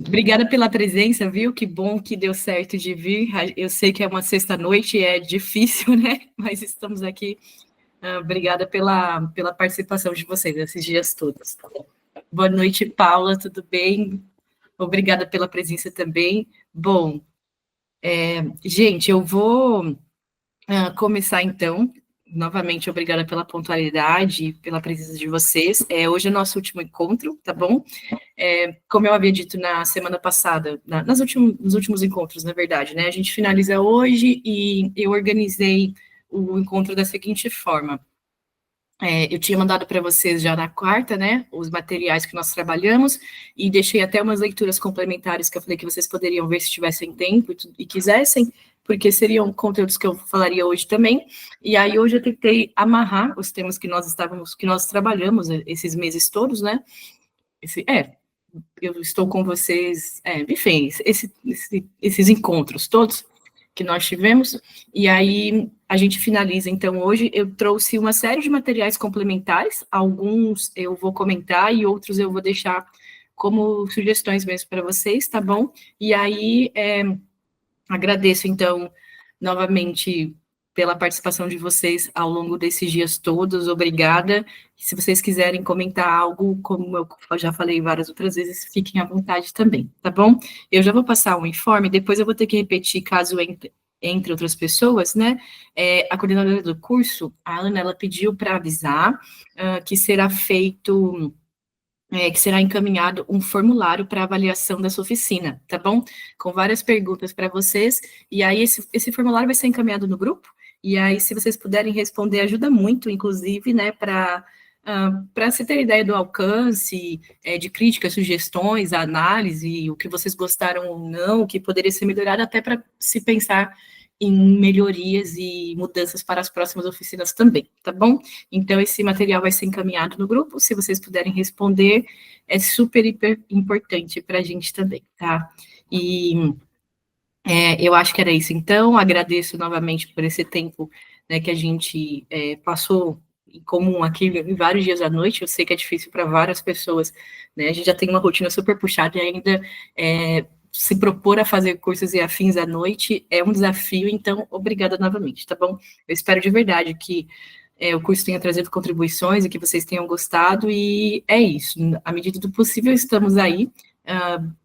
Obrigada pela presença, viu? Que bom que deu certo de vir. Eu sei que é uma sexta-noite, é difícil, né? Mas estamos aqui. Obrigada pela participação de vocês esses dias todos. Boa noite, Paula, tudo bem? Obrigada pela presença também. Bom, gente, eu vou começar então. Novamente, obrigada pela pontualidade e pela presença de vocês. Hoje é nosso último encontro, tá bom? Como eu havia dito na semana passada, nos últimos encontros, na verdade, né? A gente finaliza hoje e eu organizei o encontro da seguinte forma. Eu tinha mandado para vocês já na quarta, né, os materiais que nós trabalhamos, e deixei até umas leituras complementares que eu falei que vocês poderiam ver se tivessem tempo e quisessem, porque seriam conteúdos que eu falaria hoje também. E aí hoje eu tentei amarrar os temas que nós trabalhamos esses meses todos, né? Eu estou com vocês, enfim, esses encontros todos que nós tivemos, e aí a gente finaliza, então, hoje eu trouxe uma série de materiais complementares, alguns eu vou comentar e outros eu vou deixar como sugestões mesmo para vocês, tá bom? E aí, agradeço, então, novamente, pela participação de vocês ao longo desses dias todos, obrigada. Se vocês quiserem comentar algo, como eu já falei várias outras vezes, fiquem à vontade também, tá bom? Eu já vou passar um informe, depois eu vou ter que repetir, caso entre outras pessoas, né? A coordenadora do curso, a Ana, ela pediu para avisar que será feito... que será encaminhado um formulário para avaliação dessa oficina, tá bom? Com várias perguntas para vocês, e aí esse formulário vai ser encaminhado no grupo, e aí se vocês puderem responder, ajuda muito, inclusive, né, para você ter ideia do alcance, de críticas, sugestões, análise, o que vocês gostaram ou não, o que poderia ser melhorado, até para se pensar em melhorias e mudanças para as próximas oficinas também, tá bom? Então, esse material vai ser encaminhado no grupo, se vocês puderem responder, é super, hiper importante para a gente também, tá? E eu acho que era isso. Então, agradeço novamente por esse tempo, né, que a gente passou em comum aqui em vários dias à noite. Eu sei que é difícil para várias pessoas, né? A gente já tem uma rotina super puxada e ainda se propor a fazer cursos e afins à noite é um desafio, então, obrigada novamente, tá bom? Eu espero de verdade que o curso tenha trazido contribuições e que vocês tenham gostado, e é isso. À medida do possível, estamos aí.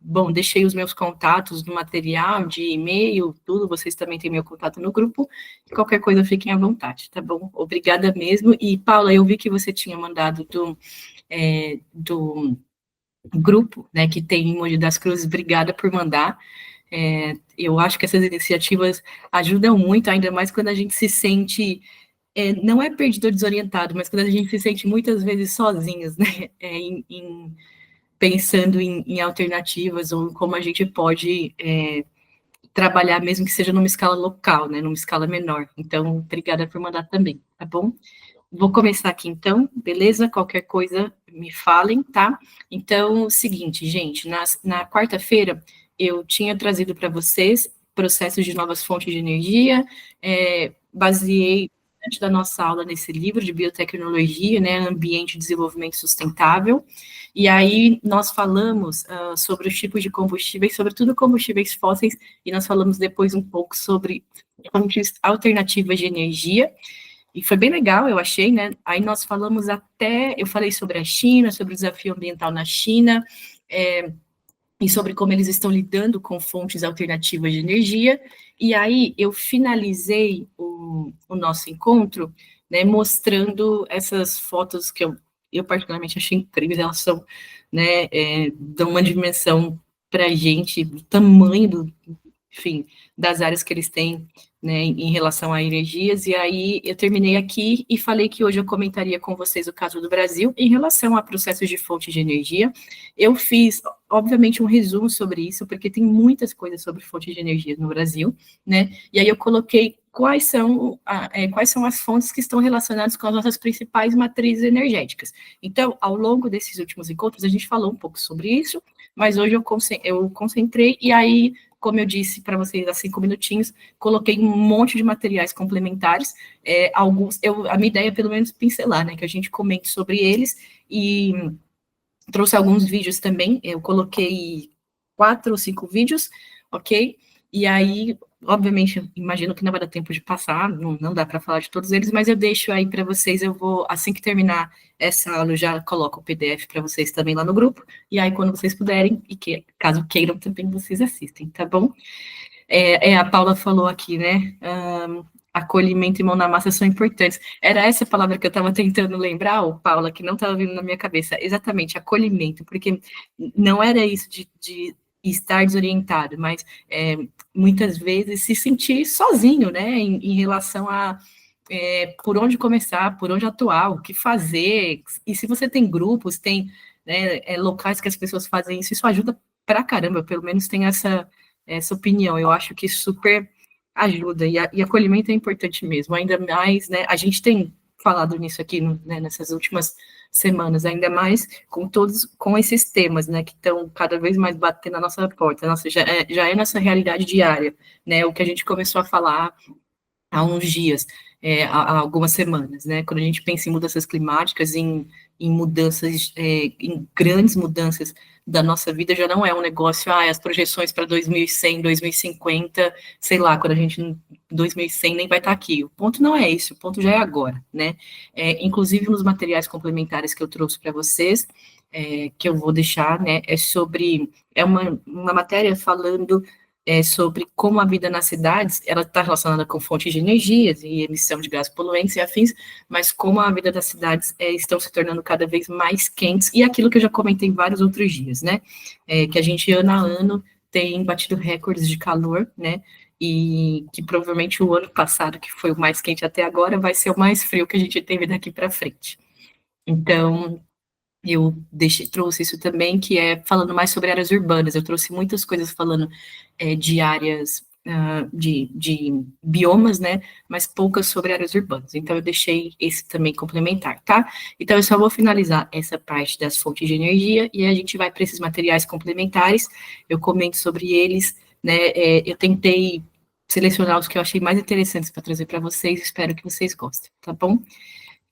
Bom, deixei os meus contatos no material, de e-mail, tudo, vocês também têm meu contato no grupo, e qualquer coisa fiquem à vontade, tá bom? Obrigada mesmo. E, Paula, eu vi que você tinha mandado do grupo, né, que tem em Mogi das Cruzes, obrigada por mandar. Eu acho que essas iniciativas ajudam muito, ainda mais quando a gente se sente, não é perdido ou desorientado, mas quando a gente se sente muitas vezes sozinhos, né, pensando em alternativas ou como a gente pode trabalhar, mesmo que seja numa escala local, né, numa escala menor. Então, obrigada por mandar também, tá bom? Vou começar aqui, então, beleza? Qualquer coisa, me falem, tá? Então, seguinte, gente, na quarta-feira, eu tinha trazido para vocês processos de novas fontes de energia, baseei bastante da nossa aula nesse livro de biotecnologia, né, ambiente e desenvolvimento sustentável, e aí nós falamos sobre os tipos de combustíveis, sobretudo combustíveis fósseis, e nós falamos depois um pouco sobre fontes alternativas de energia, e foi bem legal, eu achei, né? Aí nós falamos eu falei sobre a China, sobre o desafio ambiental na China, e sobre como eles estão lidando com fontes alternativas de energia, e aí eu finalizei o nosso encontro, né, mostrando essas fotos que eu particularmente achei incríveis, elas são, né, dão uma dimensão para a gente, do tamanho enfim, das áreas que eles têm, né, em relação a energias, e aí eu terminei aqui e falei que hoje eu comentaria com vocês o caso do Brasil em relação a processos de fonte de energia. Eu fiz, obviamente, um resumo sobre isso, porque tem muitas coisas sobre fonte de energia no Brasil, né, e aí eu coloquei quais são as fontes que estão relacionadas com as nossas principais matrizes energéticas. Então, ao longo desses últimos encontros, a gente falou um pouco sobre isso, mas hoje eu concentrei, e aí, como eu disse para vocês há 5 minutinhos, coloquei um monte de materiais complementares, a minha ideia é pelo menos pincelar, né, que a gente comente sobre eles, e trouxe alguns vídeos também, eu coloquei 4 ou 5 vídeos, ok? E aí, obviamente, imagino que não vai dar tempo de passar, não dá para falar de todos eles, mas eu deixo aí para vocês, eu vou, assim que terminar essa aula, eu já coloco o PDF para vocês também lá no grupo, e aí quando vocês puderem, e que, caso queiram também, vocês assistem, tá bom? A Paula falou aqui, né? Acolhimento e mão na massa são importantes. Era essa palavra que eu estava tentando lembrar, Paula, que não estava vindo na minha cabeça. Exatamente, acolhimento, porque não era isso de estar desorientado, mas muitas vezes se sentir sozinho, né? Em relação a por onde começar, por onde atuar, o que fazer. E se você tem grupos, tem locais que as pessoas fazem isso, isso ajuda pra caramba, pelo menos tem essa opinião. Eu acho que super ajuda, e acolhimento é importante mesmo, ainda mais, né, a gente tem falado nisso aqui, né, nessas últimas semanas, ainda mais com esses temas, né, que estão cada vez mais batendo na nossa porta, já é nossa realidade diária, né, o que a gente começou a falar há uns dias, há algumas semanas, né? Quando a gente pensa em mudanças climáticas, em mudanças, em grandes mudanças da nossa vida, já não é um negócio, as projeções para 2100, 2050, sei lá, quando a gente em 2100 nem vai estar aqui. O ponto não é esse, o ponto já é agora, né? Inclusive nos materiais complementares que eu trouxe para vocês, que eu vou deixar, né, é uma matéria falando sobre como a vida nas cidades, ela está relacionada com fontes de energias e emissão de gases poluentes e afins, mas como a vida das cidades estão se tornando cada vez mais quentes, e aquilo que eu já comentei em vários outros dias, né, que a gente, ano a ano, tem batido recordes de calor, né, e que provavelmente o ano passado, que foi o mais quente até agora, vai ser o mais frio que a gente teve daqui para frente. Então, eu trouxe isso também, que é falando mais sobre áreas urbanas. Eu trouxe muitas coisas falando de áreas, de biomas, né, mas poucas sobre áreas urbanas. Então, eu deixei esse também complementar, tá? Então, eu só vou finalizar essa parte das fontes de energia e a gente vai para esses materiais complementares. Eu comento sobre eles, né, eu tentei selecionar os que eu achei mais interessantes para trazer para vocês, espero que vocês gostem, tá bom?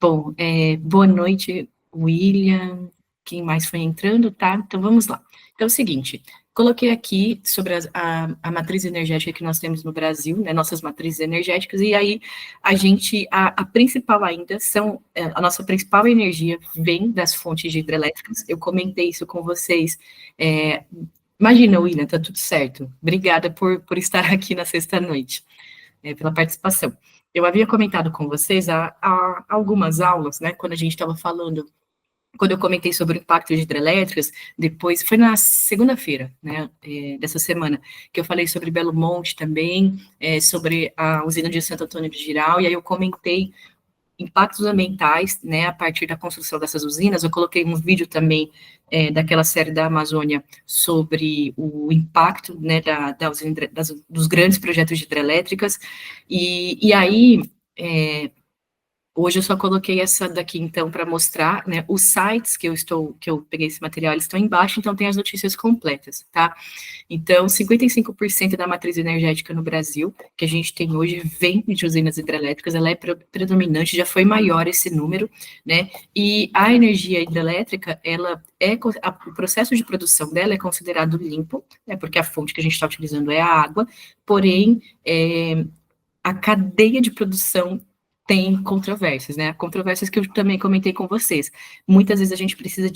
Bom, boa noite, William, quem mais foi entrando, tá? Então, vamos lá. Então, é o seguinte, coloquei aqui sobre a matriz energética que nós temos no Brasil, né, nossas matrizes energéticas, e aí a principal ainda a nossa principal energia vem das fontes hidrelétricas. Eu comentei isso com vocês. Imagina, William, tá tudo certo. Obrigada por estar aqui na sexta-noite, pela participação. Eu havia comentado com vocês há algumas aulas, né, quando a gente estava falando, quando eu comentei sobre o impacto de hidrelétricas, depois, foi na segunda-feira, né, dessa semana, que eu falei sobre Belo Monte também, sobre a usina de Santo Antônio de Giral, e aí eu comentei impactos ambientais, né, a partir da construção dessas usinas. Eu coloquei um vídeo também daquela série da Amazônia sobre o impacto, né, da usina, dos grandes projetos de hidrelétricas, e aí, hoje eu só coloquei essa daqui, então, para mostrar, né, os sites que eu peguei esse material, eles estão embaixo, então tem as notícias completas, tá? Então, 55% da matriz energética no Brasil, que a gente tem hoje, vem de usinas hidrelétricas, ela é predominante, já foi maior esse número, né? E a energia hidrelétrica, o processo de produção dela é considerado limpo, né, porque a fonte que a gente está utilizando é a água, porém, a cadeia de produção tem controvérsias, né? Controvérsias que eu também comentei com vocês. Muitas vezes a gente precisa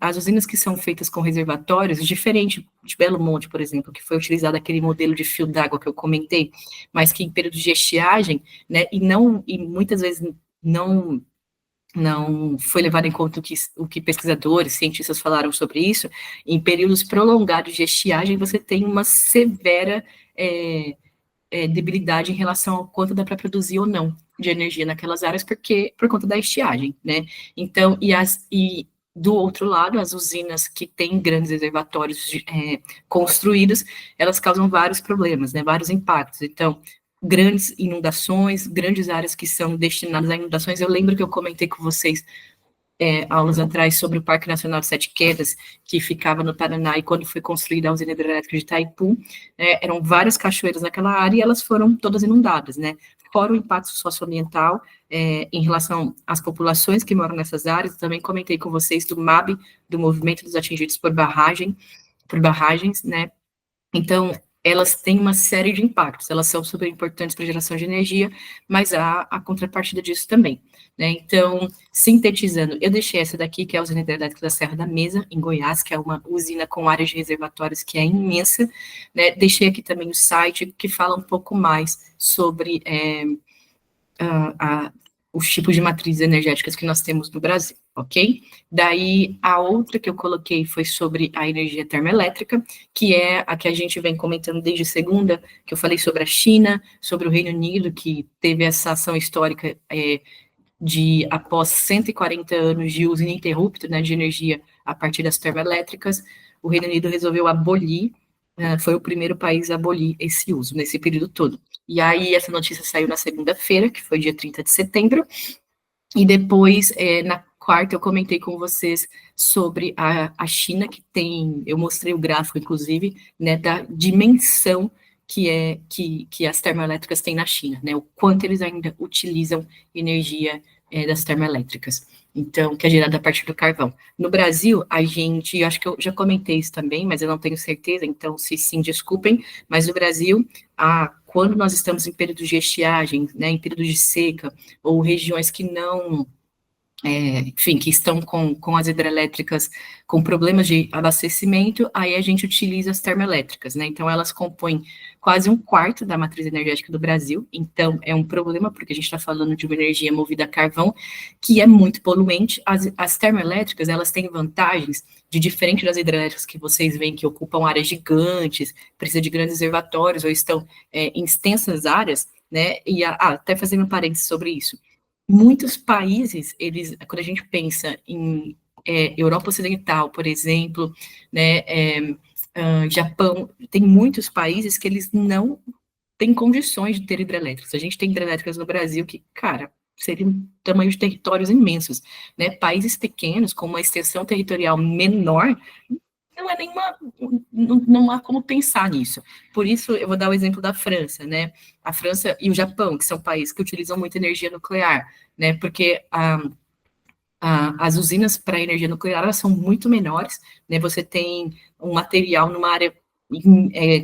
as usinas que são feitas com reservatórios, diferente de Belo Monte, por exemplo, que foi utilizado aquele modelo de fio d'água que eu comentei, mas que em períodos de estiagem, né, e muitas vezes não foi levado em conta o que pesquisadores, cientistas falaram sobre isso. Em períodos prolongados de estiagem, você tem uma severa debilidade em relação ao quanto dá para produzir ou não de energia naquelas áreas, porque por conta da estiagem, né? Então, e do outro lado, as usinas que têm grandes reservatórios construídos, elas causam vários problemas, né? Vários impactos. Então, grandes inundações, grandes áreas que são destinadas a inundações. Eu lembro que eu comentei com vocês aulas atrás sobre o Parque Nacional de Sete Quedas, que ficava no Paraná, e quando foi construída a usina hidrelétrica de Itaipu, eram várias cachoeiras naquela área e elas foram todas inundadas, né? Fora o impacto socioambiental em relação às populações que moram nessas áreas. Também comentei com vocês do MAB, do Movimento dos Atingidos por Barragem, por barragens, né? Então, elas têm uma série de impactos, elas são super importantes para a geração de energia, mas há a contrapartida disso também, né? Então, sintetizando, eu deixei essa daqui, que é a usina hidrelétrica da Serra da Mesa, em Goiás, que é uma usina com áreas de reservatórios que é imensa, né? Deixei aqui também o site, que fala um pouco mais sobre os tipos de matrizes energéticas que nós temos no Brasil, ok? Daí, a outra que eu coloquei foi sobre a energia termoelétrica, que é a que a gente vem comentando desde segunda, que eu falei sobre a China, sobre o Reino Unido, que teve essa ação histórica de, após 140 anos de uso ininterrupto, né, de energia a partir das termoelétricas, o Reino Unido resolveu abolir, foi o primeiro país a abolir esse uso, nesse período todo. E aí, essa notícia saiu na segunda-feira, que foi dia 30 de setembro, e depois, na quarta, eu comentei com vocês sobre a China, que tem, eu mostrei o gráfico, inclusive, né, da dimensão que as termoelétricas têm na China, né, o quanto eles ainda utilizam energia das termoelétricas, então, que é gerada a partir do carvão. No Brasil, a gente, acho que eu já comentei isso também, mas eu não tenho certeza, então, se sim, desculpem, mas no Brasil, quando nós estamos em períodos de estiagem, né, em períodos de seca, ou regiões que não, enfim, que estão com as hidrelétricas com problemas de abastecimento, aí a gente utiliza as termoelétricas, né? Então, elas compõem quase um quarto da matriz energética do Brasil, então é um problema, porque a gente está falando de uma energia movida a carvão, que é muito poluente. As termoelétricas, elas têm vantagens de diferente das hidrelétricas que vocês veem que ocupam áreas gigantes, precisa de grandes reservatórios, ou estão em extensas áreas, né? E até fazendo um parênteses sobre isso. Muitos países, quando a gente pensa em Europa Ocidental, por exemplo, né, Japão, tem muitos países que eles não têm condições de ter hidrelétricas. A gente tem hidrelétricas no Brasil que, cara, seriam tamanho de territórios imensos, né? Países pequenos, com uma extensão territorial menor, não é nenhuma, não há como pensar nisso. Por isso, eu vou dar o exemplo da França, né? A França e o Japão, que são países que utilizam muita energia nuclear, né? Porque as usinas para energia nuclear, elas são muito menores, né? Você tem um material numa área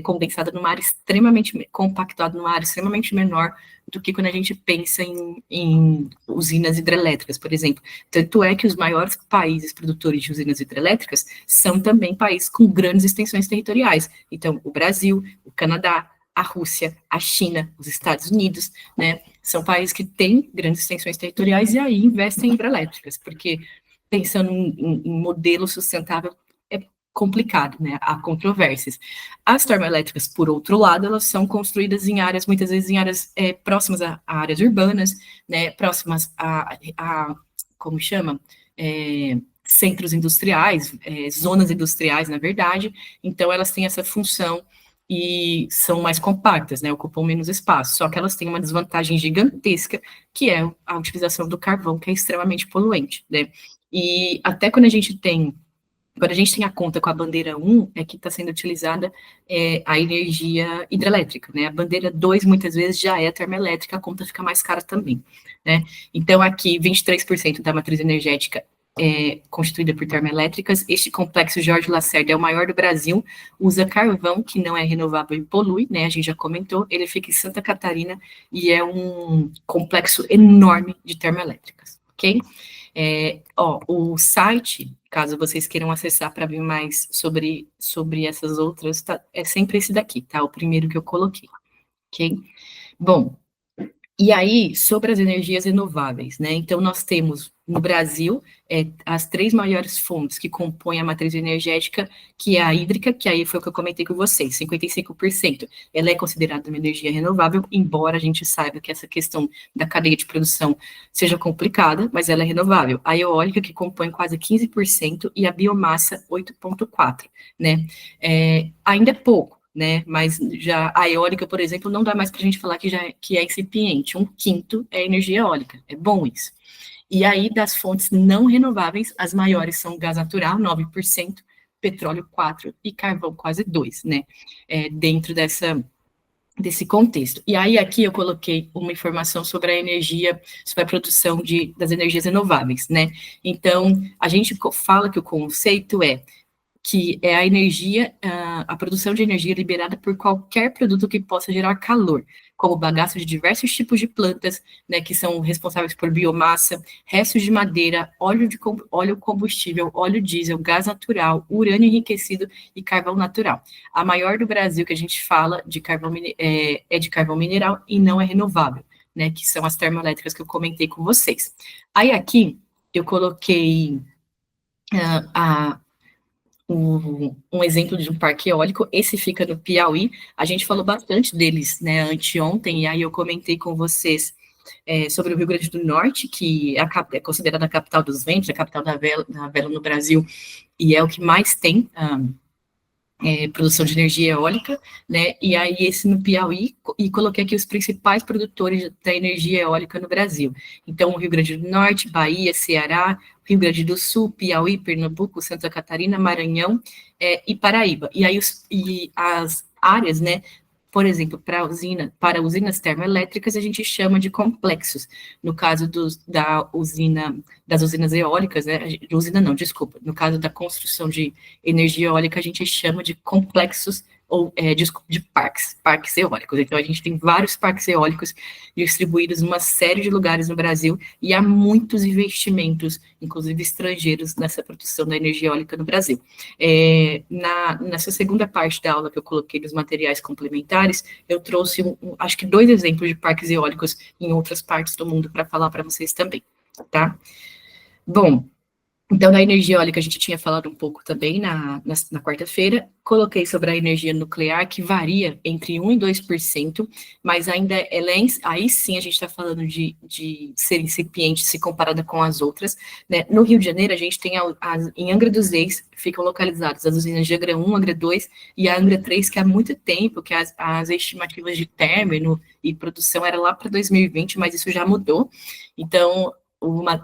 condensada numa área extremamente compactado, numa área extremamente menor do que quando a gente pensa em usinas hidrelétricas, por exemplo. Tanto é que os maiores países produtores de usinas hidrelétricas são também países com grandes extensões territoriais. Então, o Brasil, o Canadá, a Rússia, a China, os Estados Unidos, né? São países que têm grandes extensões territoriais e aí investem em hidrelétricas, porque pensando em modelo sustentável é complicado, né? Há controvérsias. As termoelétricas, por outro lado, elas são construídas em áreas, muitas vezes em áreas próximas a áreas urbanas, né? Próximas como chama? Centros industriais, zonas industriais, na verdade. Então, elas têm essa função e são mais compactas, né, ocupam menos espaço, só que elas têm uma desvantagem gigantesca, que é a utilização do carvão, que é extremamente poluente, né, e até quando a gente tem a conta com a bandeira 1, é que está sendo utilizada a energia hidrelétrica, né, a bandeira 2 muitas vezes já é termoelétrica, a conta fica mais cara também, né, então aqui 23% da matriz energética constituída por termoelétricas. Este complexo Jorge Lacerda é o maior do Brasil, usa carvão, que não é renovável e polui, né, a gente já comentou, ele fica em Santa Catarina e é um complexo enorme de termoelétricas, ok? O site, caso vocês queiram acessar para ver mais sobre essas outras, tá, é sempre esse daqui, tá? O primeiro que eu coloquei, ok? Bom, e aí, sobre as energias renováveis, né? Então, nós temos no Brasil as 3 maiores fontes que compõem a matriz energética, que é a hídrica, que aí foi o que eu comentei com vocês, 55%. Ela é considerada uma energia renovável, embora a gente saiba que essa questão da cadeia de produção seja complicada, mas ela é renovável. A eólica, que compõe quase 15%, e a biomassa, 8,4%, né? Ainda é pouco, né, mas já a eólica, por exemplo, não dá mais para a gente falar que é incipiente, 1/5 é energia eólica, é bom isso. E aí, das fontes não renováveis, as maiores são gás natural, 9%, petróleo, 4%, e carvão, quase 2%, né, dentro desse contexto. E aí, aqui eu coloquei uma informação sobre a energia, sobre a produção das energias renováveis, né, então, a gente fala que o conceito que é a energia, a produção de energia liberada por qualquer produto que possa gerar calor, como bagaço de diversos tipos de plantas, né, que são responsáveis por biomassa, restos de madeira, óleo combustível, óleo diesel, gás natural, urânio enriquecido e carvão natural. A maior do Brasil que a gente fala de carvão é de carvão mineral e não é renovável, né, que são as termoelétricas que eu comentei com vocês. Aí aqui eu coloquei a um exemplo de um parque eólico, esse fica no Piauí, a gente falou bastante deles, né, anteontem, e aí eu comentei com vocês sobre o Rio Grande do Norte, que é considerada a capital dos ventos, a capital da vela no Brasil, e é o que mais tem produção de energia eólica, né, e aí esse no Piauí, e coloquei aqui os principais produtores da energia eólica no Brasil. Então, o Rio Grande do Norte, Bahia, Ceará, Rio Grande do Sul, Piauí, Pernambuco, Santa Catarina, Maranhão e Paraíba. E aí as áreas, né, por exemplo, para usinas termoelétricas, a gente chama de complexos. No caso das usinas eólicas, né, usina não, desculpa, no caso da construção de energia eólica, a gente chama de complexos ou de parques eólicos. Então, a gente tem vários parques eólicos distribuídos em uma série de lugares no Brasil e há muitos investimentos, inclusive estrangeiros, nessa produção da energia eólica no Brasil. Nessa segunda parte da aula que eu coloquei dos materiais complementares, eu trouxe, acho que 2 exemplos de parques eólicos em outras partes do mundo para falar para vocês também, tá? Bom, então, da energia eólica, a gente tinha falado um pouco também na quarta-feira. Coloquei sobre a energia nuclear, que varia entre 1% e 2%, mas ainda aí sim a gente está falando de ser incipiente se comparada com as outras, né? No Rio de Janeiro, a gente tem em Angra dos Reis, ficam localizadas as usinas de Angra 1, Angra 2 e a Angra 3, que há muito tempo, que as estimativas de término e produção era lá para 2020, mas isso já mudou. Então,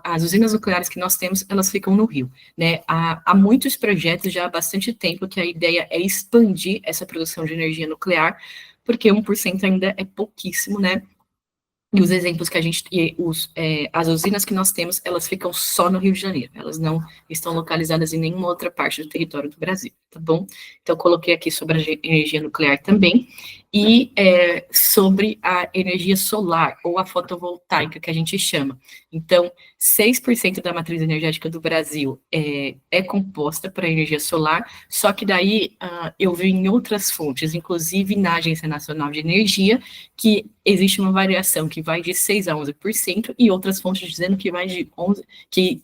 as usinas nucleares que nós temos, elas ficam no Rio, né? Há muitos projetos já há bastante tempo que a ideia é expandir essa produção de energia nuclear, porque 1% ainda é pouquíssimo, né? E os exemplos que a gente, as usinas que nós temos, elas ficam só no Rio de Janeiro, elas não estão localizadas em nenhuma outra parte do território do Brasil, tá bom? Então, coloquei aqui sobre a energia nuclear também, e sobre a energia solar, ou a fotovoltaica, que a gente chama. Então, 6% da matriz energética do Brasil é composta por energia solar, só que daí eu vi em outras fontes, inclusive na Agência Nacional de Energia, que existe uma variação que vai de 6% a 11%, e outras fontes dizendo que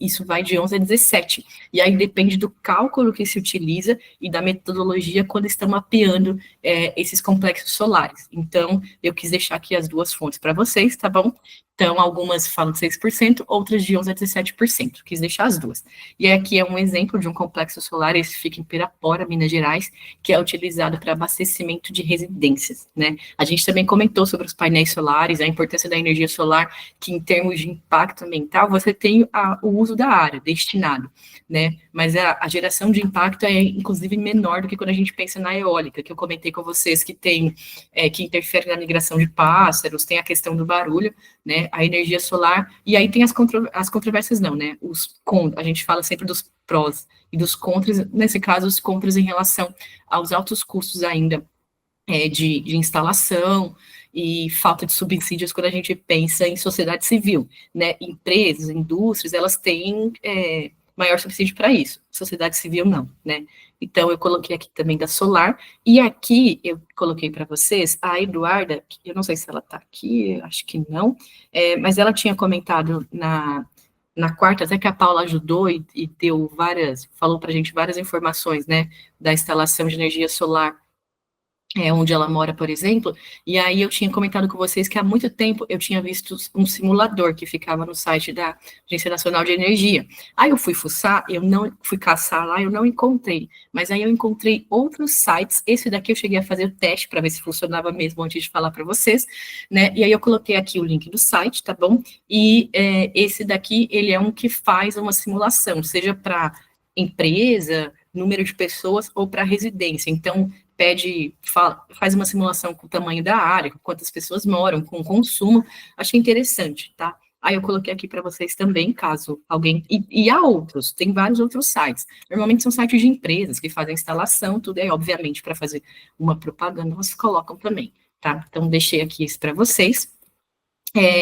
isso vai de 11% a 17%. E aí depende do cálculo que se utiliza e da metodologia quando estão mapeando esses complexos solares. Então, eu quis deixar aqui as 2 fontes para vocês, tá bom? Então, algumas falam de 6%, outras de 11% a 17%. Quis deixar as 2. E aqui é um exemplo de um complexo solar, esse fica em Pirapora, Minas Gerais, que é utilizado para abastecimento de residências, né? A gente também comentou sobre os painéis solares, a importância da energia solar, que em termos de impacto ambiental, você tem o uso da área destinado, né? Mas a geração de impacto é, inclusive, menor do que quando a gente pensa na eólica, que eu comentei com vocês que que interfere na migração de pássaros, tem a questão do barulho, né? A energia solar, e aí tem as controvérsias não, né? A gente fala sempre dos prós e dos contras, nesse caso, os contras em relação aos altos custos ainda de instalação e falta de subsídios quando a gente pensa em sociedade civil, né? Empresas, indústrias, elas têm maior subsídio para isso, sociedade civil não, né? Então, eu coloquei aqui também da solar, e aqui eu coloquei para vocês a Eduarda, eu não sei se ela está aqui, acho que não, mas ela tinha comentado na quarta, até que a Paula ajudou e falou para a gente várias informações, né, da instalação de energia solar onde ela mora, por exemplo, e aí eu tinha comentado com vocês que há muito tempo eu tinha visto um simulador que ficava no site da Agência Nacional de Energia. Aí eu fui fuçar, eu não fui caçar lá, eu não encontrei, mas aí eu encontrei outros sites, esse daqui eu cheguei a fazer o teste para ver se funcionava mesmo antes de falar para vocês, né, e aí eu coloquei aqui o link do site, tá bom? E esse daqui, ele é um que faz uma simulação, seja para empresa, número de pessoas ou para residência, então faz uma simulação com o tamanho da área, com quantas pessoas moram, com o consumo, achei interessante, tá? Aí eu coloquei aqui para vocês também, caso alguém... E há outros, tem vários outros sites. Normalmente são sites de empresas que fazem instalação, tudo é, obviamente, para fazer uma propaganda, vocês colocam também, tá? Então, deixei aqui isso para vocês.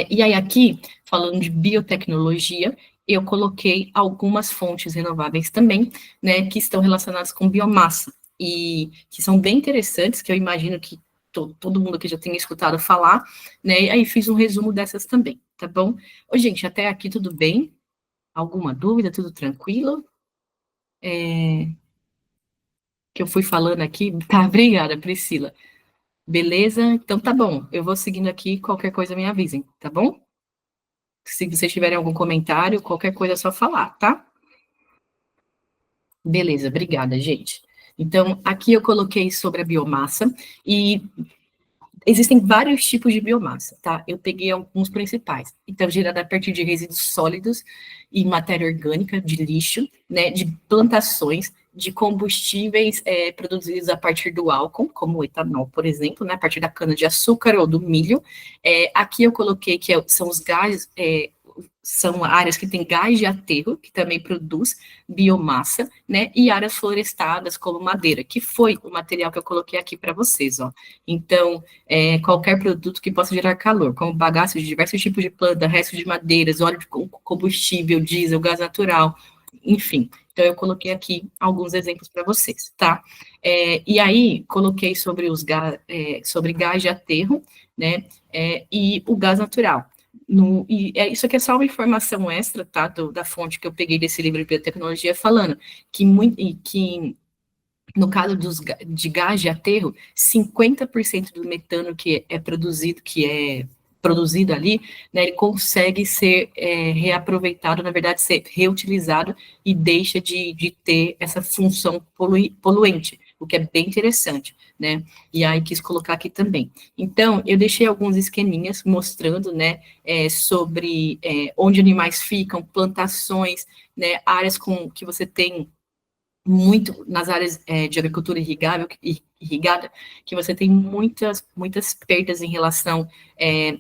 E aí, aqui, falando de biotecnologia, eu coloquei algumas fontes renováveis também, né, que estão relacionadas com biomassa, e que são bem interessantes, que eu imagino que todo mundo aqui já tenha escutado falar, né, e aí fiz um resumo dessas também, tá bom? Ô, gente, até aqui tudo bem? Alguma dúvida? Tudo tranquilo? Que eu fui falando aqui? Tá, obrigada, Priscila. Beleza? Então tá bom, eu vou seguindo aqui, qualquer coisa me avisem, tá bom? Se vocês tiverem algum comentário, qualquer coisa é só falar, tá? Beleza, obrigada, gente. Então, aqui eu coloquei sobre a biomassa, e existem vários tipos de biomassa, tá? Eu peguei alguns principais. Então, gerada a partir de resíduos sólidos e matéria orgânica de lixo, né? De plantações, de combustíveis produzidos a partir do álcool, como o etanol, por exemplo, né? A partir da cana-de-açúcar ou do milho. Aqui eu coloquei que são os gases, são áreas que têm gás de aterro, que também produz biomassa, né? E áreas florestadas, como madeira, que foi o material que eu coloquei aqui para vocês, ó. Então, qualquer produto que possa gerar calor, como bagaços de diversos tipos de planta, restos de madeiras, óleo de combustível, diesel, gás natural, enfim. Então, eu coloquei aqui alguns exemplos para vocês, tá? E aí, coloquei sobre sobre gás de aterro, né? E o gás natural. Isso aqui é só uma informação extra, tá? Da fonte que eu peguei desse livro de biotecnologia, falando que no caso de gás de aterro, 50% do metano que é produzido ali, né, ele consegue ser reaproveitado, na verdade, ser reutilizado e deixa de ter essa função poluente, o que é bem interessante, né? E aí quis colocar aqui também. Então, eu deixei alguns esqueminhas mostrando, né, sobre onde animais ficam, plantações, né, áreas que você tem muito nas áreas de agricultura irrigada, que você tem muitas perdas em relação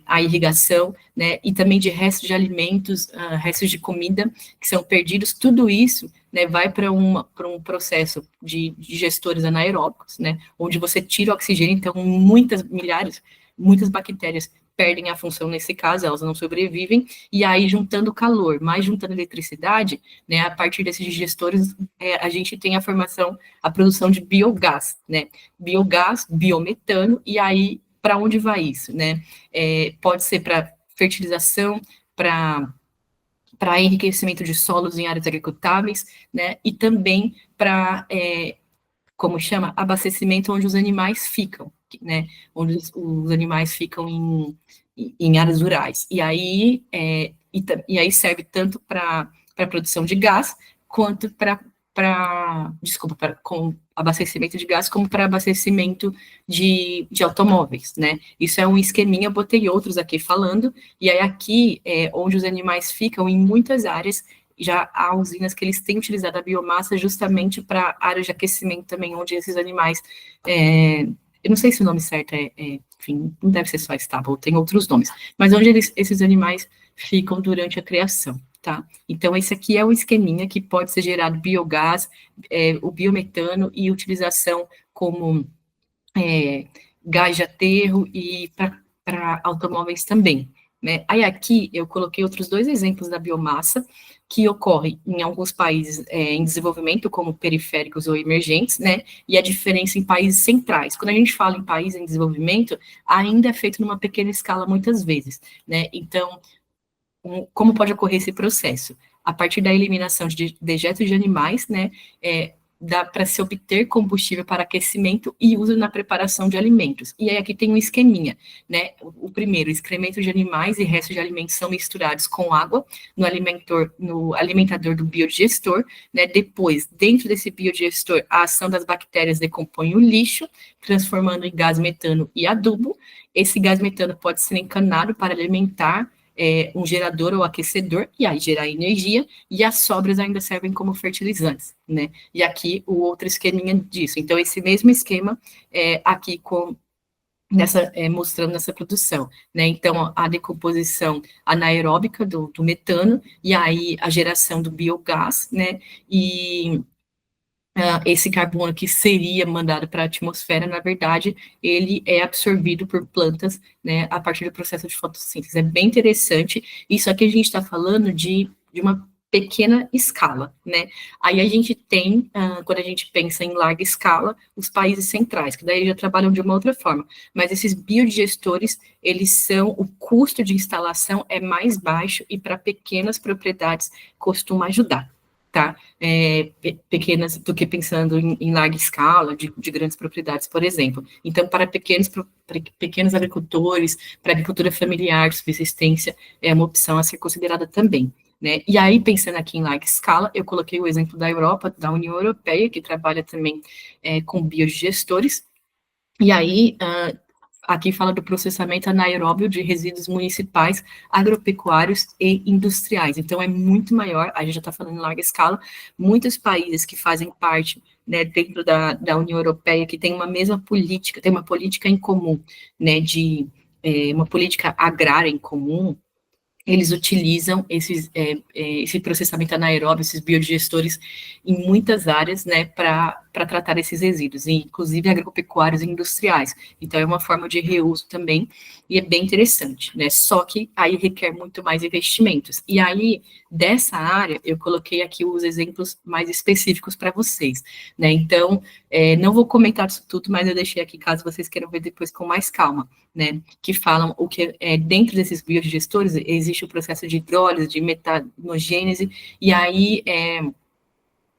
à irrigação, né, e também de restos de alimentos, restos de comida que são perdidos, tudo isso, né, vai para um processo de digestores anaeróbicos, né, onde você tira o oxigênio, então muitas bactérias perdem a função nesse caso, elas não sobrevivem, e aí juntando calor, mais juntando eletricidade, né, a partir desses digestores, a gente tem a produção de biogás, né, biogás, biometano, e aí, para onde vai isso, né, pode ser para fertilização, para enriquecimento de solos em áreas agricultáveis, né, e também para como chama, abastecimento onde os animais ficam, né, onde os animais ficam em áreas rurais. E aí serve tanto para a produção de gás, quanto com abastecimento de gás, como para abastecimento de automóveis, né? Isso é um esqueminha, eu botei outros aqui falando, e aí aqui, onde os animais ficam, em muitas áreas, já há usinas que eles têm utilizado a biomassa justamente para áreas de aquecimento também, onde esses animais, eu não sei se o nome certo enfim, não deve ser só estábulo, tem outros nomes, mas onde esses animais ficam durante a criação, tá? Então, esse aqui é o esqueminha que pode ser gerado biogás, o biometano e utilização como gás de aterro e para automóveis também, né? Aí aqui eu coloquei outros dois exemplos da biomassa que ocorre em alguns países em desenvolvimento, como periféricos ou emergentes, né? E a diferença em países centrais. Quando a gente fala em países em desenvolvimento, ainda é feito numa pequena escala muitas vezes, né? Então, como pode ocorrer esse processo? A partir da eliminação de dejetos de animais, né? Dá para se obter combustível para aquecimento e uso na preparação de alimentos. E aí aqui tem um esqueminha, né? O primeiro, excremento de animais e restos de alimentos são misturados com água no alimentador do biodigestor, né? Depois, dentro desse biodigestor, a ação das bactérias decompõe o lixo, transformando em gás metano e adubo. Esse gás metano pode ser encanado para alimentar um gerador ou aquecedor, e aí gerar energia, e as sobras ainda servem como fertilizantes, né? E aqui o outro esqueminha disso. Então, esse mesmo esquema aqui mostrando nessa produção, né? Então, a decomposição anaeróbica do metano, e aí a geração do biogás, né? E esse carbono que seria mandado para a atmosfera, na verdade, ele é absorvido por plantas, né, a partir do processo de fotossíntese. É bem interessante. Isso aqui a gente está falando de uma pequena escala, né? Aí a gente tem, quando a gente pensa em larga escala, os países centrais, que daí já trabalham de uma outra forma. Mas esses biodigestores, eles são, o custo de instalação é mais baixo e para pequenas propriedades costuma ajudar, tá? Pequenas, do que pensando em larga escala, de grandes propriedades, por exemplo. Então, para pequenos agricultores, para agricultura familiar, de subsistência, é uma opção a ser considerada também. Né? E aí, pensando aqui em larga escala, eu coloquei o exemplo da Europa, da União Europeia, que trabalha também com biodigestores, e aí, aqui fala do processamento anaeróbio de resíduos municipais, agropecuários e industriais. Então, é muito maior, a gente já está falando em larga escala, muitos países que fazem parte, né, dentro da União Europeia, que tem uma mesma política, tem uma política em comum, né, uma política agrária em comum, eles utilizam esse processamento anaeróbio, esses biodigestores, em muitas áreas, né, para tratar esses resíduos, inclusive agropecuários e industriais. Então, é uma forma de reuso também, e é bem interessante, né? Só que aí requer muito mais investimentos. E aí, dessa área, eu coloquei aqui os exemplos mais específicos para vocês, né? Então, não vou comentar isso tudo, mas eu deixei aqui, caso vocês queiram ver depois com mais calma, né? Que falam o que dentro desses biodigestores existe o processo de hidrólise, de metanogênese, e aí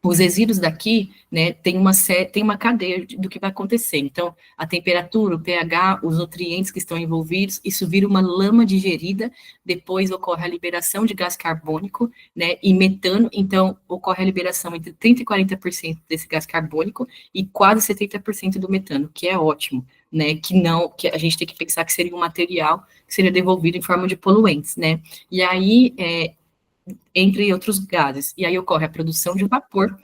os resíduos daqui, né, tem uma cadeia do que vai acontecer. Então, a temperatura, o pH, os nutrientes que estão envolvidos, isso vira uma lama digerida, depois ocorre a liberação de gás carbônico, né, e metano, então ocorre a liberação entre 30% e 40% desse gás carbônico e quase 70% do metano, que é ótimo, né, que a gente tem que pensar que seria um material que seria devolvido em forma de poluentes, né, e aí, entre outros gases. E aí ocorre a produção de vapor,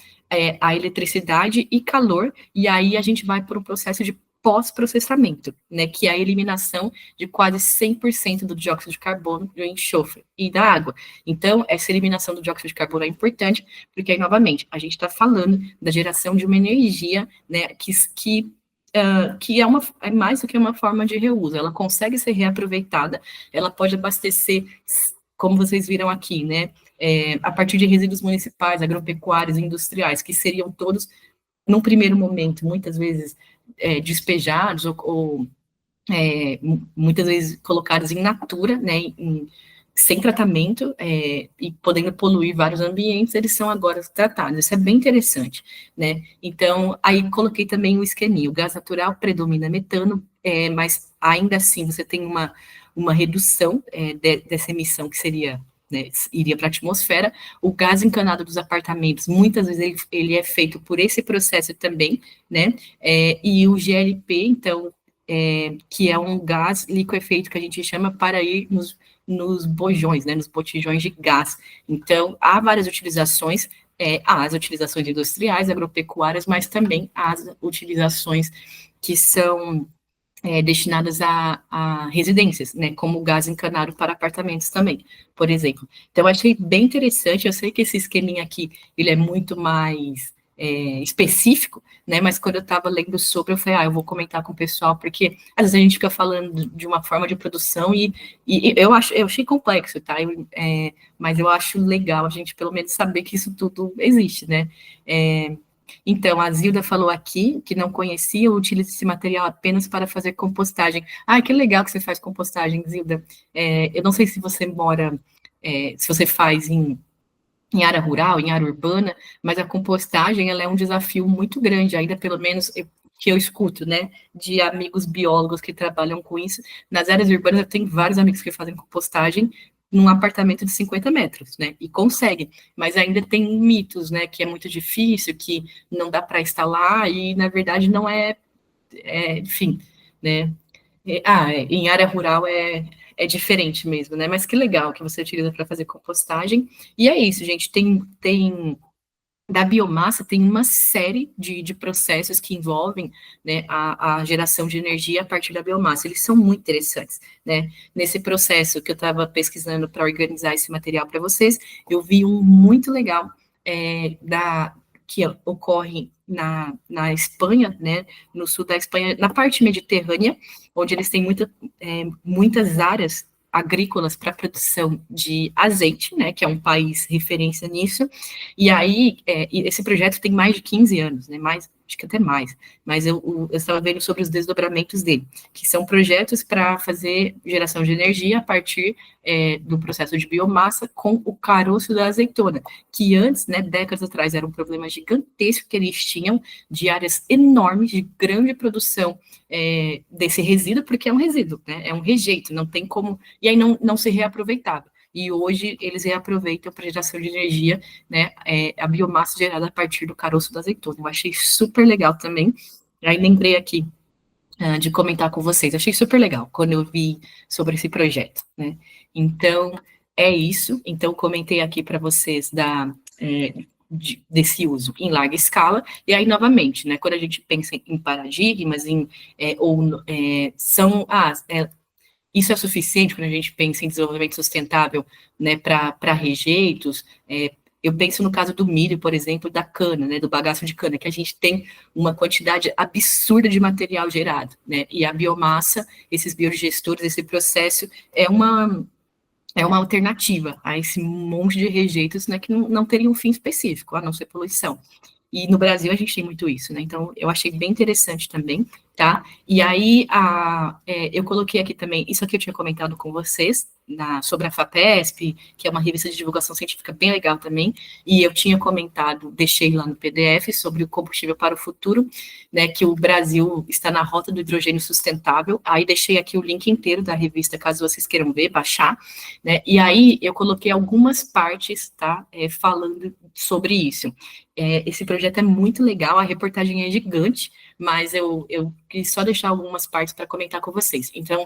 a eletricidade e calor, e aí a gente vai para um processo de pós-processamento, né, que é a eliminação de quase 100% do dióxido de carbono, do enxofre e da água. Então, essa eliminação do dióxido de carbono é importante, porque aí, novamente, a gente está falando da geração de uma energia, né, que é mais do que uma forma de reuso, ela consegue ser reaproveitada, ela pode abastecer, como vocês viram aqui, né, a partir de resíduos municipais, agropecuários, industriais, que seriam todos, num primeiro momento, muitas vezes despejados ou muitas vezes colocados em natura, né, sem tratamento, e podendo poluir vários ambientes, eles são agora tratados. Isso é bem interessante, né? Então, aí coloquei também o esqueminha. O gás natural predomina metano, mas ainda assim você tem uma redução dessa emissão que seria, né, iria para a atmosfera. O gás encanado dos apartamentos, muitas vezes ele é feito por esse processo também, né? E o GLP, então, que é um gás liquefeito que a gente chama para ir nos bojões, né, nos botijões de gás. Então, há várias utilizações, há as utilizações industriais, agropecuárias, mas também as utilizações que são destinadas a residências, né, como o gás encanado para apartamentos também, por exemplo. Então, eu achei bem interessante, eu sei que esse esqueminha aqui, ele é muito mais específico, né, mas quando eu estava lendo sobre, eu falei, eu vou comentar com o pessoal, porque às vezes a gente fica falando de uma forma de produção e eu achei complexo, tá, mas eu acho legal a gente pelo menos saber que isso tudo existe, né, então, a Zilda falou aqui que não conhecia, utiliza esse material apenas para fazer compostagem. Ah, que legal que você faz compostagem, Zilda. Eu não sei se você mora, se você faz em área rural, em área urbana, mas a compostagem ela é um desafio muito grande, ainda pelo menos que eu escuto, né, de amigos biólogos que trabalham com isso. Nas áreas urbanas, eu tenho vários amigos que fazem compostagem num apartamento de 50 metros, né, e conseguem, mas ainda tem mitos, né, que é muito difícil, que não dá para instalar, e na verdade não enfim, né, em área rural é diferente mesmo, né? Mas que legal que você utiliza para fazer compostagem. E é isso, gente. Tem da biomassa tem uma série de processos que envolvem, né, a geração de energia a partir da biomassa. Eles são muito interessantes, né? Nesse processo que eu estava pesquisando para organizar esse material para vocês, eu vi um muito legal que ocorre na Espanha, né, no sul da Espanha, na parte mediterrânea, onde eles têm muitas áreas agrícolas para produção de azeite, né, que é um país referência nisso, e aí esse projeto tem mais de 15 anos, né, acho que até mais, mas eu estava vendo sobre os desdobramentos dele, que são projetos para fazer geração de energia a partir do processo de biomassa com o caroço da azeitona, que antes, né, décadas atrás, era um problema gigantesco que eles tinham, de áreas enormes, de grande produção desse resíduo, porque é um resíduo, né, é um rejeito, não tem como, e aí não se reaproveitava. E hoje eles reaproveitam para geração de energia, né, a biomassa gerada a partir do caroço da azeitona. Eu achei super legal também. Aí lembrei aqui de comentar com vocês. Achei super legal quando eu vi sobre esse projeto, né? Então, é isso. Então, comentei aqui para vocês desse uso em larga escala, e aí, novamente, né, quando a gente pensa em paradigmas, isso é suficiente quando a gente pensa em desenvolvimento sustentável, né, para rejeitos. Eu penso no caso do milho, por exemplo, da cana, né, do bagaço de cana, que a gente tem uma quantidade absurda de material gerado, né, e a biomassa, esses biodigestores, esse processo é uma alternativa a esse monte de rejeitos, né, que não teriam um fim específico, a não ser poluição. E no Brasil a gente tem muito isso, né? Então eu achei bem interessante também, tá? E aí eu coloquei aqui também, isso aqui eu tinha comentado com vocês, sobre a FAPESP, que é uma revista de divulgação científica bem legal também, e eu tinha comentado, deixei lá no PDF, sobre o combustível para o futuro, né, que o Brasil está na rota do hidrogênio sustentável, aí deixei aqui o link inteiro da revista, caso vocês queiram ver, baixar, né, e aí eu coloquei algumas partes, tá, falando sobre isso. Esse projeto é muito legal, a reportagem é gigante, mas eu quis só deixar algumas partes para comentar com vocês. Então,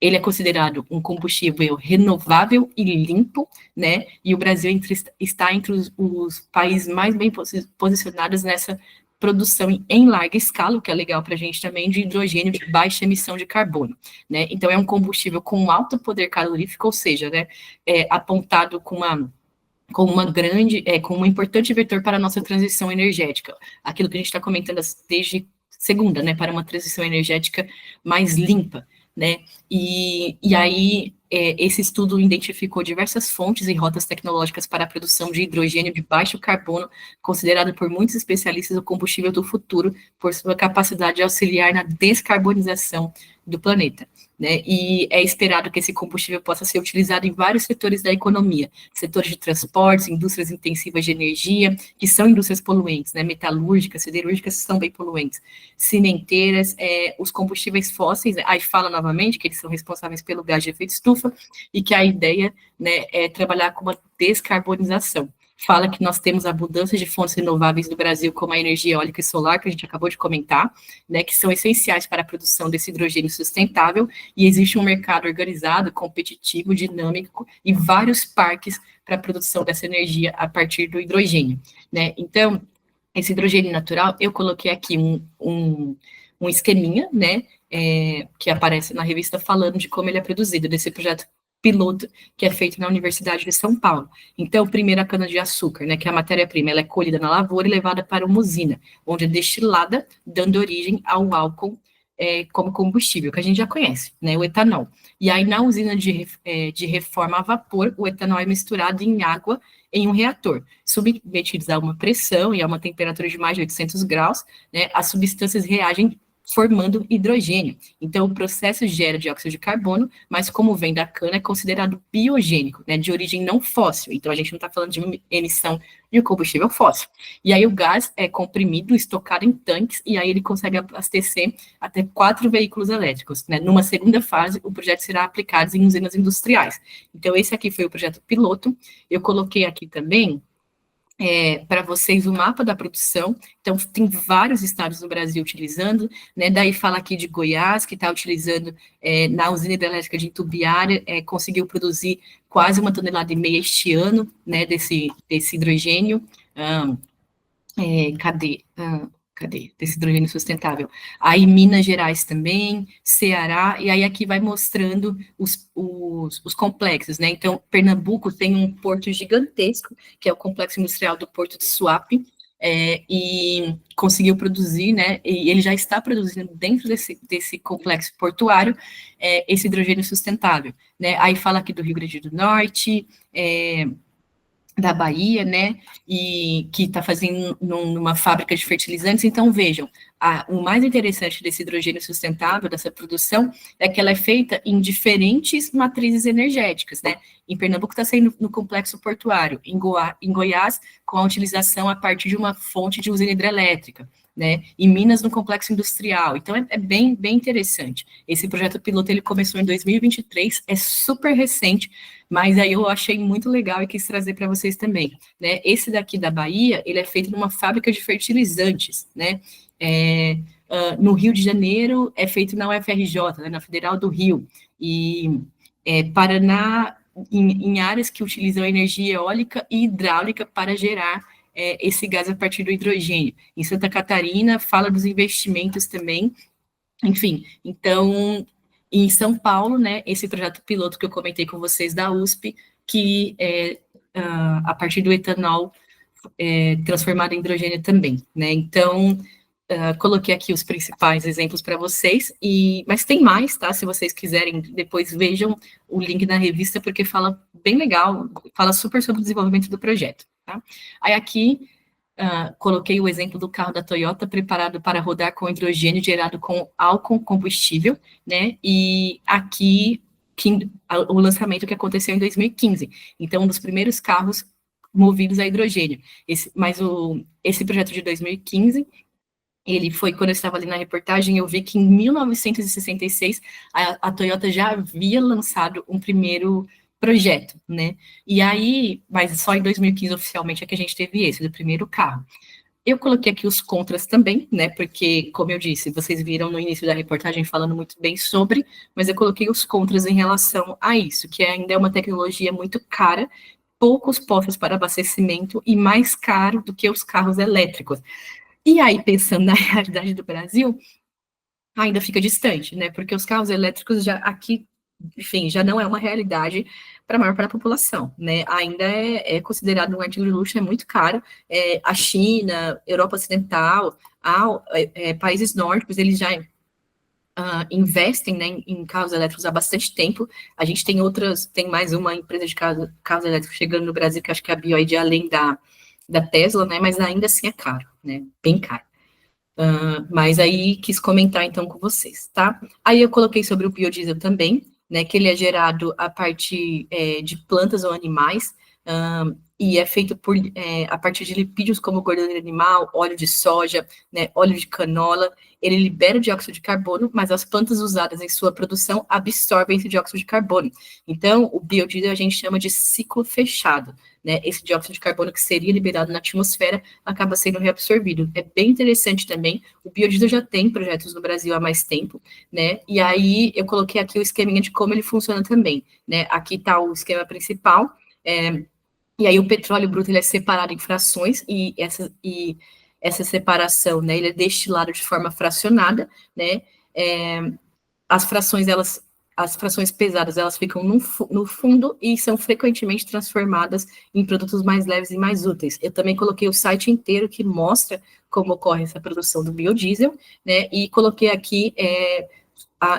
ele é considerado um combustível renovável e limpo, né? E o Brasil está entre os países mais bem posicionados nessa produção em larga escala, o que é legal para a gente também, de hidrogênio de baixa emissão de carbono, né? Então, é um combustível com alto poder calorífico, ou seja, né, apontado com um importante vetor para a nossa transição energética. Aquilo que a gente está comentando desde segunda, né, para uma transição energética mais limpa, né, e aí esse estudo identificou diversas fontes e rotas tecnológicas para a produção de hidrogênio de baixo carbono, considerado por muitos especialistas o combustível do futuro, por sua capacidade de auxiliar na descarbonização do planeta, né, e é esperado que esse combustível possa ser utilizado em vários setores da economia, setores de transportes, indústrias intensivas de energia, que são indústrias poluentes, né, metalúrgicas, siderúrgicas, são bem poluentes, cimenteiras, os combustíveis fósseis, aí fala novamente que eles são responsáveis pelo gás de efeito estufa, e que a ideia, né, é trabalhar com uma descarbonização. Fala que nós temos abundância de fontes renováveis no Brasil, como a energia eólica e solar, que a gente acabou de comentar, né, que são essenciais para a produção desse hidrogênio sustentável, e existe um mercado organizado, competitivo, dinâmico, e vários parques para a produção dessa energia a partir do hidrogênio, né? Então, esse hidrogênio natural, eu coloquei aqui um esqueminha, né, que aparece na revista falando de como ele é produzido, desse projeto piloto que é feito na Universidade de São Paulo. Então, primeiro a cana-de-açúcar, né, que é a matéria-prima, ela é colhida na lavoura e levada para uma usina, onde é destilada, dando origem ao álcool como combustível, que a gente já conhece, né, o etanol. E aí, na usina de reforma a vapor, o etanol é misturado em água em um reator, submetidos a uma pressão e a uma temperatura de mais de 800 graus, né, as substâncias reagem formando hidrogênio. Então, o processo gera dióxido de carbono, mas como vem da cana, é considerado biogênico, né, de origem não fóssil. Então, a gente não está falando de emissão de combustível fóssil. E aí, o gás é comprimido, estocado em tanques, e aí ele consegue abastecer até 4 veículos elétricos, né? Numa segunda fase, o projeto será aplicado em usinas industriais. Então, esse aqui foi o projeto piloto. Eu coloquei aqui também para vocês o mapa da produção. Então, tem vários estados no Brasil utilizando, né? Daí fala aqui de Goiás, que está utilizando na usina hidrelétrica de Itumbiara, conseguiu produzir quase 1,5 tonelada este ano, né, desse hidrogênio. Cadê? Desse hidrogênio sustentável. Aí Minas Gerais também, Ceará, e aí aqui vai mostrando os complexos, né? Então, Pernambuco tem um porto gigantesco, que é o complexo industrial do Porto de Suape, e conseguiu produzir, né? E ele já está produzindo dentro desse complexo portuário esse hidrogênio sustentável, né? Aí fala aqui do Rio Grande do Norte, da Bahia, né, e que está fazendo numa fábrica de fertilizantes. Então, vejam, o mais interessante desse hidrogênio sustentável, dessa produção, é que ela é feita em diferentes matrizes energéticas, né? Em Pernambuco está saindo no complexo portuário, em Goiás, com a utilização a partir de uma fonte de usina hidrelétrica, né? Em Minas, no complexo industrial. Então, é bem, bem interessante. Esse projeto piloto, ele começou em 2023, é super recente, mas aí eu achei muito legal e quis trazer para vocês também, né? Esse daqui da Bahia, ele é feito numa fábrica de fertilizantes, né? No Rio de Janeiro é feito na UFRJ, né, na Federal do Rio, e Paraná, em áreas que utilizam energia eólica e hidráulica para gerar esse gás a partir do hidrogênio. Em Santa Catarina, fala dos investimentos também, enfim, então, em São Paulo, né, esse projeto piloto que eu comentei com vocês da USP, que a partir do etanol transformado em hidrogênio também, né, então, coloquei aqui os principais exemplos para vocês, mas tem mais, tá, se vocês quiserem, depois vejam o link na revista, porque fala bem legal, fala super sobre o desenvolvimento do projeto, tá. Aí aqui, coloquei o exemplo do carro da Toyota preparado para rodar com hidrogênio gerado com álcool combustível, né? E aqui o lançamento que aconteceu em 2015. Então, um dos primeiros carros movidos a hidrogênio. Esse projeto de 2015, ele foi, quando eu estava ali na reportagem, eu vi que em 1966 a Toyota já havia lançado um primeiro projeto, né? E aí, mas só em 2015 oficialmente é que a gente teve esse, do primeiro carro. Eu coloquei aqui os contras também, né? Porque, como eu disse, vocês viram no início da reportagem falando muito bem sobre, mas eu coloquei os contras em relação a isso, que ainda é uma tecnologia muito cara, poucos postos para abastecimento e mais caro do que os carros elétricos. E aí, pensando na realidade do Brasil, ainda fica distante, né? Porque os carros elétricos já aqui, enfim, já não é uma realidade para a maior parte da população, né? Ainda é considerado um artigo de luxo, é muito caro. A China, Europa Ocidental, países nórdicos, eles já investem, né, em carros elétricos há bastante tempo. A gente tem mais uma empresa de carros elétricos chegando no Brasil, que acho que é a BYD, além da Tesla, né? Mas ainda assim é caro, né? Bem caro. Mas aí quis comentar então com vocês, tá? Aí eu coloquei sobre o biodiesel também, né, que ele é gerado a partir de plantas ou animais, e é feito a partir de lipídios como gordura animal, óleo de soja, né, óleo de canola. Ele libera dióxido de carbono, mas as plantas usadas em sua produção absorvem esse dióxido de carbono. Então, o biodiesel a gente chama de ciclo fechado, né? Esse dióxido de carbono que seria liberado na atmosfera acaba sendo reabsorvido. É bem interessante também. O biodiesel já tem projetos no Brasil há mais tempo, né? E aí eu coloquei aqui o esqueminha de como ele funciona também, né? Aqui está o esquema principal. E aí o petróleo bruto ele é separado em frações e essa separação, né? Ele é destilado de forma fracionada, né? As frações pesadas, elas ficam no fundo e são frequentemente transformadas em produtos mais leves e mais úteis. Eu também coloquei o site inteiro que mostra como ocorre essa produção do biodiesel, né? E coloquei aqui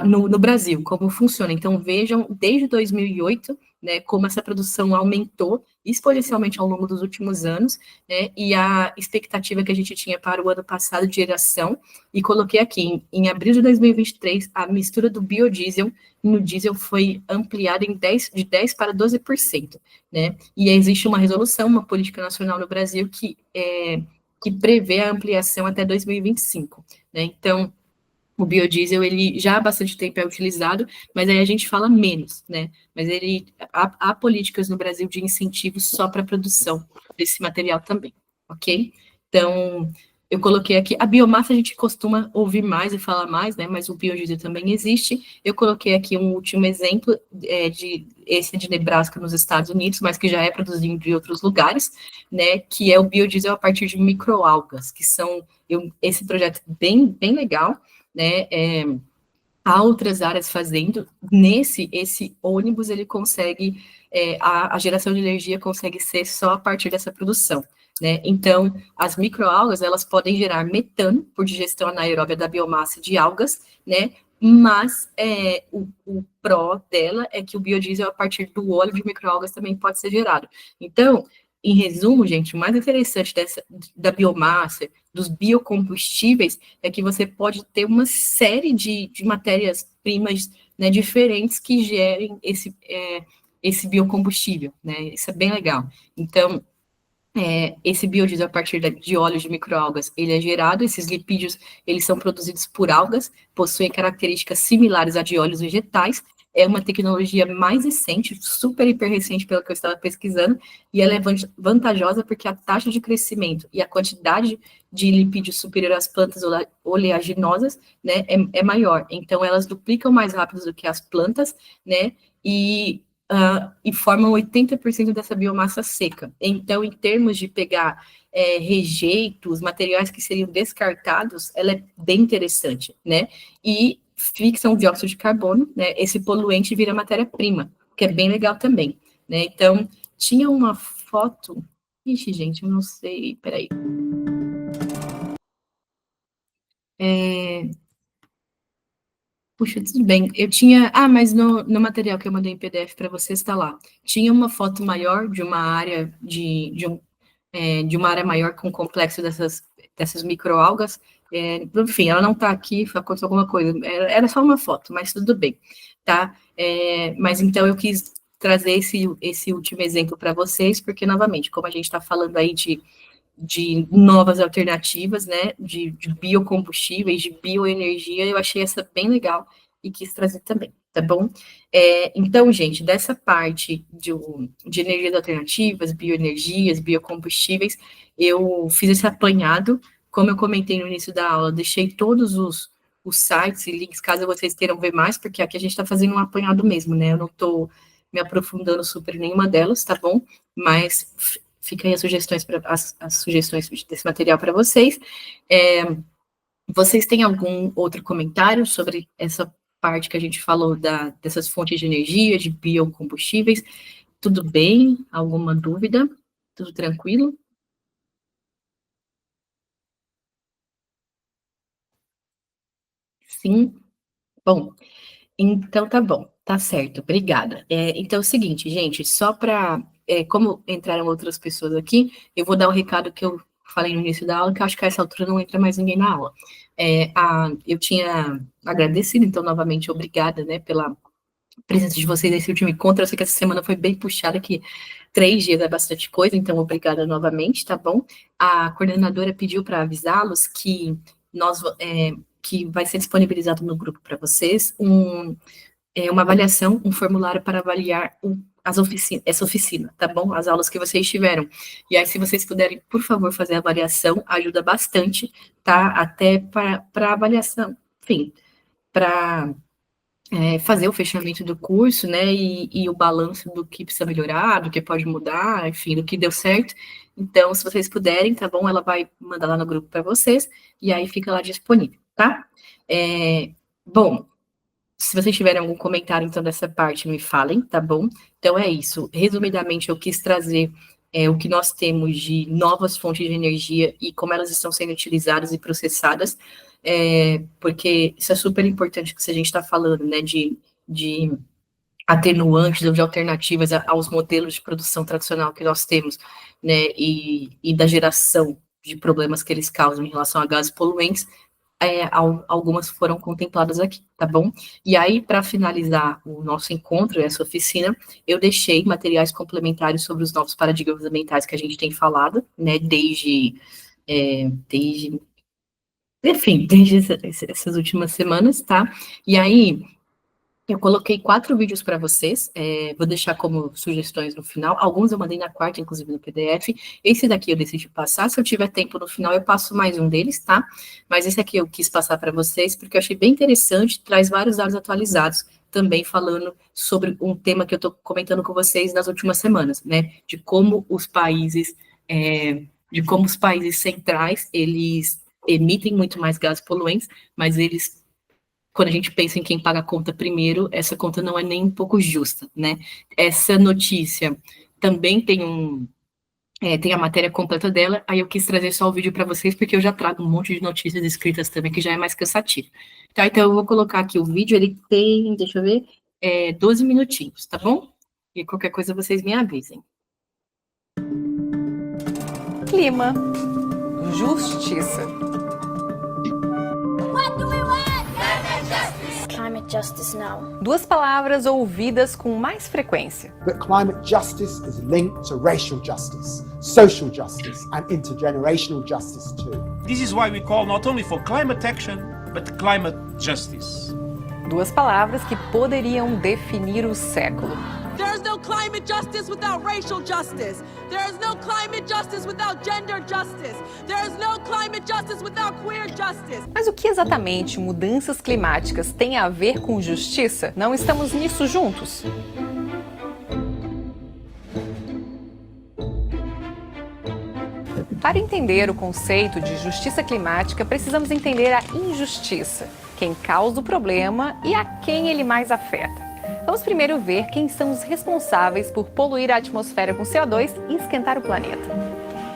no Brasil, como funciona. Então, vejam, desde 2008, né, como essa produção aumentou exponencialmente ao longo dos últimos anos, né, e a expectativa que a gente tinha para o ano passado de geração, e coloquei aqui, em abril de 2023, a mistura do biodiesel no diesel foi ampliada de 10 para 12%, né, e existe uma resolução, uma política nacional no Brasil que prevê a ampliação até 2025, né, então, o biodiesel, ele já há bastante tempo é utilizado, mas aí a gente fala menos, né? Mas há políticas no Brasil de incentivos só para a produção desse material também, ok? Então, eu coloquei aqui, a biomassa a gente costuma ouvir mais e falar mais, né, mas o biodiesel também existe. Eu coloquei aqui um último exemplo, esse de Nebraska, nos Estados Unidos, mas que já é produzido em outros lugares, né, que é o biodiesel a partir de microalgas, que são, esse projeto é bem legal, né, há outras áreas fazendo, esse ônibus, ele consegue, a geração de energia consegue ser só a partir dessa produção, né? Então, as microalgas, elas podem gerar metano por digestão anaeróbia da biomassa de algas, né? Mas o pró dela é que o biodiesel, a partir do óleo de microalgas, também pode ser gerado. Então, em resumo, gente, o mais interessante da biomassa, dos biocombustíveis, é que você pode ter uma série de matérias-primas, né, diferentes que gerem esse biocombustível, né? Isso é bem legal. Então, esse biodiesel a partir de óleos de microalgas, ele é gerado, esses lipídios, eles são produzidos por algas, possuem características similares a de óleos vegetais, é uma tecnologia mais recente, super hiper recente pelo que eu estava pesquisando, e ela é vantajosa porque a taxa de crescimento e a quantidade de lipídios superior às plantas oleaginosas, né, é maior. Então, elas duplicam mais rápido do que as plantas, né, e formam 80% dessa biomassa seca. Então, em termos de pegar rejeitos, materiais que seriam descartados, ela é bem interessante, né? E fixam dióxido de carbono, né? Esse poluente vira matéria-prima, que é bem legal também, né? Então, tinha uma foto... Ixi, gente, eu não sei, peraí. Puxa, tudo bem. Eu tinha. Ah, mas no material que eu mandei em PDF para você está lá. Tinha uma foto maior de uma área de uma área maior com complexo dessas microalgas. Enfim, ela não está aqui, aconteceu alguma coisa. Era só uma foto, mas tudo bem, tá? Mas então eu quis trazer esse último exemplo para vocês, porque, novamente, como a gente está falando aí de novas alternativas, né, de biocombustíveis, de bioenergia, eu achei essa bem legal e quis trazer também, tá bom? Então, gente, dessa parte de energias alternativas, bioenergias, biocombustíveis, eu fiz esse apanhado, como eu comentei no início da aula, deixei todos os sites e links, caso vocês queiram ver mais, porque aqui a gente está fazendo um apanhado mesmo, né, eu não estou me aprofundando super em nenhuma delas, tá bom? Mas fica aí as sugestões desse material para vocês. Vocês têm algum outro comentário sobre essa parte que a gente falou dessas fontes de energia, de biocombustíveis? Tudo bem? Alguma dúvida? Tudo tranquilo? Sim? Bom, então tá bom, tá certo, obrigada. Então é o seguinte, gente, só para, como entraram outras pessoas aqui, eu vou dar o recado que eu falei no início da aula, que eu acho que a essa altura não entra mais ninguém na aula. Eu tinha agradecido, então, novamente, obrigada, né, pela presença de vocês nesse último encontro. Eu sei que essa semana foi bem puxada, que 3 dias é bastante coisa, então, obrigada novamente, tá bom? A coordenadora pediu para avisá-los que que vai ser disponibilizado no grupo para vocês uma avaliação, um formulário para avaliar essa oficina, tá bom? As aulas que vocês tiveram. E aí, se vocês puderem, por favor, fazer a avaliação, ajuda bastante, tá? Até para avaliação, enfim, para fazer o fechamento do curso, né? E o balanço do que precisa melhorar, do que pode mudar, enfim, do que deu certo. Então, se vocês puderem, tá bom? Ela vai mandar lá no grupo para vocês, e aí fica lá disponível, tá? Bom, se vocês tiverem algum comentário, então, dessa parte, me falem, tá bom? Então, é isso. Resumidamente, eu quis trazer o que nós temos de novas fontes de energia e como elas estão sendo utilizadas e processadas, porque isso é super importante que se a gente está falando, né, de atenuantes ou de alternativas aos modelos de produção tradicional que nós temos, né, e da geração de problemas que eles causam em relação a gases poluentes, algumas foram contempladas aqui, tá bom? E aí, para finalizar o nosso encontro, essa oficina, eu deixei materiais complementares sobre os novos paradigmas ambientais que a gente tem falado, né, enfim, desde essas últimas semanas, tá? E aí, Eu coloquei 4 vídeos para vocês, vou deixar como sugestões no final. Alguns eu mandei na quarta, inclusive no PDF. Esse daqui eu decidi passar. Se eu tiver tempo no final, eu passo mais um deles, tá? Mas esse aqui eu quis passar para vocês, porque eu achei bem interessante, traz vários dados atualizados, também falando sobre um tema que eu estou comentando com vocês nas últimas semanas, né? De como os países centrais, eles emitem muito mais gases poluentes, mas eles, quando a gente pensa em quem paga a conta primeiro, essa conta não é nem um pouco justa, né? Essa notícia também tem a matéria completa dela, aí eu quis trazer só o vídeo para vocês, porque eu já trago um monte de notícias escritas também, que já é mais cansativo. Tá, então eu vou colocar aqui o vídeo, ele tem, deixa eu ver, 12 minutinhos, tá bom? E qualquer coisa vocês me avisem. Clima. Justiça. Climate justice now. 2 palavras ouvidas com mais frequência. But climate justice is linked to racial justice, social justice, and intergenerational justice too. This is why we call not only for climate action, but climate justice. 2 palavras que poderiam definir o século. There is no climate justice without racial justice. There is no climate justice without gender justice. There is no climate justice without queer justice. Mas o que exatamente mudanças climáticas têm a ver com justiça? Não estamos nisso juntos? Para entender o conceito de justiça climática, precisamos entender a injustiça, quem causa o problema e a quem ele mais afeta. Vamos primeiro ver quem são os responsáveis por poluir a atmosfera com CO2 e esquentar o planeta.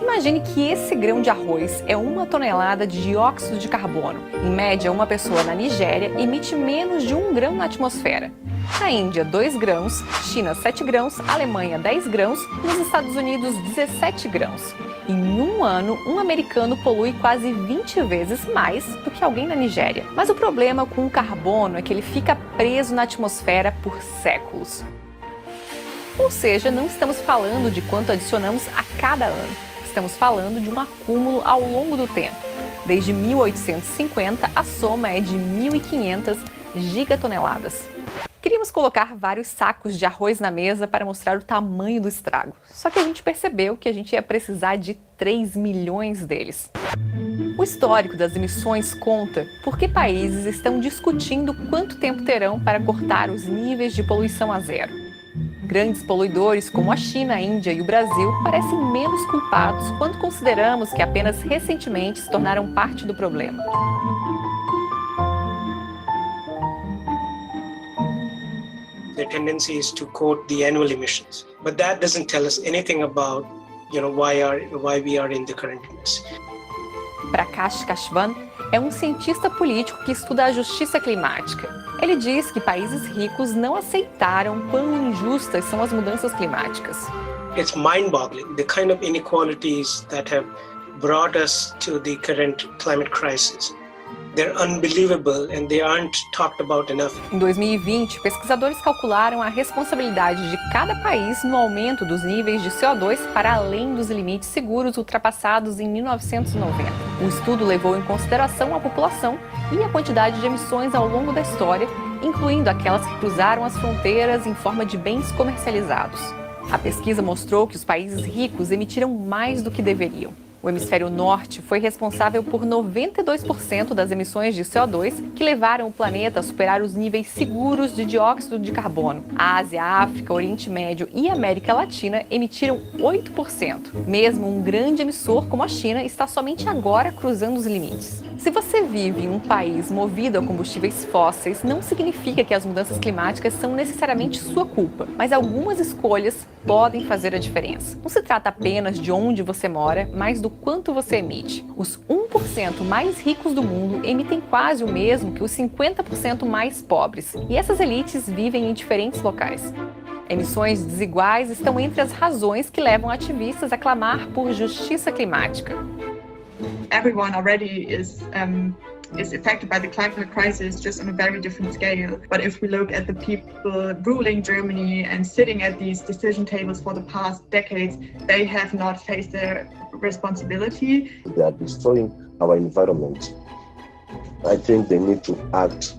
Imagine que esse grão de arroz é 1 tonelada de dióxido de carbono. Em média, uma pessoa na Nigéria emite menos de 1 grão na atmosfera. Na Índia, 2 grãos, China, 7 grãos, Alemanha, 10 grãos e nos Estados Unidos, 17 grãos. Em um ano, um americano polui quase 20 vezes mais do que alguém na Nigéria. Mas o problema com o carbono é que ele fica preso na atmosfera por séculos. Ou seja, não estamos falando de quanto adicionamos a cada ano. Estamos falando de um acúmulo ao longo do tempo. Desde 1850, a soma é de 1.500 gigatoneladas. Queríamos colocar vários sacos de arroz na mesa para mostrar o tamanho do estrago. Só que a gente percebeu que a gente ia precisar de 3 milhões deles. O histórico das emissões conta porque países estão discutindo quanto tempo terão para cortar os níveis de poluição a zero. Grandes poluidores como a China, a Índia e o Brasil parecem menos culpados quando consideramos que apenas recentemente se tornaram parte do problema. The tendency is to quote the annual emissions, but that doesn't tell us anything about, why we are in the current mess. Prakash Kashvan é um cientista político que estuda a justiça climática. Ele diz que países ricos não aceitaram quão injustas são as mudanças climáticas. It's mind-boggling, the kind of inequalities that have brought us to the current climate crisis. They're unbelievable and they aren't talked about enough. Em 2020, pesquisadores calcularam a responsabilidade de cada país no aumento dos níveis de CO2 para além dos limites seguros ultrapassados em 1990. O estudo levou em consideração a população e a quantidade de emissões ao longo da história, incluindo aquelas que cruzaram as fronteiras em forma de bens comercializados. A pesquisa mostrou que os países ricos emitiram mais do que deveriam. O hemisfério norte foi responsável por 92% das emissões de CO2 que levaram o planeta a superar os níveis seguros de dióxido de carbono. A Ásia, a África, o Oriente Médio e a América Latina emitiram 8%. Mesmo um grande emissor como a China está somente agora cruzando os limites. Se você vive em um país movido a combustíveis fósseis, não significa que as mudanças climáticas são necessariamente sua culpa, mas algumas escolhas podem fazer a diferença. Não se trata apenas de onde você mora, mas do quanto você emite. Os 1% mais ricos do mundo emitem quase o mesmo que os 50% mais pobres, e essas elites vivem em diferentes locais. Emissões desiguais estão entre as razões que levam ativistas a clamar por justiça climática. Everyone already is affected by the climate crisis, just on a very different scale. But if we look at the people ruling Germany and sitting at these decision tables for the past decades, they have not faced their responsibility. They are destroying our environment. I think they need to act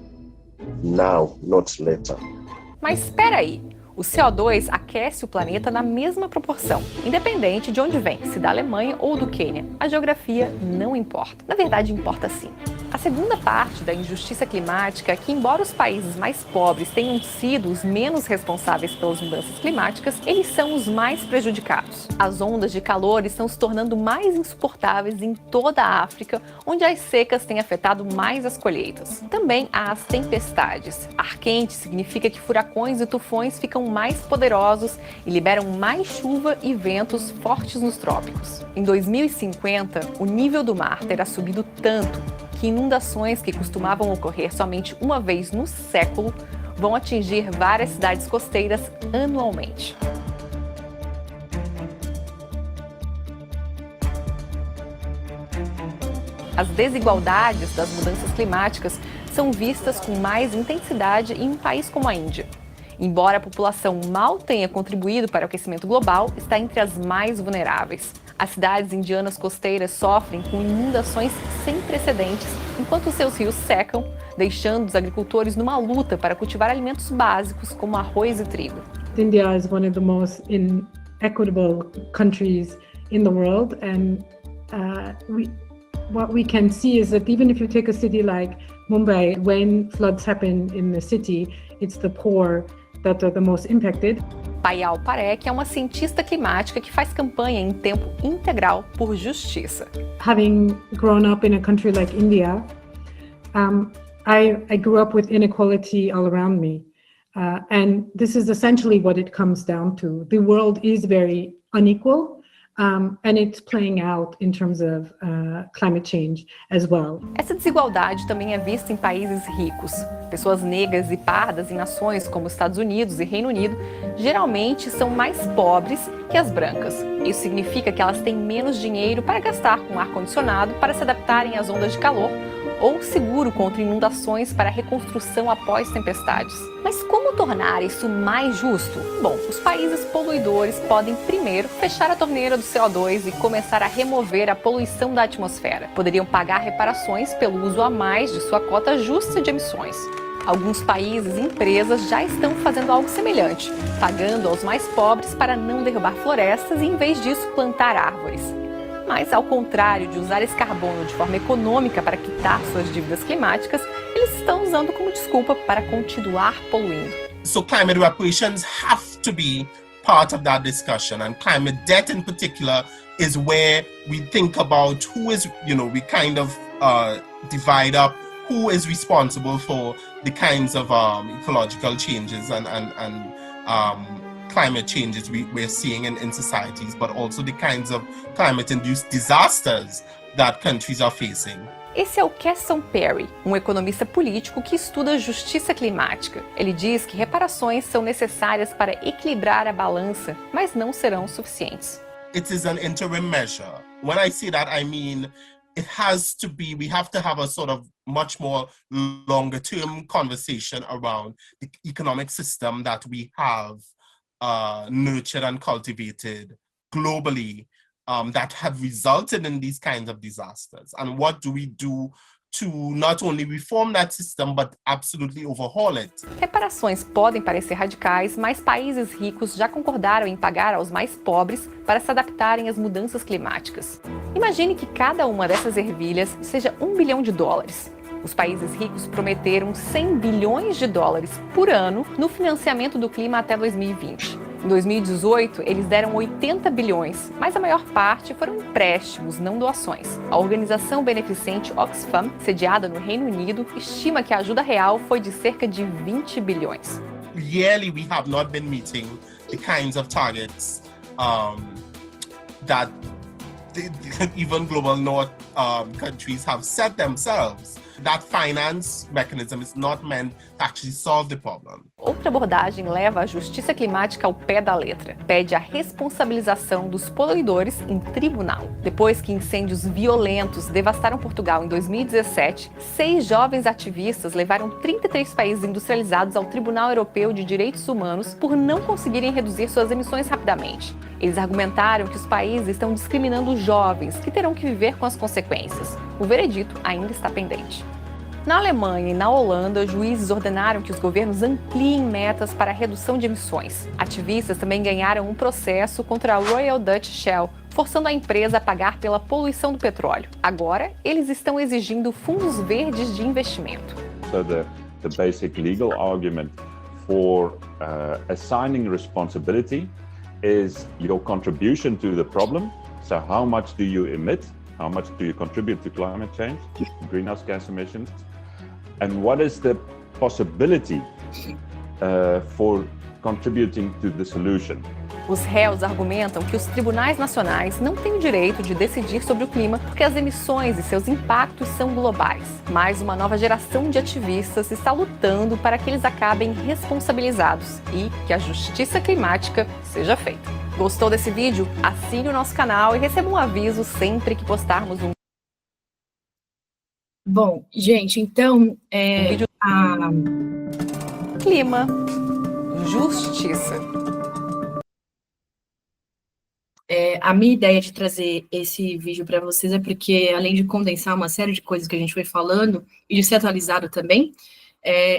now, not later. Mas espera aí, o CO2 aquece o planeta na mesma proporção, independente de onde vem, se da Alemanha ou do Quênia. A geografia não importa. Na verdade, importa sim. A segunda parte da injustiça climática é que, embora os países mais pobres tenham sido os menos responsáveis pelas mudanças climáticas, eles são os mais prejudicados. As ondas de calor estão se tornando mais insuportáveis em toda a África, onde as secas têm afetado mais as colheitas. Também há as tempestades. Ar quente significa que furacões e tufões ficam mais poderosos e liberam mais chuva e ventos fortes nos trópicos. Em 2050, o nível do mar terá subido tanto que inundações que costumavam ocorrer somente uma vez no século vão atingir várias cidades costeiras anualmente. As desigualdades das mudanças climáticas são vistas com mais intensidade em um país como a Índia. Embora a população mal tenha contribuído para o aquecimento global, está entre as mais vulneráveis. As cidades indianas costeiras sofrem com inundações sem precedentes, enquanto seus rios secam, deixando os agricultores numa luta para cultivar alimentos básicos como arroz e trigo. India is one of the most inequitable countries in the world, and what we can see is that even if you take a city like Mumbai, when floods happen in the city, it's the poor that are the most impacted. Payal Parekh é uma cientista climática que faz campanha em tempo integral por justiça. Having grown up in a country like India, I grew up with inequality all around me. And this is essentially what it comes down to. The world is very unequal, and it's playing out in terms of climate change as well. Essa desigualdade também é vista em países ricos. Pessoas negras e pardas em nações como Estados Unidos e Reino Unido geralmente são mais pobres que as brancas. Isso significa que elas têm menos dinheiro para gastar com ar-condicionado para se adaptarem às ondas de calor ou seguro contra inundações para reconstrução após tempestades. Mas como tornar isso mais justo? Bom, os países poluidores podem primeiro fechar a torneira do CO2 e começar a remover a poluição da atmosfera. Poderiam pagar reparações pelo uso a mais de sua cota justa de emissões. Alguns países e empresas já estão fazendo algo semelhante, pagando aos mais pobres para não derrubar florestas e, em vez disso, plantar árvores. Mas, ao contrário de usar esse carbono de forma econômica para quitar suas dívidas climáticas, eles estão usando como desculpa para continuar poluindo. So climate reparations have to be part of that discussion, and climate debt in particular is where we think about who is, we kind of divide up who is responsible for the kinds of ecological changes and climate changes we're seeing in societies, but also the kinds of climate-induced disasters that countries are facing. Esse é o Kesson Perry, um economista político que estuda justiça climática. Ele diz que reparações são necessárias para equilibrar a balança, mas não serão suficientes. It is an interim measure. When I say that, I mean it has to be, we have to have a sort of much more longer-term conversation around the economic system that we have nurtured and cultivated globally that have resulted in these kinds of disasters. And what do we do to not only reform that system, but absolutely overhaul it? Reparações podem parecer radicais, mas países ricos já concordaram em pagar aos mais pobres para se adaptarem às mudanças climáticas. Imagine que cada uma dessas ervilhas seja $1 bilhão. Os países ricos prometeram $100 bilhões por ano no financiamento do clima até 2020. Em 2018, eles deram 80 bilhões, mas a maior parte foram empréstimos, não doações. A organização beneficente Oxfam, sediada no Reino Unido, estima que a ajuda real foi de cerca de 20 bilhões. Yearly, we have not been meeting the kinds of targets that even global north countries have set themselves. That finance mechanism is not meant to actually solve the problem. Outra abordagem leva a justiça climática ao pé da letra. Pede a responsabilização dos poluidores em tribunal. Depois que incêndios violentos devastaram Portugal em 2017, 6 jovens ativistas levaram 33 países industrializados ao Tribunal Europeu de Direitos Humanos por não conseguirem reduzir suas emissões rapidamente. Eles argumentaram que os países estão discriminando os jovens, que terão que viver com as consequências. O veredito ainda está pendente. Na Alemanha e na Holanda, juízes ordenaram que os governos ampliem metas para a redução de emissões. Ativistas também ganharam um processo contra a Royal Dutch Shell, forçando a empresa a pagar pela poluição do petróleo. Agora, eles estão exigindo fundos verdes de investimento. So the basic legal argument for assigning responsibility is your contribution to the problem. So how much do you emit? How much do you contribute to climate change, greenhouse gas emissions? And what is the possibility for contributing to the solution? Os réus argumentam que os tribunais nacionais não têm o direito de decidir sobre o clima porque as emissões e seus impactos são globais. Mas uma nova geração de ativistas está lutando para que eles acabem responsabilizados e que a justiça climática seja feita. Gostou desse vídeo? Assine o nosso canal e receba um aviso sempre que postarmos um Bom, gente, então, vídeo clima, justiça. A minha ideia de trazer esse vídeo para vocês é porque, além de condensar uma série de coisas que a gente foi falando, e de ser atualizado também,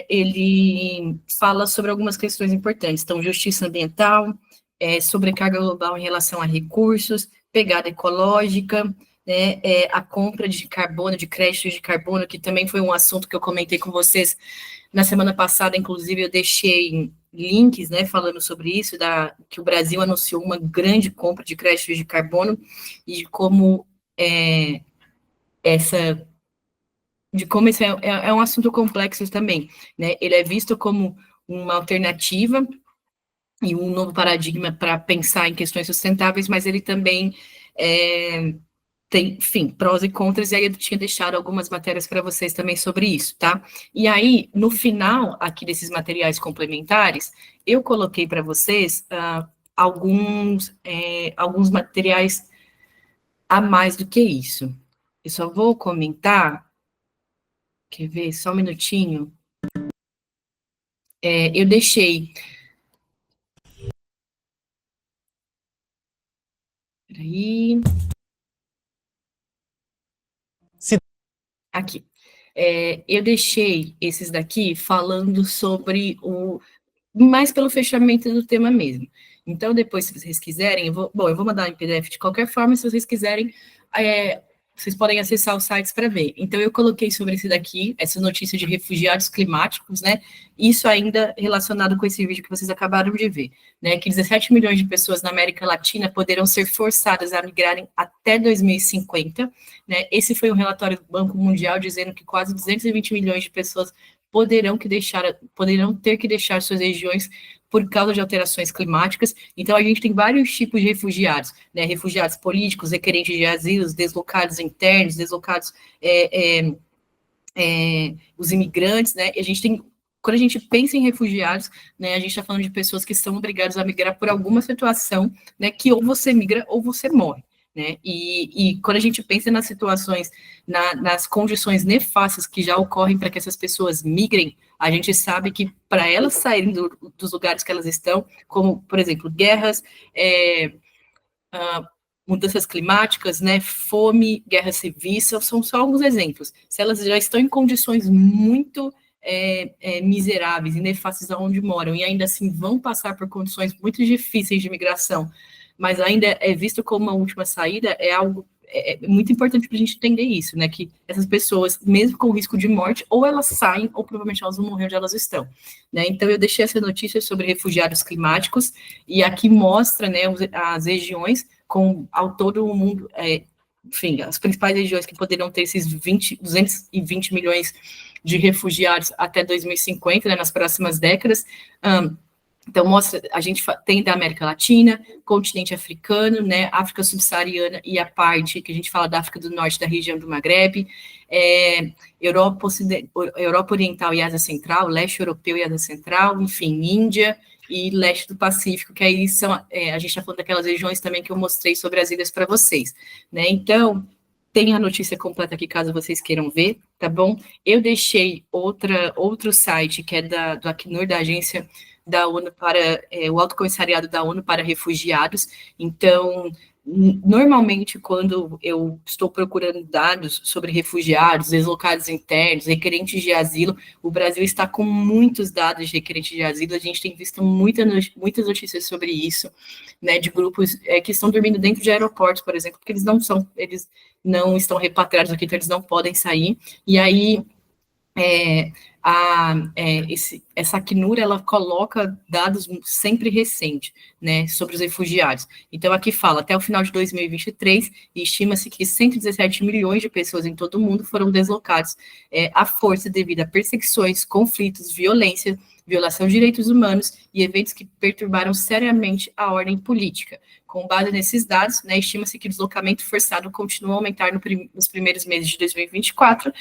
ele fala sobre algumas questões importantes. Então, justiça ambiental, sobrecarga global em relação a recursos, pegada ecológica, né, a compra de carbono, de créditos de carbono, que também foi um assunto que eu comentei com vocês na semana passada, inclusive eu deixei links, né, falando sobre isso, que o Brasil anunciou uma grande compra de créditos de carbono, e de como esse é um assunto complexo também, né, ele é visto como uma alternativa e um novo paradigma para pensar em questões sustentáveis, mas ele também tem, enfim, prós e contras, e aí eu tinha deixado algumas matérias para vocês também sobre isso, tá? E aí, no final aqui desses materiais complementares, eu coloquei para vocês alguns materiais a mais do que isso. Eu só vou comentar, quer ver, só um minutinho. Eu deixei... Peraí... Aqui. Eu deixei esses daqui falando sobre mais pelo fechamento do tema mesmo. Então, depois, se vocês quiserem, eu vou mandar em PDF de qualquer forma, se vocês quiserem, vocês podem acessar os sites para ver. Então, eu coloquei sobre esse daqui, essa notícia de refugiados climáticos, né? Isso ainda relacionado com esse vídeo que vocês acabaram de ver, né? Que 17 milhões de pessoas na América Latina poderão ser forçadas a migrarem até 2050, né? Esse foi um relatório do Banco Mundial dizendo que quase 220 milhões de pessoas poderão ter que deixar suas regiões por causa de alterações climáticas. Então, a gente tem vários tipos de refugiados, né? Refugiados políticos, requerentes de asilo, deslocados internos, deslocados, os imigrantes, né? E a gente tem, quando a gente pensa em refugiados, né, a gente está falando de pessoas que são obrigadas a migrar por alguma situação, né, que ou você migra ou você morre, né? E quando a gente pensa nas situações, nas condições nefastas que já ocorrem para que essas pessoas migrem, a gente sabe que para elas saírem dos lugares que elas estão, como, por exemplo, guerras, mudanças climáticas, né, fome, guerras civis, são só alguns exemplos. Se elas já estão em condições muito miseráveis e nefastas aonde moram, e ainda assim vão passar por condições muito difíceis de migração, mas ainda é visto como uma última saída, é algo muito importante para a gente entender isso, né, que essas pessoas, mesmo com risco de morte, ou elas saem, ou provavelmente elas vão morrer onde elas estão, né. Então eu deixei essa notícia sobre refugiados climáticos, e aqui mostra, né, as regiões ao todo o mundo, enfim, as principais regiões que poderiam ter esses 220 milhões de refugiados até 2050, né, nas próximas décadas. Então, mostra, a gente tem da América Latina, continente africano, né, África subsaariana e a parte que a gente fala da África do Norte, da região do Maghreb, Europa Oriental e Ásia Central, leste europeu e Ásia Central, enfim, Índia e leste do Pacífico, que aí são, a gente está falando daquelas regiões também que eu mostrei sobre as ilhas para vocês, né, então, tem a notícia completa aqui, caso vocês queiram ver, tá bom? Eu deixei outro site, que é do Acnur, da agência da ONU para o Alto Comissariado da ONU para Refugiados. Então, normalmente, quando eu estou procurando dados sobre refugiados, deslocados internos, requerentes de asilo, o Brasil está com muitos dados de requerentes de asilo, a gente tem visto muitas notícias sobre isso, né, de grupos que estão dormindo dentro de aeroportos, por exemplo, porque eles não estão repatriados aqui, então eles não podem sair, e aí essa Acnur, ela coloca dados sempre recentes, né, sobre os refugiados. Então, aqui fala, até o final de 2023, estima-se que 117 milhões de pessoas em todo o mundo foram deslocados à força devido a perseguições, conflitos, violência, violação de direitos humanos e eventos que perturbaram seriamente a ordem política. Com base nesses dados, né, estima-se que o deslocamento forçado continua a aumentar nos primeiros meses de 2024,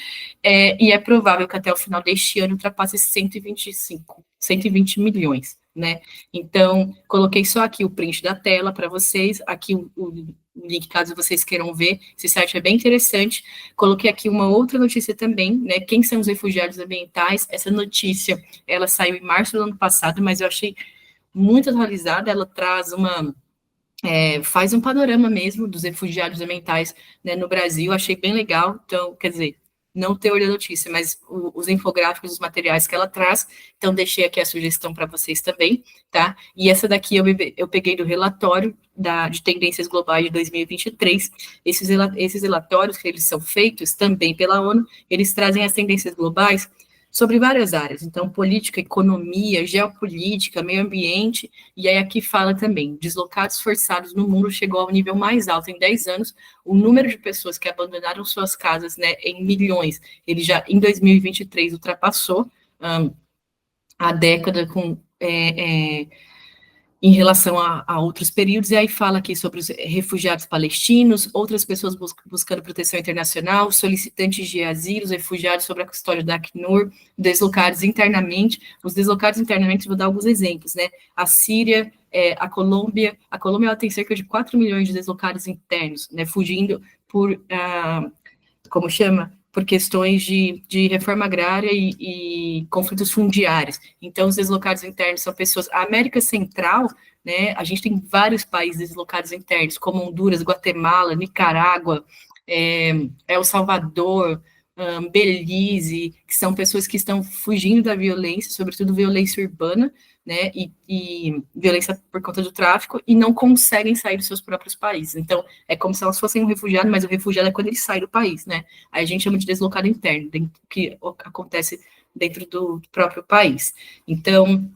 e é provável que até o final deste ano ultrapasse 120 milhões, né? Então, coloquei só aqui o print da tela para vocês, aqui o link, caso vocês queiram ver, esse site é bem interessante. Coloquei aqui uma outra notícia também, né? Quem são os refugiados ambientais? Essa notícia, ela saiu em março do ano passado, mas eu achei muito atualizada, ela traz faz um panorama mesmo dos refugiados ambientais, né, no Brasil, achei bem legal. Então, quer dizer, não o teor da notícia, mas os infográficos, os materiais que ela traz, então deixei aqui a sugestão para vocês também, tá? E essa daqui eu peguei do relatório de tendências globais de 2023, esses relatórios que eles são feitos também pela ONU, eles trazem as tendências globais sobre várias áreas, então política, economia, geopolítica, meio ambiente, e aí aqui fala também, deslocados forçados no mundo chegou ao nível mais alto em 10 anos, o número de pessoas que abandonaram suas casas, né, em milhões, ele já em 2023 ultrapassou a década em relação a outros períodos, e aí fala aqui sobre os refugiados palestinos, outras pessoas buscando proteção internacional, solicitantes de asilo, refugiados sob a custódia da Acnur, deslocados internamente. Os deslocados internamente, vou dar alguns exemplos, né? A Síria, a Colômbia ela tem cerca de 4 milhões de deslocados internos, né? Fugindo por, como chama? Por questões de reforma agrária e conflitos fundiários. Então, os deslocados internos são pessoas... A América Central, né, a gente tem vários países deslocados internos, como Honduras, Guatemala, Nicarágua, El Salvador, Belize, que são pessoas que estão fugindo da violência, sobretudo violência urbana, né, e violência por conta do tráfico, e não conseguem sair dos seus próprios países. Então, é como se elas fossem um refugiado, mas o refugiado é quando ele sai do país, né? Aí a gente chama de deslocado interno, que acontece dentro do próprio país. Então,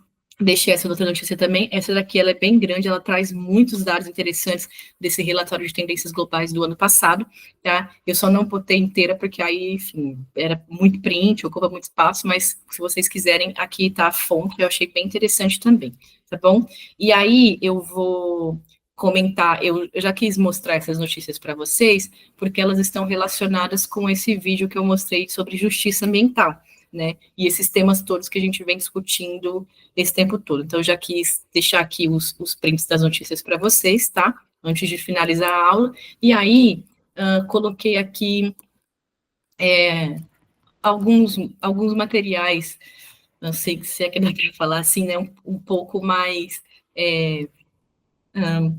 deixei essa outra notícia também. Essa daqui, ela é bem grande, ela traz muitos dados interessantes desse relatório de tendências globais do ano passado, tá? Eu só não botei inteira, porque aí, enfim, era muito print, ocupa muito espaço, mas se vocês quiserem, aqui tá a fonte, eu achei bem interessante também, tá bom? E aí, eu vou comentar, eu já quis mostrar essas notícias para vocês, porque elas estão relacionadas com esse vídeo que eu mostrei sobre justiça ambiental, né, e esses temas todos que a gente vem discutindo esse tempo todo. Então, eu já quis deixar aqui os prints das notícias para vocês, tá? Antes de finalizar a aula. E aí, coloquei aqui alguns materiais, não sei se é que dá para falar assim, né, um pouco mais...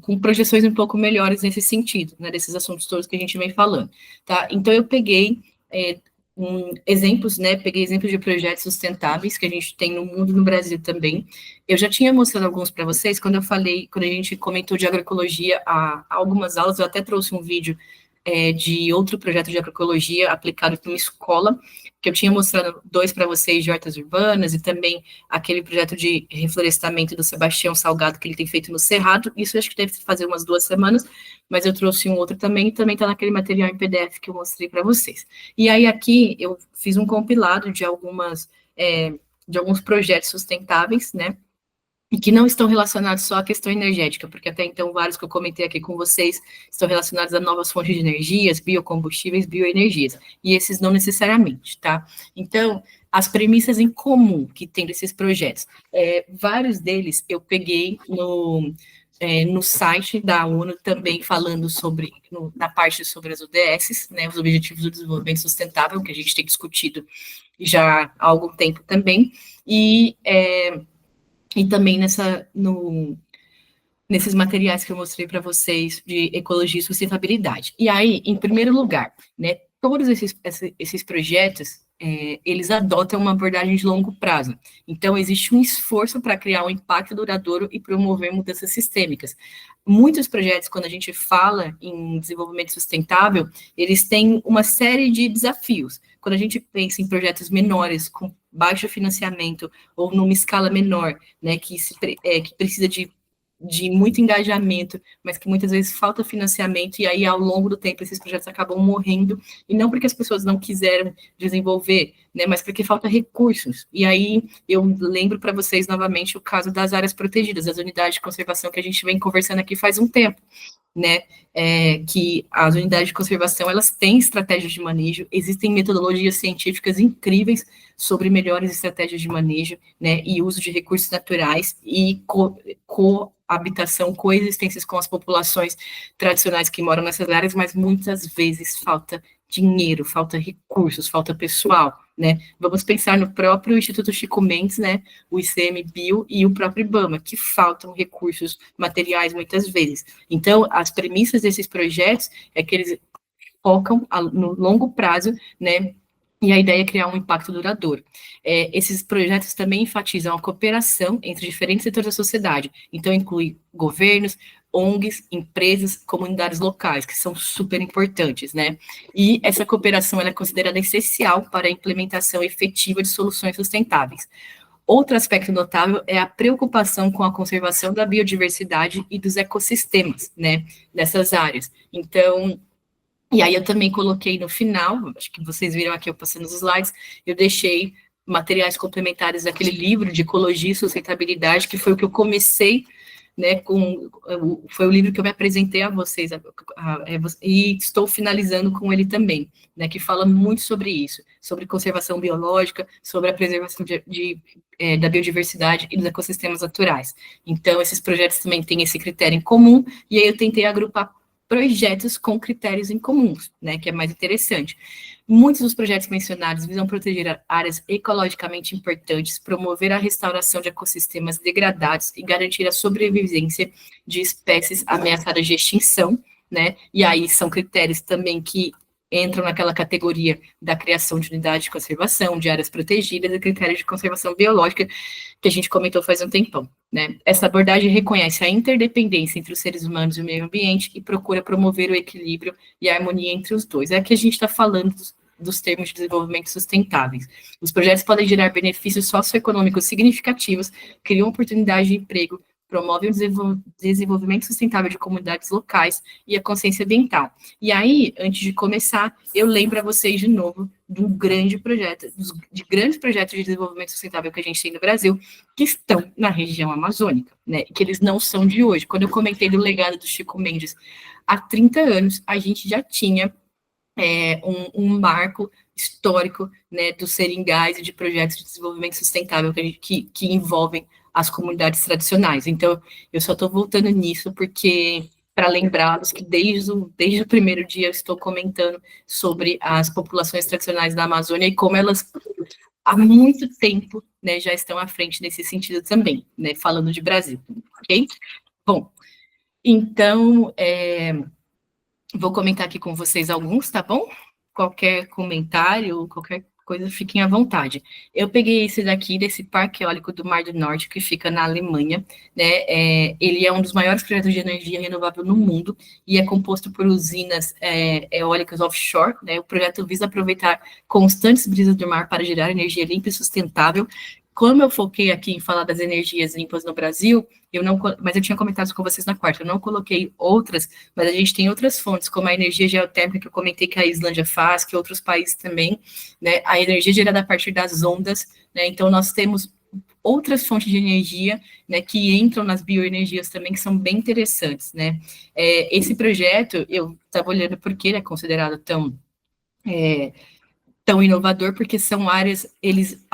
com projeções um pouco melhores nesse sentido, né, desses assuntos todos que a gente vem falando, tá? Então, eu peguei... exemplos, né, peguei exemplos de projetos sustentáveis que a gente tem no mundo e no Brasil também. Eu já tinha mostrado alguns para vocês, quando a gente comentou de agroecologia há algumas aulas, eu até trouxe um vídeo de outro projeto de agroecologia aplicado para uma escola, que eu tinha mostrado 2 para vocês de hortas urbanas, e também aquele projeto de reflorestamento do Sebastião Salgado, que ele tem feito no Cerrado. Isso eu acho que deve fazer umas 2 semanas, mas eu trouxe um outro também, e também está naquele material em PDF que eu mostrei para vocês. E aí aqui eu fiz um compilado de alguns projetos sustentáveis, né, e que não estão relacionados só à questão energética, porque até então vários que eu comentei aqui com vocês estão relacionados a novas fontes de energias, biocombustíveis, bioenergias, e esses não necessariamente, tá? Então, as premissas em comum que tem desses projetos, vários deles eu peguei no site da ONU também falando sobre, na parte sobre as ODS, né, os Objetivos do Desenvolvimento Sustentável, que a gente tem discutido já há algum tempo também, e também nesses materiais que eu mostrei para vocês de ecologia e sustentabilidade. E aí, em primeiro lugar, né, todos esses projetos, eles adotam uma abordagem de longo prazo. Então, existe um esforço para criar um impacto duradouro e promover mudanças sistêmicas. Muitos projetos, quando a gente fala em desenvolvimento sustentável, eles têm uma série de desafios. Quando a gente pensa em projetos menores, com baixo financiamento, ou numa escala menor, né, que precisa de muito engajamento, mas que muitas vezes falta financiamento, e aí, ao longo do tempo, esses projetos acabam morrendo, e não porque as pessoas não quiseram desenvolver, né, mas porque falta recursos. E aí, eu lembro para vocês, novamente, o caso das áreas protegidas, das unidades de conservação que a gente vem conversando aqui faz um tempo, né, que as unidades de conservação, elas têm estratégias de manejo, existem metodologias científicas incríveis sobre melhores estratégias de manejo, né, e uso de recursos naturais e coabitação, coexistências com as populações tradicionais que moram nessas áreas, mas muitas vezes falta dinheiro, falta recursos, falta pessoal, né? Vamos pensar no próprio Instituto Chico Mendes, né, o ICMBio e o próprio IBAMA, que faltam recursos materiais muitas vezes. Então, as premissas desses projetos é que eles focam no longo prazo, né, e a ideia é criar um impacto duradouro. Esses projetos também enfatizam a cooperação entre diferentes setores da sociedade, então inclui governos, ONGs, empresas, comunidades locais, que são super importantes, né? E essa cooperação ela é considerada essencial para a implementação efetiva de soluções sustentáveis. Outro aspecto notável é a preocupação com a conservação da biodiversidade e dos ecossistemas, né, dessas áreas. Então, e aí eu também coloquei no final, acho que vocês viram aqui eu passando os slides, eu deixei materiais complementares daquele livro de ecologia e sustentabilidade, que foi o que eu comecei, né, foi o livro que eu me apresentei a vocês, e estou finalizando com ele também, né, que fala muito sobre isso, sobre conservação biológica, sobre a preservação da biodiversidade e dos ecossistemas naturais. Então, esses projetos também têm esse critério em comum, e aí eu tentei agrupar projetos com critérios em comuns, né, que é mais interessante. Muitos dos projetos mencionados visam proteger áreas ecologicamente importantes, promover a restauração de ecossistemas degradados e garantir a sobrevivência de espécies ameaçadas de extinção, né, e aí são critérios também que entram naquela categoria da criação de unidades de conservação, de áreas protegidas e critérios de conservação biológica, que a gente comentou faz um tempão, né? Essa abordagem reconhece a interdependência entre os seres humanos e o meio ambiente e procura promover o equilíbrio e a harmonia entre os dois. É que a gente está falando dos termos de desenvolvimento sustentáveis. Os projetos podem gerar benefícios socioeconômicos significativos, criam oportunidades de emprego, promovem o desenvolvimento sustentável de comunidades locais e a consciência ambiental. E aí, antes de começar, eu lembro a vocês de novo de um grande projeto, de grandes projetos de desenvolvimento sustentável que a gente tem no Brasil, que estão na região amazônica, né, que eles não são de hoje. Quando eu comentei do legado do Chico Mendes, há 30 anos, a gente já tinha um marco histórico, né, dos seringais e de projetos de desenvolvimento sustentável que envolvem as comunidades tradicionais. Então, eu só estou voltando nisso porque para lembrá-los que desde o primeiro dia eu estou comentando sobre as populações tradicionais da Amazônia e como elas há muito tempo, né, já estão à frente nesse sentido também, né, falando de Brasil, ok? Bom, então, vou comentar aqui com vocês alguns, tá bom? Qualquer comentário, qualquer coisa, fiquem à vontade. Eu peguei esse daqui, desse Parque Eólico do Mar do Norte, que fica na Alemanha, né? Ele é um dos maiores projetos de energia renovável no mundo e é composto por usinas eólicas offshore, né? O projeto visa aproveitar constantes brisas do mar para gerar energia limpa e sustentável. Como eu foquei aqui em falar das energias limpas no Brasil, mas eu tinha comentado com vocês na quarta, eu não coloquei outras, mas a gente tem outras fontes, como a energia geotérmica que eu comentei que a Islândia faz, que outros países também, né, a energia gerada a partir das ondas, né, então nós temos outras fontes de energia, né, que entram nas bioenergias também, que são bem interessantes, né. Esse projeto, eu estava olhando porque ele é considerado tão inovador, porque são áreas, eles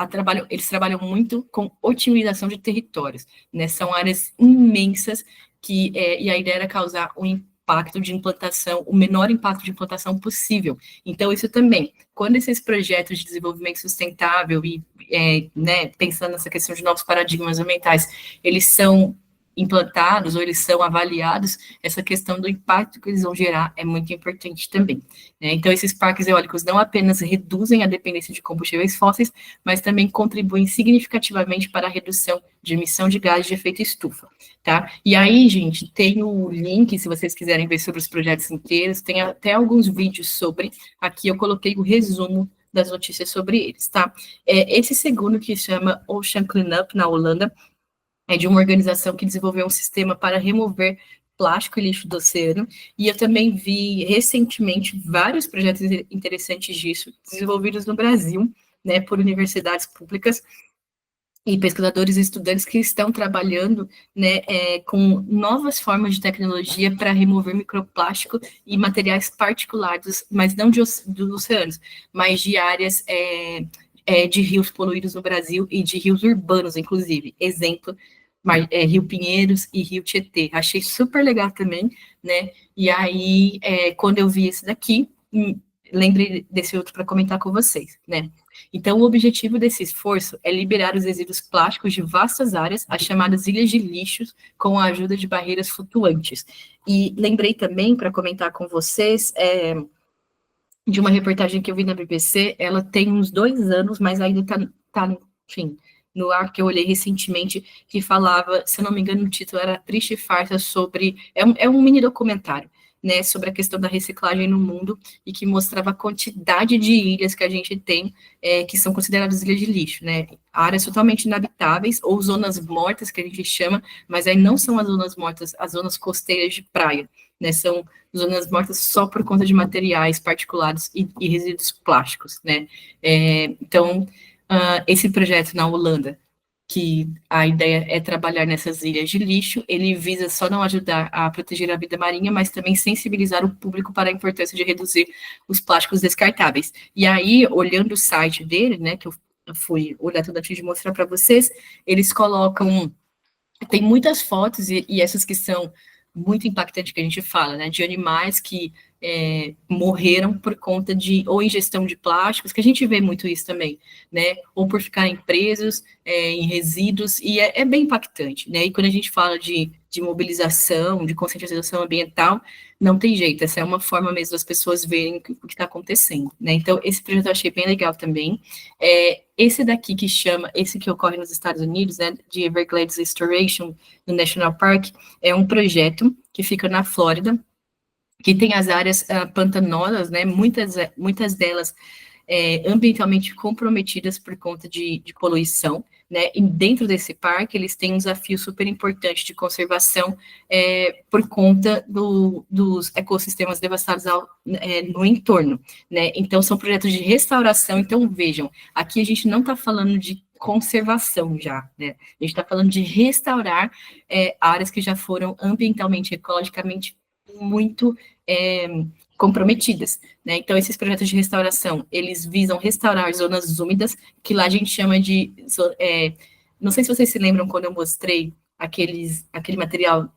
trabalham muito com otimização de territórios, né, são áreas imensas, e a ideia era causar um impacto de implantação, o menor impacto de implantação possível. Então, isso também, quando esses projetos de desenvolvimento sustentável, né, pensando nessa questão de novos paradigmas ambientais, eles são implantados ou eles são avaliados, essa questão do impacto que eles vão gerar é muito importante também, né? Então, esses parques eólicos não apenas reduzem a dependência de combustíveis fósseis, mas também contribuem significativamente para a redução de emissão de gases de efeito estufa, tá? E aí, gente, tem o link, se vocês quiserem ver sobre os projetos inteiros, tem até alguns vídeos sobre, aqui eu coloquei o resumo das notícias sobre eles, tá? Esse segundo, que chama Ocean Cleanup, na Holanda, é de uma organização que desenvolveu um sistema para remover plástico e lixo do oceano, e eu também vi recentemente vários projetos interessantes disso, desenvolvidos no Brasil, né, por universidades públicas, e pesquisadores e estudantes que estão trabalhando, né, com novas formas de tecnologia para remover microplástico e materiais particulados, mas não dos oceanos, mas de áreas de rios poluídos no Brasil e de rios urbanos, inclusive. Exemplo, Rio Pinheiros e Rio Tietê. Achei super legal também, né? E aí, quando eu vi esse daqui, lembrei desse outro para comentar com vocês, né? Então, o objetivo desse esforço é liberar os resíduos plásticos de vastas áreas, as chamadas ilhas de lixos, com a ajuda de barreiras flutuantes. E lembrei também, para comentar com vocês, de uma reportagem que eu vi na BBC, ela tem uns 2 anos, mas ainda tá, enfim, no ar, que eu olhei recentemente, que falava, se eu não me engano, o título era Triste Farsa, sobre... É um mini documentário, né, sobre a questão da reciclagem no mundo, e que mostrava a quantidade de ilhas que a gente tem, que são consideradas ilhas de lixo, né, áreas totalmente inabitáveis, ou zonas mortas, que a gente chama, mas aí não são as zonas mortas, as zonas costeiras de praia, né, são zonas mortas só por conta de materiais particulados e resíduos plásticos, né. Então, esse projeto na Holanda, que a ideia é trabalhar nessas ilhas de lixo, ele visa só não ajudar a proteger a vida marinha, mas também sensibilizar o público para a importância de reduzir os plásticos descartáveis. E aí, olhando o site dele, né, que eu fui olhar tudo antes de mostrar para vocês, eles colocam, tem muitas fotos, e essas que são muito impactantes que a gente fala, né, de animais que morreram por conta de, ou ingestão de plásticos, que a gente vê muito isso também, né, ou por ficarem presos em resíduos, e é bem impactante, né, e quando a gente fala de mobilização, de conscientização ambiental, não tem jeito, essa é uma forma mesmo das pessoas verem o que está acontecendo, né, então esse projeto eu achei bem legal também. Esse daqui que chama, esse que ocorre nos Estados Unidos, né, de Everglades Restoration, no National Park, é um projeto que fica na Flórida, que tem as áreas pantanosas, né, muitas delas ambientalmente comprometidas por conta de poluição, né, e dentro desse parque eles têm um desafio super importante de conservação por conta dos ecossistemas devastados no entorno, né, então são projetos de restauração. Então vejam, aqui a gente não está falando de conservação já, né, a gente está falando de restaurar áreas que já foram ambientalmente, ecologicamente muito comprometidas, né? Então, esses projetos de restauração, eles visam restaurar zonas úmidas, que lá a gente chama de... não sei se vocês se lembram quando eu mostrei aquele material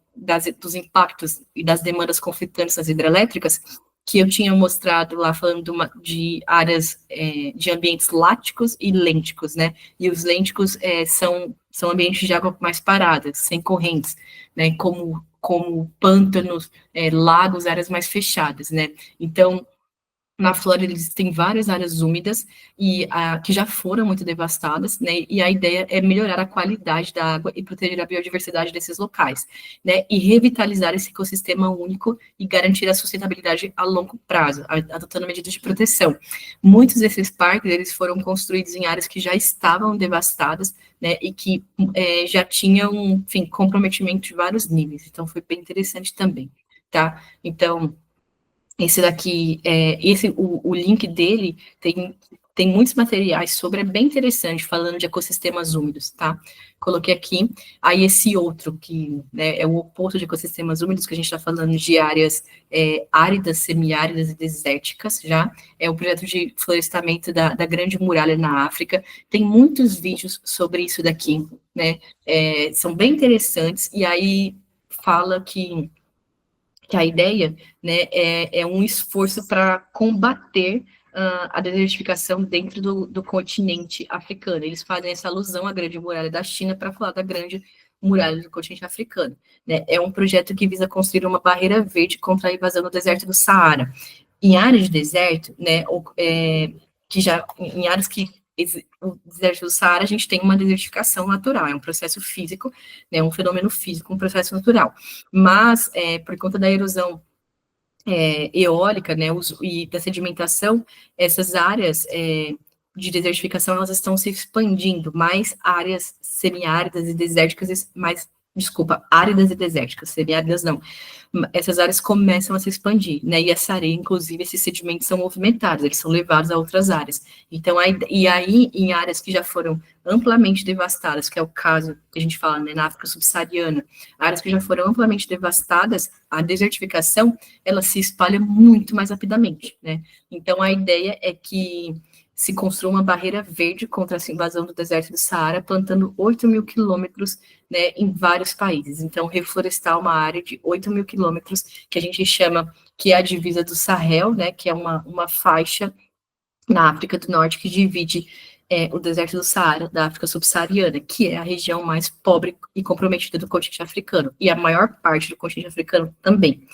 dos impactos e das demandas conflitantes das hidrelétricas, que eu tinha mostrado lá, falando de áreas de ambientes láticos e lênticos, né? E os lênticos são ambientes de água mais paradas, sem correntes, né? Como pântanos, lagos, áreas mais fechadas, né? Então, na Flórida, eles têm várias áreas úmidas que já foram muito devastadas, né? E a ideia é melhorar a qualidade da água e proteger a biodiversidade desses locais, né? E revitalizar esse ecossistema único e garantir a sustentabilidade a longo prazo, adotando medidas de proteção. Muitos desses parques, eles foram construídos em áreas que já estavam devastadas, né? E que já tinham, enfim, comprometimento de vários níveis. Então, foi bem interessante também, tá? Então, esse daqui, o link dele tem muitos materiais sobre, é bem interessante, falando de ecossistemas úmidos, tá? Coloquei aqui. Aí esse outro, que, né, é o oposto de ecossistemas úmidos, que a gente está falando de áreas áridas, semiáridas e desérticas, já. É o projeto de florestamento da Grande Muralha na África. Tem muitos vídeos sobre isso daqui, né? São bem interessantes, e aí fala que a ideia, né, é um esforço para combater a desertificação dentro do continente africano. Eles fazem essa alusão à Grande Muralha da China para falar da Grande muralha do continente africano, né? É um projeto que visa construir uma barreira verde contra a invasão do deserto do Saara. Em áreas de deserto, né, em áreas que o deserto do Saara, a gente tem uma desertificação natural, é um processo físico, né, um fenômeno físico, um processo natural. Mas, por conta da erosão eólica, né, e da sedimentação, essas áreas de desertificação, elas estão se expandindo, mais áreas semiáridas e desérticas, áridas e desérticas, semiáridas não. Essas áreas começam a se expandir, né, e essa areia, inclusive, esses sedimentos são movimentados, eles são levados a outras áreas. Então, e aí, em áreas que já foram amplamente devastadas, que é o caso que a gente fala, né, na África subsaariana, áreas que já foram amplamente devastadas, a desertificação, ela se espalha muito mais rapidamente, né. Então, a ideia é que se construa uma barreira verde contra essa invasão do deserto do Saara, plantando 8.000 quilômetros, né, em vários países. Então, reflorestar uma área de 8.000 quilômetros, que a gente chama que é a divisa do Sahel, né, que é uma faixa na África do Norte que divide o deserto do Saara da África subsaariana, que é a região mais pobre e comprometida do continente africano, e a maior parte do continente africano também.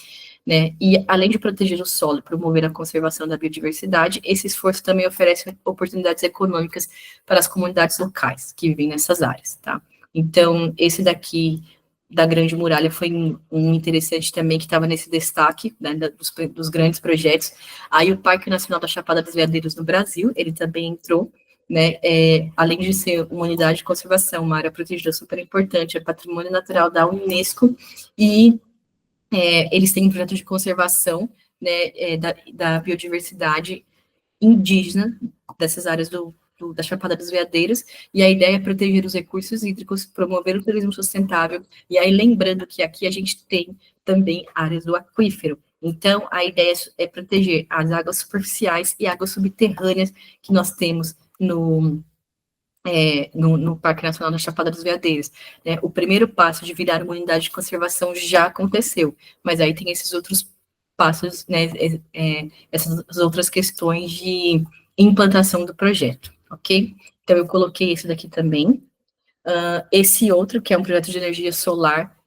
Né? E além de proteger o solo e promover a conservação da biodiversidade, esse esforço também oferece oportunidades econômicas para as comunidades locais que vivem nessas áreas, tá? Então, esse daqui da Grande Muralha foi um interessante também, que estava nesse destaque, né, dos grandes projetos. Aí o Parque Nacional da Chapada dos Veadeiros no Brasil, ele também entrou, né, além de ser uma unidade de conservação, uma área protegida super importante, é patrimônio natural da Unesco, e eles têm um projeto de conservação, né, da biodiversidade indígena dessas áreas da Chapada dos Veadeiros, e a ideia é proteger os recursos hídricos, promover o turismo sustentável, e aí lembrando que aqui a gente tem também áreas do aquífero. Então, a ideia é proteger as águas superficiais e águas subterrâneas que nós temos no Parque Nacional da Chapada dos Veadeiros, né? O primeiro passo de virar uma unidade de conservação já aconteceu, mas aí tem esses outros passos, né, essas outras questões de implantação do projeto, ok? Então, eu coloquei esse daqui também. Esse outro, que é um projeto de energia solar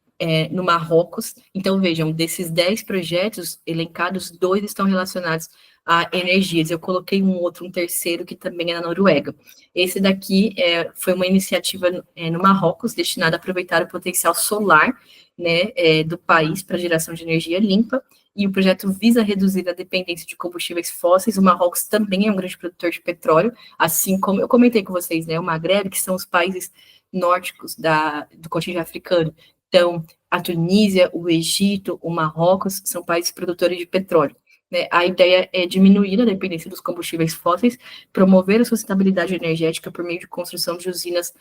no Marrocos. Então, vejam, desses 10 projetos elencados, 2 estão relacionados a energias. Eu coloquei um terceiro, que também é na Noruega. Esse daqui foi uma iniciativa no Marrocos, destinada a aproveitar o potencial solar, né, do país para geração de energia limpa, e o projeto visa reduzir a dependência de combustíveis fósseis. O Marrocos também é um grande produtor de petróleo, assim como eu comentei com vocês, né, o Magreb, que são os países nórdicos do continente africano. Então, a Tunísia, o Egito, o Marrocos são países produtores de petróleo. Né? A ideia é diminuir a dependência dos combustíveis fósseis, promover a sustentabilidade energética por meio de construção de usinas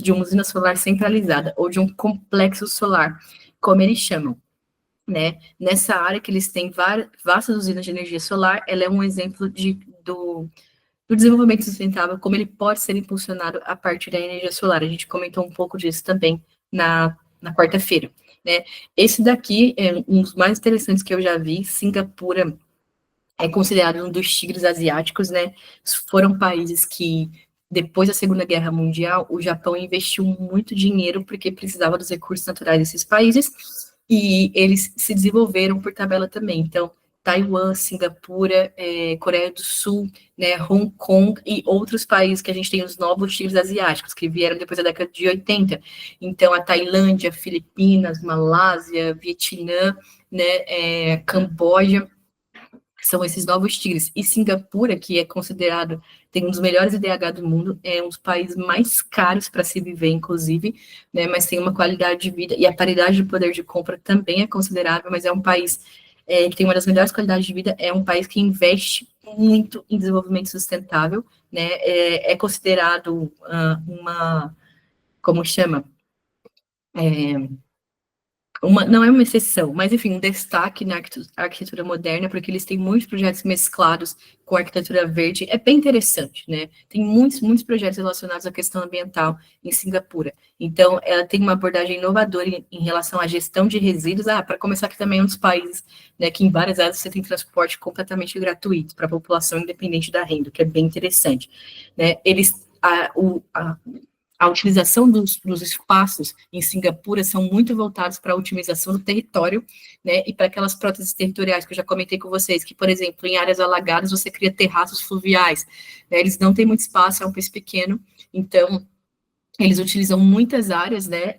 de uma usina solar centralizada, ou de um complexo solar, como eles chamam. Né? Nessa área que eles têm vastas usinas de energia solar, ela é um exemplo do desenvolvimento sustentável, como ele pode ser impulsionado a partir da energia solar. A gente comentou um pouco disso também na quarta-feira. Né? Esse daqui é um dos mais interessantes que eu já vi. Singapura é considerado um dos tigres asiáticos, né? Foram países que, depois da Segunda Guerra Mundial, o Japão investiu muito dinheiro porque precisava dos recursos naturais desses países, e eles se desenvolveram por tabela também. Então, Taiwan, Singapura, Coreia do Sul, né, Hong Kong e outros países que a gente tem os novos tigres asiáticos, que vieram depois da década de 80. Então, a Tailândia, Filipinas, Malásia, Vietnã, né, Camboja, são esses novos tigres. E Singapura, que é considerado, tem um dos melhores IDH do mundo, é um dos países mais caros para se viver, inclusive, né, mas tem uma qualidade de vida, e a paridade de poder de compra também é considerável, mas é um país que tem uma das melhores qualidades de vida, é um país que investe muito em desenvolvimento sustentável, né, é considerado como chama? Não é uma exceção, mas enfim, um destaque na arquitetura moderna, porque eles têm muitos projetos mesclados com arquitetura verde, é bem interessante, né? Tem muitos projetos relacionados à questão ambiental em Singapura. Então, ela tem uma abordagem inovadora em relação à gestão de resíduos. Para começar, que também é um dos países, né, que em várias áreas você tem transporte completamente gratuito para a população independente da renda, que é bem interessante, né? a utilização dos espaços em Singapura são muito voltados para a otimização do território, né, e para aquelas próteses territoriais que eu já comentei com vocês, que, por exemplo, em áreas alagadas você cria terraços fluviais, né, eles não têm muito espaço, é um país pequeno, então eles utilizam muitas áreas, né,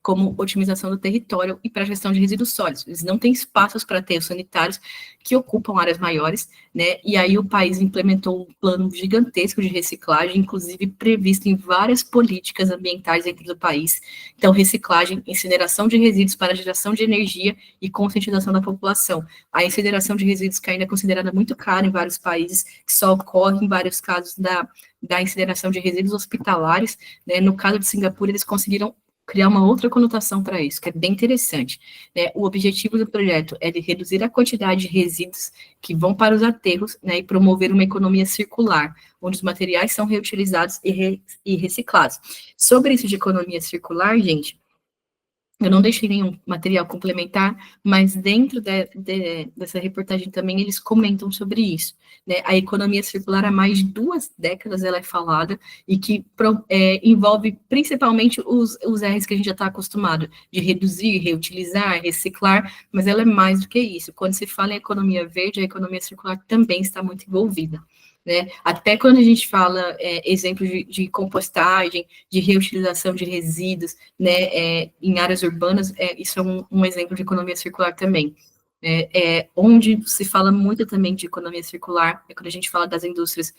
como otimização do território e para gestão de resíduos sólidos. Eles não têm espaços para aterros sanitários que ocupam áreas maiores, né, e aí o país implementou um plano gigantesco de reciclagem, inclusive previsto em várias políticas ambientais dentro do país. Então, reciclagem, incineração de resíduos para geração de energia e conscientização da população. A incineração de resíduos que ainda é considerada muito cara em vários países, que só ocorre em vários casos da incineração de resíduos hospitalares, né? No caso de Singapura, eles conseguiram criar uma outra conotação para isso, que é bem interessante, né? O objetivo do projeto é de reduzir a quantidade de resíduos que vão para os aterros, né, e promover uma economia circular, onde os materiais são reutilizados e reciclados. Sobre isso de economia circular, gente, eu não deixei nenhum material complementar, mas dentro dessa reportagem também eles comentam sobre isso, né? A economia circular há mais de 2 décadas ela é falada e que envolve principalmente os R's que a gente já está acostumado, de reduzir, reutilizar, reciclar, mas ela é mais do que isso. Quando se fala em economia verde, a economia circular também está muito envolvida, né? Até quando a gente fala exemplos de compostagem, de reutilização de resíduos, né, em áreas urbanas, isso é um exemplo de economia circular também. Onde se fala muito também de economia circular é quando a gente fala das indústrias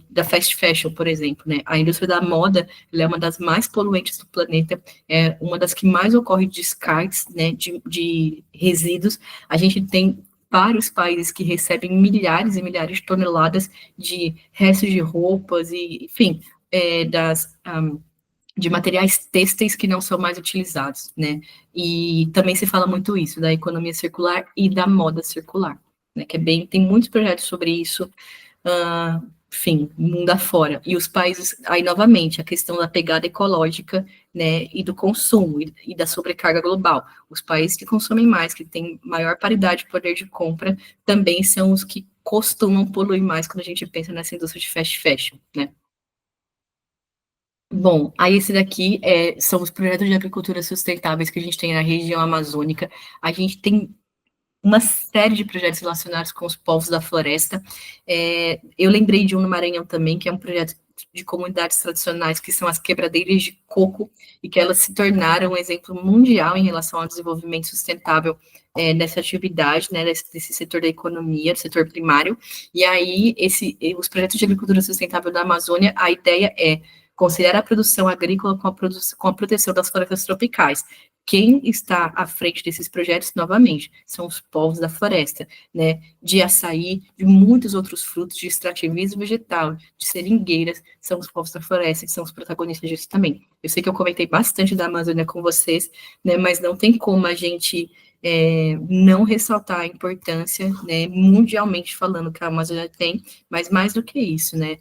da fast fashion, por exemplo, né? A indústria da moda, ela é uma das mais poluentes do planeta, é uma das que mais ocorre descartes, né, de resíduos. A gente tem vários países que recebem milhares e milhares de toneladas de restos de roupas e, enfim, de materiais têxteis que não são mais utilizados, né? E também se fala muito isso, da economia circular e da moda circular, né? Que tem muitos projetos sobre isso, enfim, mundo afora. E os países, aí novamente, a questão da pegada ecológica, né, e do consumo, e da sobrecarga global. Os países que consomem mais, que têm maior paridade de poder de compra, também são os que costumam poluir mais quando a gente pensa nessa indústria de fast fashion, né. Bom, aí esse daqui são os projetos de agricultura sustentáveis que a gente tem na região amazônica. A gente tem uma série de projetos relacionados com os povos da floresta. Eu lembrei de um no Maranhão também, que é um projeto de comunidades tradicionais, que são as quebradeiras de coco, e que elas se tornaram um exemplo mundial em relação ao desenvolvimento sustentável dessa atividade, né, desse setor da economia, do setor primário. E aí, os projetos de agricultura sustentável da Amazônia, a ideia é conciliar a produção agrícola com a proteção das florestas tropicais. Quem está à frente desses projetos, novamente, são os povos da floresta, né, de açaí, de muitos outros frutos, de extrativismo vegetal, de seringueiras, são os povos da floresta que são os protagonistas disso também. Eu sei que eu comentei bastante da Amazônia com vocês, né, mas não tem como a gente não ressaltar a importância, né, mundialmente falando, que a Amazônia tem, mas mais do que isso, né,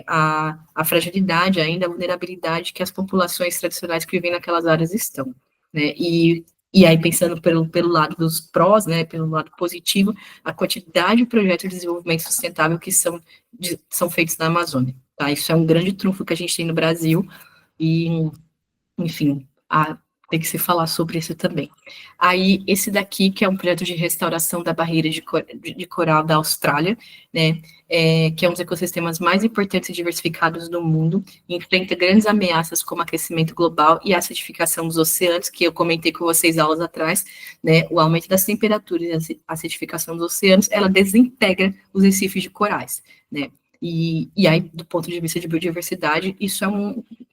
a fragilidade, ainda a vulnerabilidade que as populações tradicionais que vivem naquelas áreas estão, né, e aí pensando pelo lado dos prós, né, pelo lado positivo, a quantidade de projetos de desenvolvimento sustentável que são feitos na Amazônia, tá, isso é um grande trunfo que a gente tem no Brasil, e, enfim, tem que se falar sobre isso também. Aí, esse daqui, que é um projeto de restauração da barreira de coral da Austrália, né, que é um dos ecossistemas mais importantes e diversificados do mundo, e enfrenta grandes ameaças como aquecimento global e acidificação dos oceanos, que eu comentei com vocês aulas atrás, né, o aumento das temperaturas e a acidificação dos oceanos, ela desintegra os recifes de corais, né, e aí, do ponto de vista de biodiversidade, isso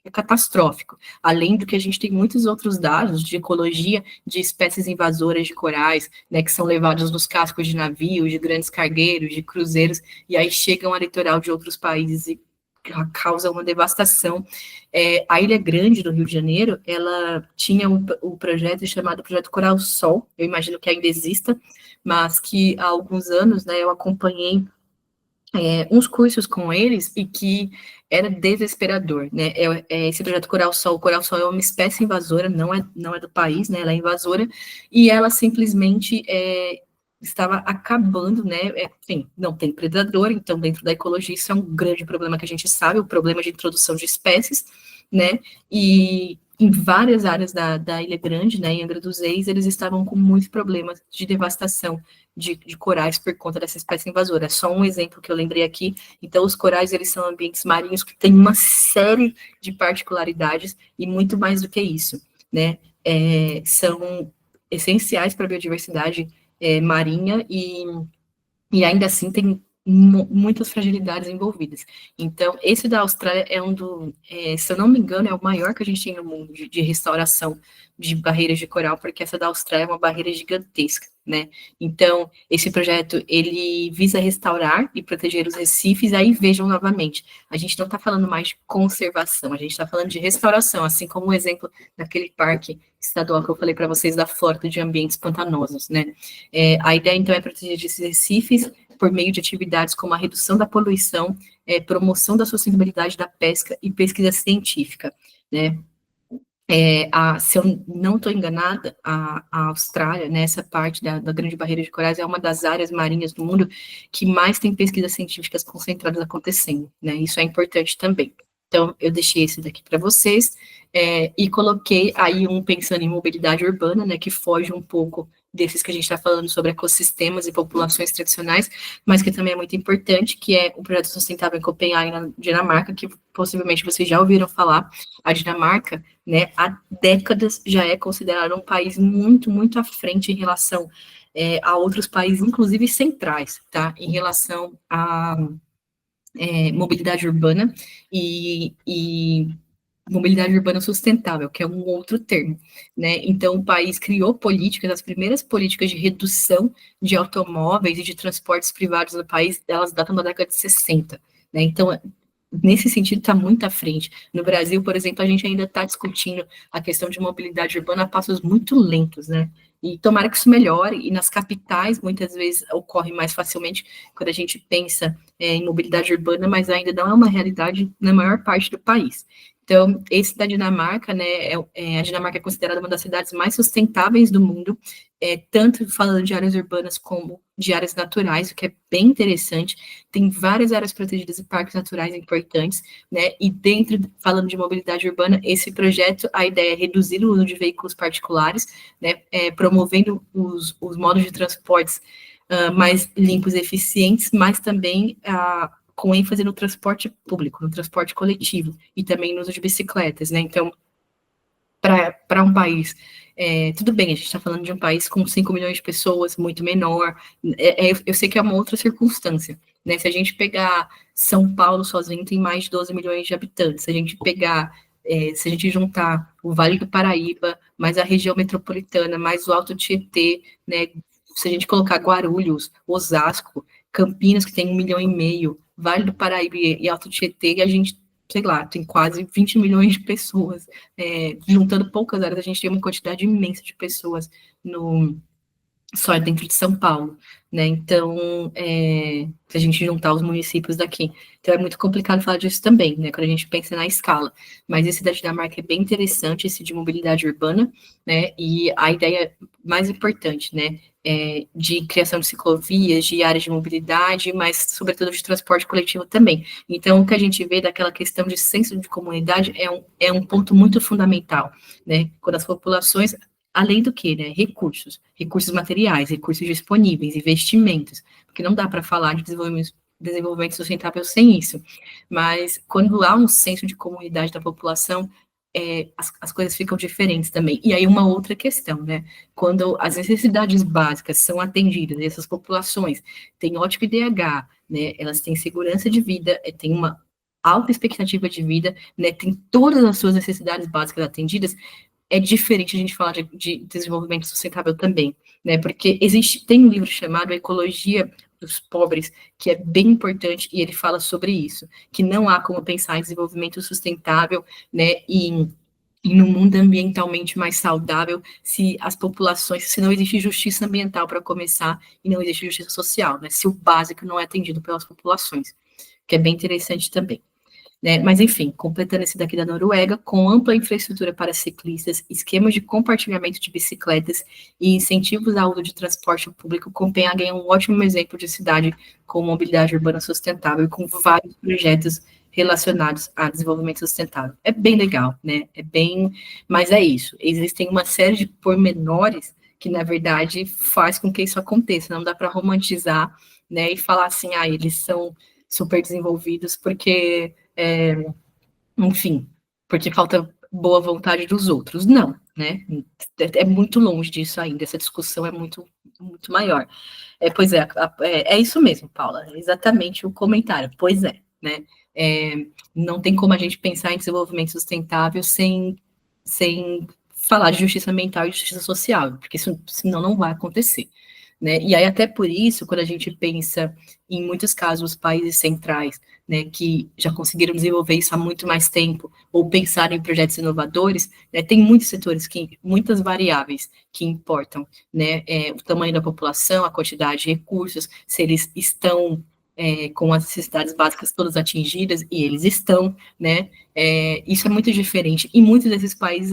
é catastrófico. Além do que a gente tem muitos outros dados de ecologia de espécies invasoras de corais, né, que são levados nos cascos de navios, de grandes cargueiros, de cruzeiros, e aí chegam ao litoral de outros países e causam uma devastação. A Ilha Grande, do Rio de Janeiro, ela tinha o projeto chamado Projeto Coral Sol, eu imagino que ainda exista, mas que há alguns anos, né, eu acompanhei uns cursos com eles e que era desesperador, né, esse projeto Coral Sol é uma espécie invasora, não é do país, né, ela é invasora, e ela simplesmente estava acabando, né? Enfim, não tem predador, então dentro da ecologia isso é um grande problema que a gente sabe, o problema de introdução de espécies, né? E em várias áreas da Ilha Grande, né, em Angra dos Reis, eles estavam com muitos problemas de devastação de corais por conta dessa espécie invasora. É só um exemplo que eu lembrei aqui. Então, os corais, eles são ambientes marinhos que têm uma série de particularidades e muito mais do que isso, né? São essenciais para a biodiversidade marinha e ainda assim tem muitas fragilidades envolvidas. Então, esse da Austrália é se eu não me engano, é o maior que a gente tem no mundo de restauração de barreiras de coral, porque essa da Austrália é uma barreira gigantesca, né? Então, esse projeto, ele visa restaurar e proteger os recifes, aí vejam novamente, a gente não está falando mais de conservação, a gente está falando de restauração, assim como o exemplo daquele parque estadual que eu falei para vocês da Florida de ambientes pantanosos, né? A ideia, então, é proteger esses recifes por meio de atividades como a redução da poluição, promoção da sustentabilidade da pesca e pesquisa científica, né? Se eu não estou enganada, a Austrália, nessa parte da Grande Barreira de Corais, é uma das áreas marinhas do mundo que mais tem pesquisas científicas concentradas acontecendo, né? Isso é importante também. Então, eu deixei esse daqui para vocês, e coloquei aí pensando em mobilidade urbana, né, que foge um pouco desses que a gente está falando sobre ecossistemas e populações tradicionais, mas que também é muito importante, que é o projeto sustentável em Copenhague, na Dinamarca, que possivelmente vocês já ouviram falar. A Dinamarca, né, há décadas já é considerado um país muito, muito à frente em relação a outros países, inclusive centrais, tá, em relação a mobilidade urbana e mobilidade urbana sustentável, que é um outro termo, né? Então, o país criou políticas, as primeiras políticas de redução de automóveis e de transportes privados no país, elas datam da década de 60, né? Então, nesse sentido, está muito à frente. No Brasil, por exemplo, a gente ainda está discutindo a questão de mobilidade urbana a passos muito lentos, né? E tomara que isso melhore, e nas capitais, muitas vezes, ocorre mais facilmente quando a gente pensa em mobilidade urbana, mas ainda não é uma realidade na maior parte do país. Então, esse da Dinamarca, né, a Dinamarca é considerada uma das cidades mais sustentáveis do mundo, tanto falando de áreas urbanas como de áreas naturais, o que é bem interessante. Tem várias áreas protegidas e parques naturais importantes, né, e falando de mobilidade urbana, esse projeto, a ideia é reduzir o uso de veículos particulares, né, promovendo os modos de transportes mais limpos e eficientes, mas também com ênfase no transporte público, no transporte coletivo, e também no uso de bicicletas, né? Então, para um país, tudo bem, a gente está falando de um país com 5 milhões de pessoas, muito menor, eu sei que é uma outra circunstância, né? Se a gente pegar São Paulo sozinho, tem mais de 12 milhões de habitantes, se a gente pegar, se a gente juntar o Vale do Paraíba, mais a região metropolitana, mais o Alto Tietê, né? Se a gente colocar Guarulhos, Osasco, Campinas, que tem 1,5 milhão, Vale do Paraíba e Alto Tietê, e a gente, sei lá, tem quase 20 milhões de pessoas. Juntando poucas áreas, a gente tem uma quantidade imensa de pessoas só dentro de São Paulo, né? Então, se a gente juntar os municípios daqui. Então, é muito complicado falar disso também, né? Quando a gente pensa na escala. Mas esse da Dinamarca é bem interessante, esse de mobilidade urbana, né? E a ideia mais importante, né? De criação de ciclovias, de áreas de mobilidade, mas, sobretudo, de transporte coletivo também. Então, o que a gente vê daquela questão de senso de comunidade é um ponto muito fundamental, né? Quando as populações, além do que, né? Recursos materiais, recursos disponíveis, investimentos, porque não dá para falar de desenvolvimento sustentável sem isso, mas quando há um senso de comunidade da população, as coisas ficam diferentes também. E aí uma outra questão, né? Quando as necessidades básicas são atendidas, e essas populações têm ótimo IDH, né? Elas têm segurança de vida, têm uma alta expectativa de vida, né? Tem todas as suas necessidades básicas atendidas, é diferente a gente falar de desenvolvimento sustentável também, né? Porque tem um livro chamado Ecologia dos Pobres, que é bem importante, e ele fala sobre isso, que não há como pensar em desenvolvimento sustentável, né, e num mundo ambientalmente mais saudável, se não existe justiça ambiental para começar, e não existe justiça social, né, se o básico não é atendido pelas populações, que é bem interessante também. né? Mas, enfim, completando esse daqui da Noruega, com ampla infraestrutura para ciclistas, esquemas de compartilhamento de bicicletas e incentivos ao uso de transporte público, Copenhague é um ótimo exemplo de cidade com mobilidade urbana sustentável e com vários projetos relacionados a desenvolvimento sustentável. É bem legal, né? Mas é isso. Existem uma série de pormenores que, na verdade, faz com que isso aconteça. Não dá para romantizar, né? E falar assim, eles são super desenvolvidos porque, enfim, porque falta boa vontade dos outros. Não, né? É muito longe disso ainda. Essa discussão é muito, muito maior. Pois é isso mesmo, Paula. É exatamente o comentário. Pois é, né? Não tem como a gente pensar em desenvolvimento sustentável sem falar de justiça ambiental e justiça social, porque senão não vai acontecer, né? E aí, até por isso, quando a gente pensa em muitos casos, os países centrais, né, que já conseguiram desenvolver isso há muito mais tempo, ou pensar em projetos inovadores, né, tem muitos setores, muitas variáveis que importam, né? O tamanho da população, a quantidade de recursos, se eles estão com as necessidades básicas todas atingidas, e eles estão, né? Isso é muito diferente. E muitos desses países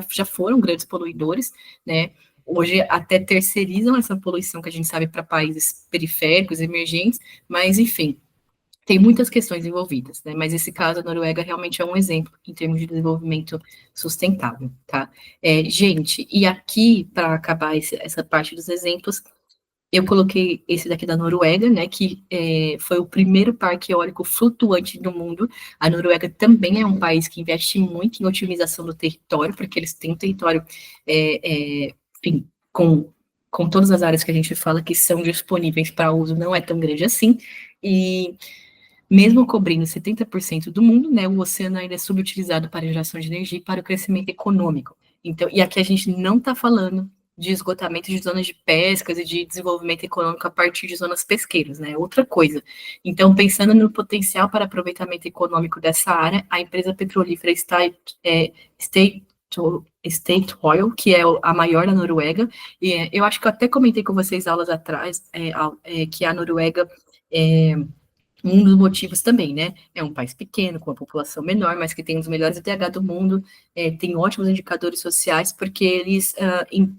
já foram grandes poluidores, né? Hoje até terceirizam essa poluição que a gente sabe para países periféricos, emergentes, mas, enfim, tem muitas questões envolvidas, né? Mas esse caso, a Noruega realmente é um exemplo em termos de desenvolvimento sustentável, tá? Gente, e aqui, para acabar essa parte dos exemplos, eu coloquei esse daqui da Noruega, né, que foi o primeiro parque eólico flutuante do mundo. A Noruega também é um país que investe muito em otimização do território, porque eles têm um território, enfim, com todas as áreas que a gente fala que são disponíveis para uso, não é tão grande assim, e mesmo cobrindo 70% do mundo, né, o oceano ainda é subutilizado para a geração de energia e para o crescimento econômico. Então, e aqui a gente não está falando de esgotamento de zonas de pescas e de desenvolvimento econômico a partir de zonas pesqueiras, né? Outra coisa. Então, pensando no potencial para aproveitamento econômico dessa área, a empresa petrolífera State Oil, que é a maior da Noruega, e eu acho que eu até comentei com vocês aulas atrás, que a Noruega um dos motivos também, né? É um país pequeno, com uma população menor, mas que tem um dos melhores IDH do mundo, tem ótimos indicadores sociais, porque eles,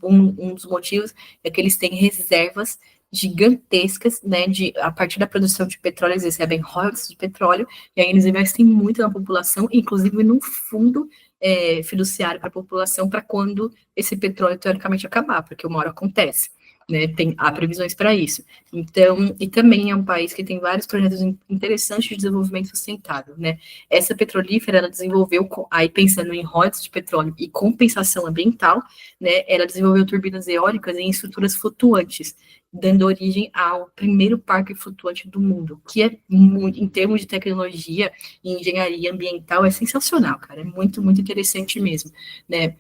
um dos motivos é que eles têm reservas gigantescas, né? A partir da produção de petróleo, eles recebem royalties de petróleo, e aí eles investem muito na população, inclusive num fundo fiduciário para a população, para quando esse petróleo teoricamente acabar, porque uma hora acontece. Né, há previsões para isso. Então, e também é um país que tem vários projetos interessantes de desenvolvimento sustentável, né? Essa petrolífera, ela desenvolveu, aí pensando em royalties de petróleo e compensação ambiental, né, ela desenvolveu turbinas eólicas em estruturas flutuantes, dando origem ao primeiro parque flutuante do mundo, que é muito, em termos de tecnologia e engenharia ambiental, é sensacional, cara, é muito, muito interessante mesmo, né?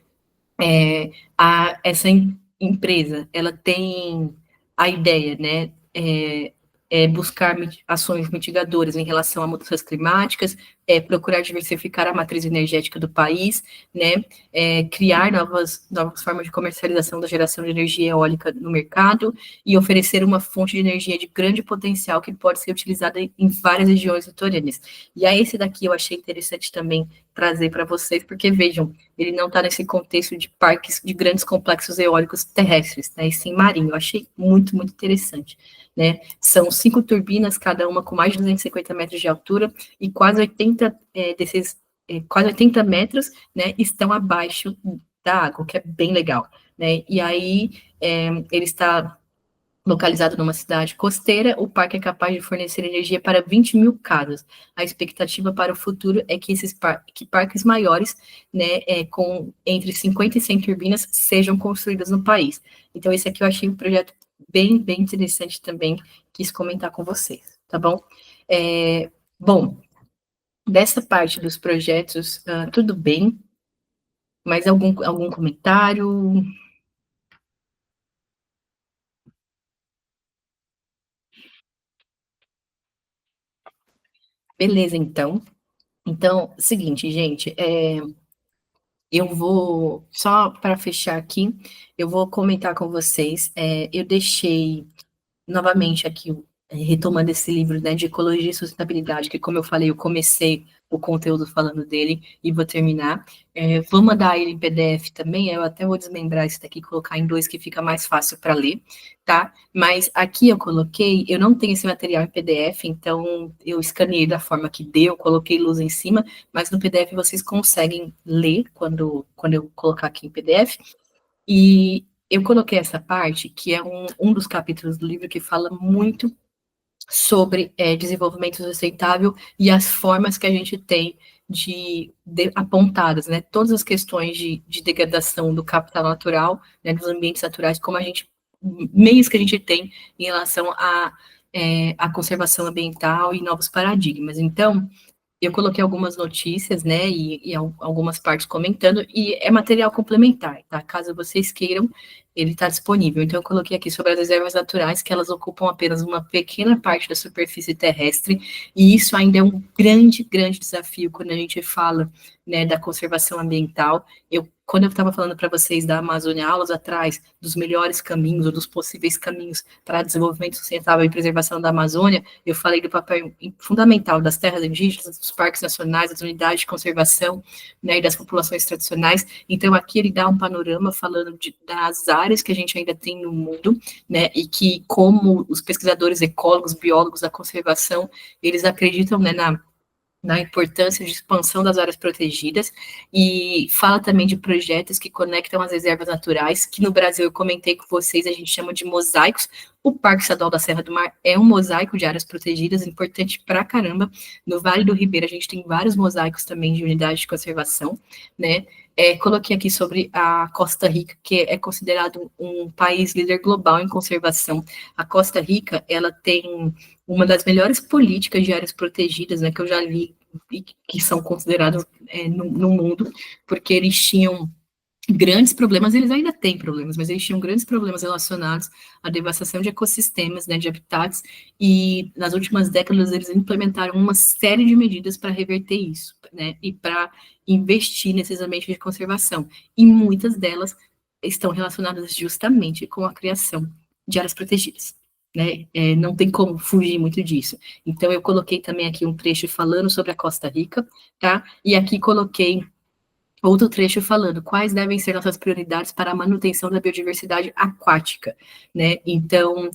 Essa empresa, ela tem a ideia, né, buscar ações mitigadoras em relação a mudanças climáticas, procurar diversificar a matriz energética do país, né, criar novas formas de comercialização da geração de energia eólica no mercado e oferecer uma fonte de energia de grande potencial que pode ser utilizada em várias regiões litorâneas. E aí esse daqui eu achei interessante também trazer para vocês, porque vejam, ele não está nesse contexto de parques, de grandes complexos eólicos terrestres, né, e sim marinho. Eu achei muito, muito interessante, né? São 5 turbinas, cada uma com mais de 250 metros de altura, e quase 80 quase 80 metros, né, estão abaixo da água, o que é bem legal, né? E aí ele está localizado numa cidade costeira, o parque é capaz de fornecer energia para 20 mil casas. A expectativa para o futuro é que que parques maiores, né, com entre 50 e 100 turbinas, sejam construídos no país. Então, esse aqui eu achei um projeto bem, bem interessante também, quis comentar com vocês, tá bom? Bom, dessa parte dos projetos, tudo bem, mais algum comentário? Beleza, então. Então, seguinte, gente, eu vou, só para fechar aqui, eu vou comentar com vocês, eu deixei novamente aqui, retomando esse livro, né, de Ecologia e Sustentabilidade, que, como eu falei, eu comecei o conteúdo falando dele e vou terminar. Vou mandar ele em PDF também, eu até vou desmembrar esse daqui, colocar em 2 que fica mais fácil para ler, tá? Mas aqui eu coloquei, eu não tenho esse material em PDF, então eu escaneei da forma que deu, coloquei luz em cima, mas no PDF vocês conseguem ler quando eu colocar aqui em PDF. E eu coloquei essa parte, que é um dos capítulos do livro que fala muito sobre desenvolvimento sustentável e as formas que a gente tem apontadas, né? Todas as questões de degradação do capital natural, né, dos ambientes naturais, como meios que a gente tem em relação à conservação ambiental e novos paradigmas. Então, eu coloquei algumas notícias, né, e algumas partes comentando, e é material complementar, tá? Caso vocês queiram, ele está disponível. Então, eu coloquei aqui sobre as reservas naturais, que elas ocupam apenas uma pequena parte da superfície terrestre, e isso ainda é um grande, grande desafio quando a gente fala, né, da conservação ambiental. Quando eu estava falando para vocês da Amazônia, aulas atrás, dos melhores caminhos, ou dos possíveis caminhos para desenvolvimento sustentável e preservação da Amazônia, eu falei do papel fundamental das terras indígenas, dos parques nacionais, das unidades de conservação, né, e das populações tradicionais. Então, aqui ele dá um panorama falando das áreas que a gente ainda tem no mundo, né, e que, como os pesquisadores ecólogos, biólogos da conservação, eles acreditam, né, na importância de expansão das áreas protegidas, e fala também de projetos que conectam as reservas naturais, que no Brasil eu comentei com vocês, a gente chama de mosaicos. O Parque Estadual da Serra do Mar é um mosaico de áreas protegidas, importante pra caramba. No Vale do Ribeira a gente tem vários mosaicos também de unidade de conservação, né? Coloquei aqui sobre a Costa Rica, que é considerado um país líder global em conservação. A Costa Rica, ela tem uma das melhores políticas de áreas protegidas, né, que eu já li, que são consideradas no mundo, porque eles tinham grandes problemas, eles ainda têm problemas, mas eles tinham grandes problemas relacionados à devastação de ecossistemas, né, de habitats, e nas últimas décadas eles implementaram uma série de medidas para reverter isso, né, e para investir nesses ambientes de conservação, e muitas delas estão relacionadas justamente com a criação de áreas protegidas. Né? Não tem como fugir muito disso. Então, eu coloquei também aqui um trecho falando sobre a Costa Rica, tá? E aqui coloquei outro trecho falando quais devem ser nossas prioridades para a manutenção da biodiversidade aquática, né? Então,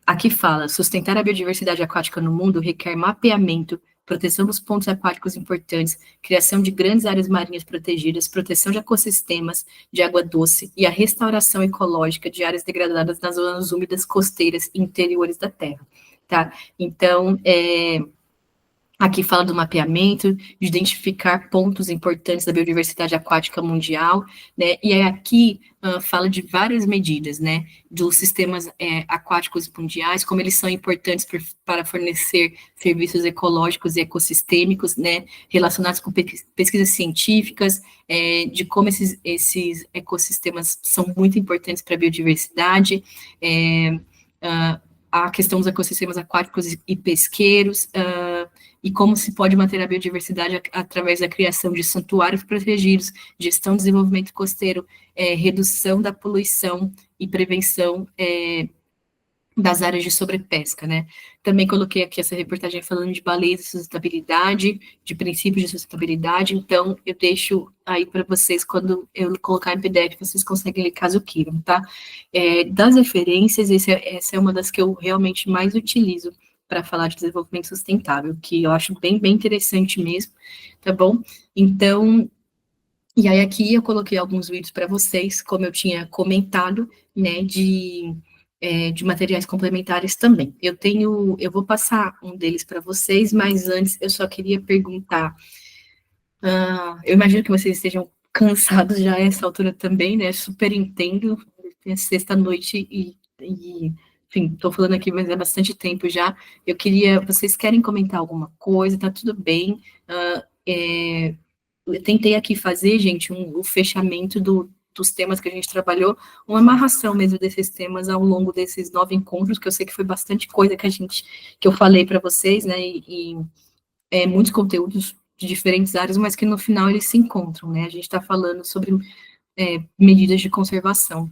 aqui fala, sustentar a biodiversidade aquática no mundo requer mapeamento, proteção dos pontos aquáticos importantes, criação de grandes áreas marinhas protegidas, proteção de ecossistemas de água doce e a restauração ecológica de áreas degradadas nas zonas úmidas costeiras e interiores da Terra, tá? Então, aqui fala do mapeamento, de identificar pontos importantes da biodiversidade aquática mundial, né, e aqui fala de várias medidas, né, dos sistemas aquáticos mundiais, como eles são importantes para fornecer serviços ecológicos e ecossistêmicos, né, relacionados com pesquisas científicas, de como esses ecossistemas são muito importantes para a biodiversidade, a questão dos ecossistemas aquáticos e pesqueiros, e como se pode manter a biodiversidade através da criação de santuários protegidos, gestão e desenvolvimento costeiro, redução da poluição e prevenção das áreas de sobrepesca, né? Também coloquei aqui essa reportagem falando de baleias de sustentabilidade, de princípios de sustentabilidade, então eu deixo aí para vocês, quando eu colocar em PDF, vocês conseguem ler caso queiram, tá? Das referências, essa é uma das que eu realmente mais utilizo para falar de desenvolvimento sustentável, que eu acho bem, bem interessante mesmo, tá bom? Então, e aí aqui eu coloquei alguns vídeos para vocês, como eu tinha comentado, né, de materiais complementares também. Eu vou passar um deles para vocês, mas antes eu só queria perguntar, eu imagino que vocês estejam cansados já a essa altura também, né, super entendo, é sexta-noite e enfim, estou falando aqui, mas é bastante tempo já. Vocês querem comentar alguma coisa? Tá tudo bem. Eu tentei aqui fazer, gente, o fechamento dos temas que a gente trabalhou, uma amarração mesmo desses temas ao longo desses 9 encontros, que eu sei que foi bastante coisa que eu falei para vocês, né, e muitos conteúdos de diferentes áreas, mas que no final eles se encontram, né, a gente está falando sobre medidas de conservação,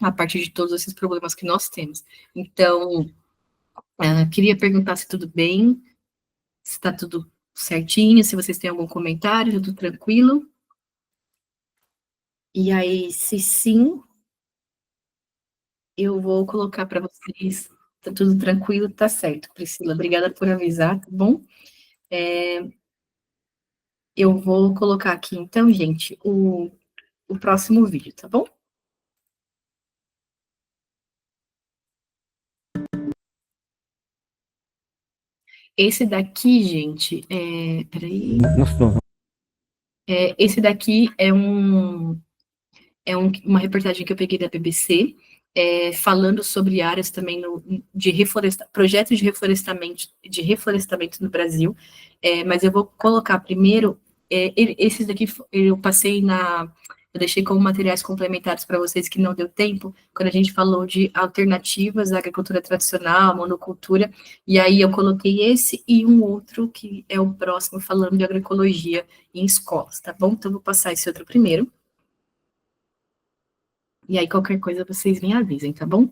a partir de todos esses problemas que nós temos. Então, queria perguntar se tudo bem, se está tudo certinho, se vocês têm algum comentário, tudo tranquilo. E aí, se sim, eu vou colocar para vocês, tá tudo tranquilo, tá certo, Priscila, obrigada por avisar, tá bom? Eu vou colocar aqui, então, gente, o próximo vídeo, tá bom? Esse daqui, gente, peraí. Esse daqui é uma reportagem que eu peguei da BBC, falando sobre áreas também projetos de reflorestamento no Brasil, mas eu vou colocar primeiro, esses daqui eu deixei como materiais complementares para vocês que não deu tempo, quando a gente falou de alternativas à agricultura tradicional, monocultura, e aí eu coloquei esse e um outro que é o próximo, falando de agroecologia em escolas, tá bom? Então, eu vou passar esse outro primeiro. E aí, qualquer coisa, vocês me avisem, tá bom?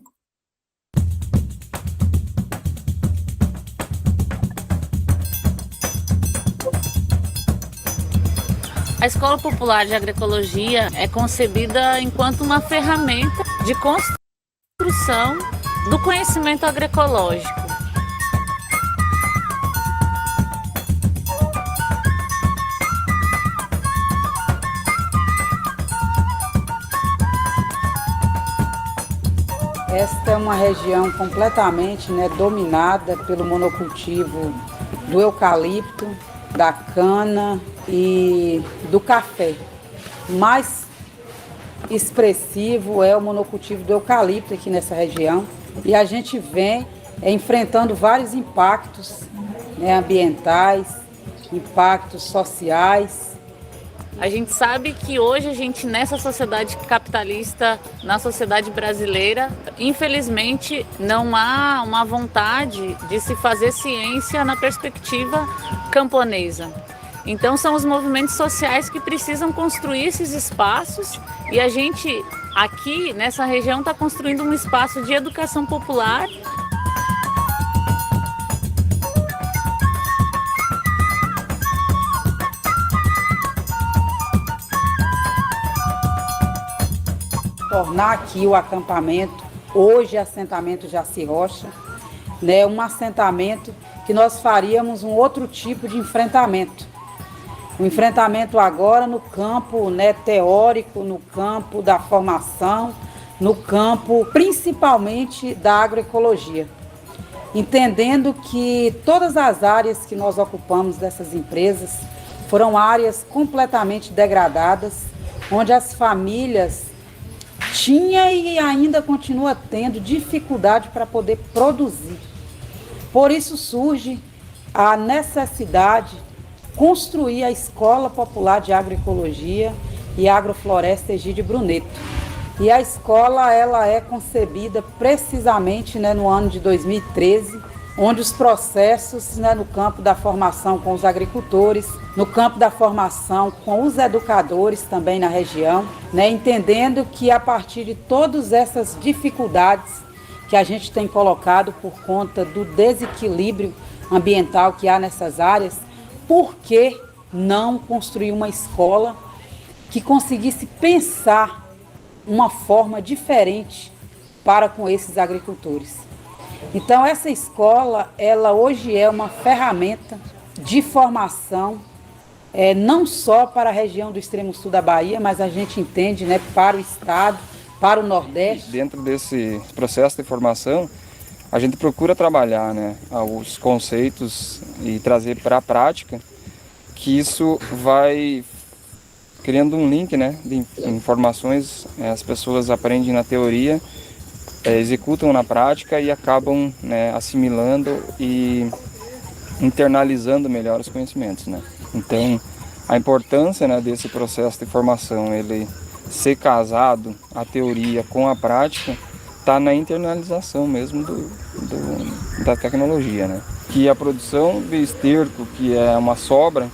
A Escola Popular de Agroecologia é concebida enquanto uma ferramenta de construção do conhecimento agroecológico. Esta é uma região completamente dominada pelo monocultivo do eucalipto, da cana e do café. Mais expressivo é o monocultivo do eucalipto aqui nessa região. E a gente vem enfrentando vários impactos ambientais, impactos sociais. A gente sabe que hoje a gente, nessa sociedade capitalista, na sociedade brasileira, infelizmente não há uma vontade de se fazer ciência na perspectiva camponesa. Então são os movimentos sociais que precisam construir esses espaços e a gente aqui nessa região está construindo um espaço de educação popular. Tornar aqui o acampamento, hoje assentamento Jaci Rocha, um assentamento que nós faríamos um outro tipo de enfrentamento. Um enfrentamento agora no campo teórico, no campo da formação, no campo principalmente da agroecologia. Entendendo que todas as áreas que nós ocupamos dessas empresas foram áreas completamente degradadas, onde as famílias tinha e ainda continua tendo dificuldade para poder produzir. Por isso surge a necessidade de construir a Escola Popular de Agroecologia e Agrofloresta Egídio Bruneto. E a escola ela é concebida precisamente no ano de 2013, onde os processos no campo da formação com os agricultores, no campo da formação com os educadores também na região, entendendo que a partir de todas essas dificuldades que a gente tem colocado por conta do desequilíbrio ambiental que há nessas áreas, por que não construir uma escola que conseguisse pensar uma forma diferente para com esses agricultores? Então essa escola, ela hoje é uma ferramenta de formação, não só para a região do extremo sul da Bahia, mas a gente entende para o estado, para o Nordeste. Dentro desse processo de formação, a gente procura trabalhar os conceitos e trazer para a prática, que isso vai criando um link de informações, as pessoas aprendem na teoria, executam na prática e acabam assimilando e internalizando melhor os conhecimentos. Então, a importância desse processo de formação, ele ser casado, a teoria com a prática, está na internalização mesmo da tecnologia. Que a produção de esterco, que é uma sobra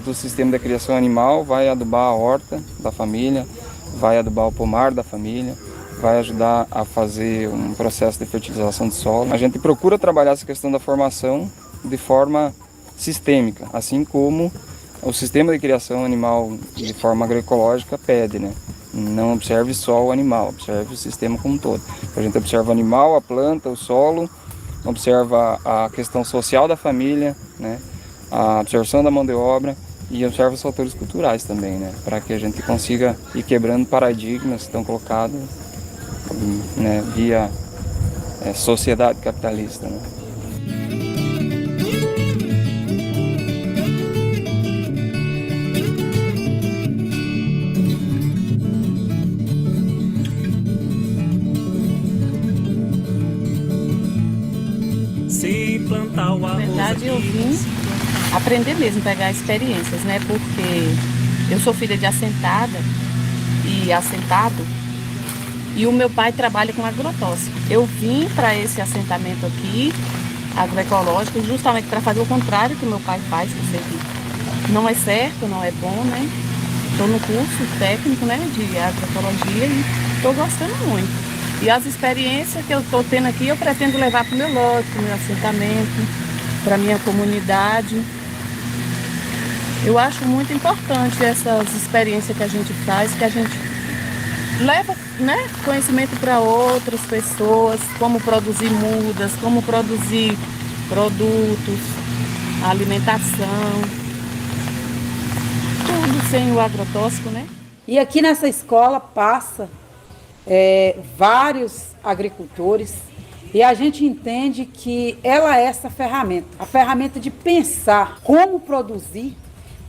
do sistema de criação animal, vai adubar a horta da família, vai adubar o pomar da família, vai ajudar a fazer um processo de fertilização de solo. A gente procura trabalhar essa questão da formação de forma sistêmica, assim como o sistema de criação animal de forma agroecológica pede, né? Não observe só o animal, observe o sistema como um todo. A gente observa o animal, a planta, o solo, observa a questão social da família, né? A observação da mão de obra e observa os fatores culturais também, né? Para que a gente consiga ir quebrando paradigmas que estão colocados, né, via sociedade capitalista, né? Na verdade, eu vim aprender mesmo, pegar experiências, né? Porque eu sou filha de assentada e assentado, e o meu pai trabalha com agrotóxico. Eu vim para esse assentamento aqui, agroecológico, justamente para fazer o contrário que o meu pai faz, que eu sei que não é certo, não é bom, né? Estou no curso técnico, né, de agroecologia e estou gostando muito. E as experiências que eu estou tendo aqui, eu pretendo levar para o meu lote, para o meu assentamento, para a minha comunidade. Eu acho muito importante essas experiências que a gente faz, que a gente leva, né, conhecimento para outras pessoas, como produzir mudas, como produzir produtos, alimentação, tudo sem o agrotóxico, né? E aqui nessa escola passa vários agricultores e a gente entende que ela é essa ferramenta, a ferramenta de pensar como produzir,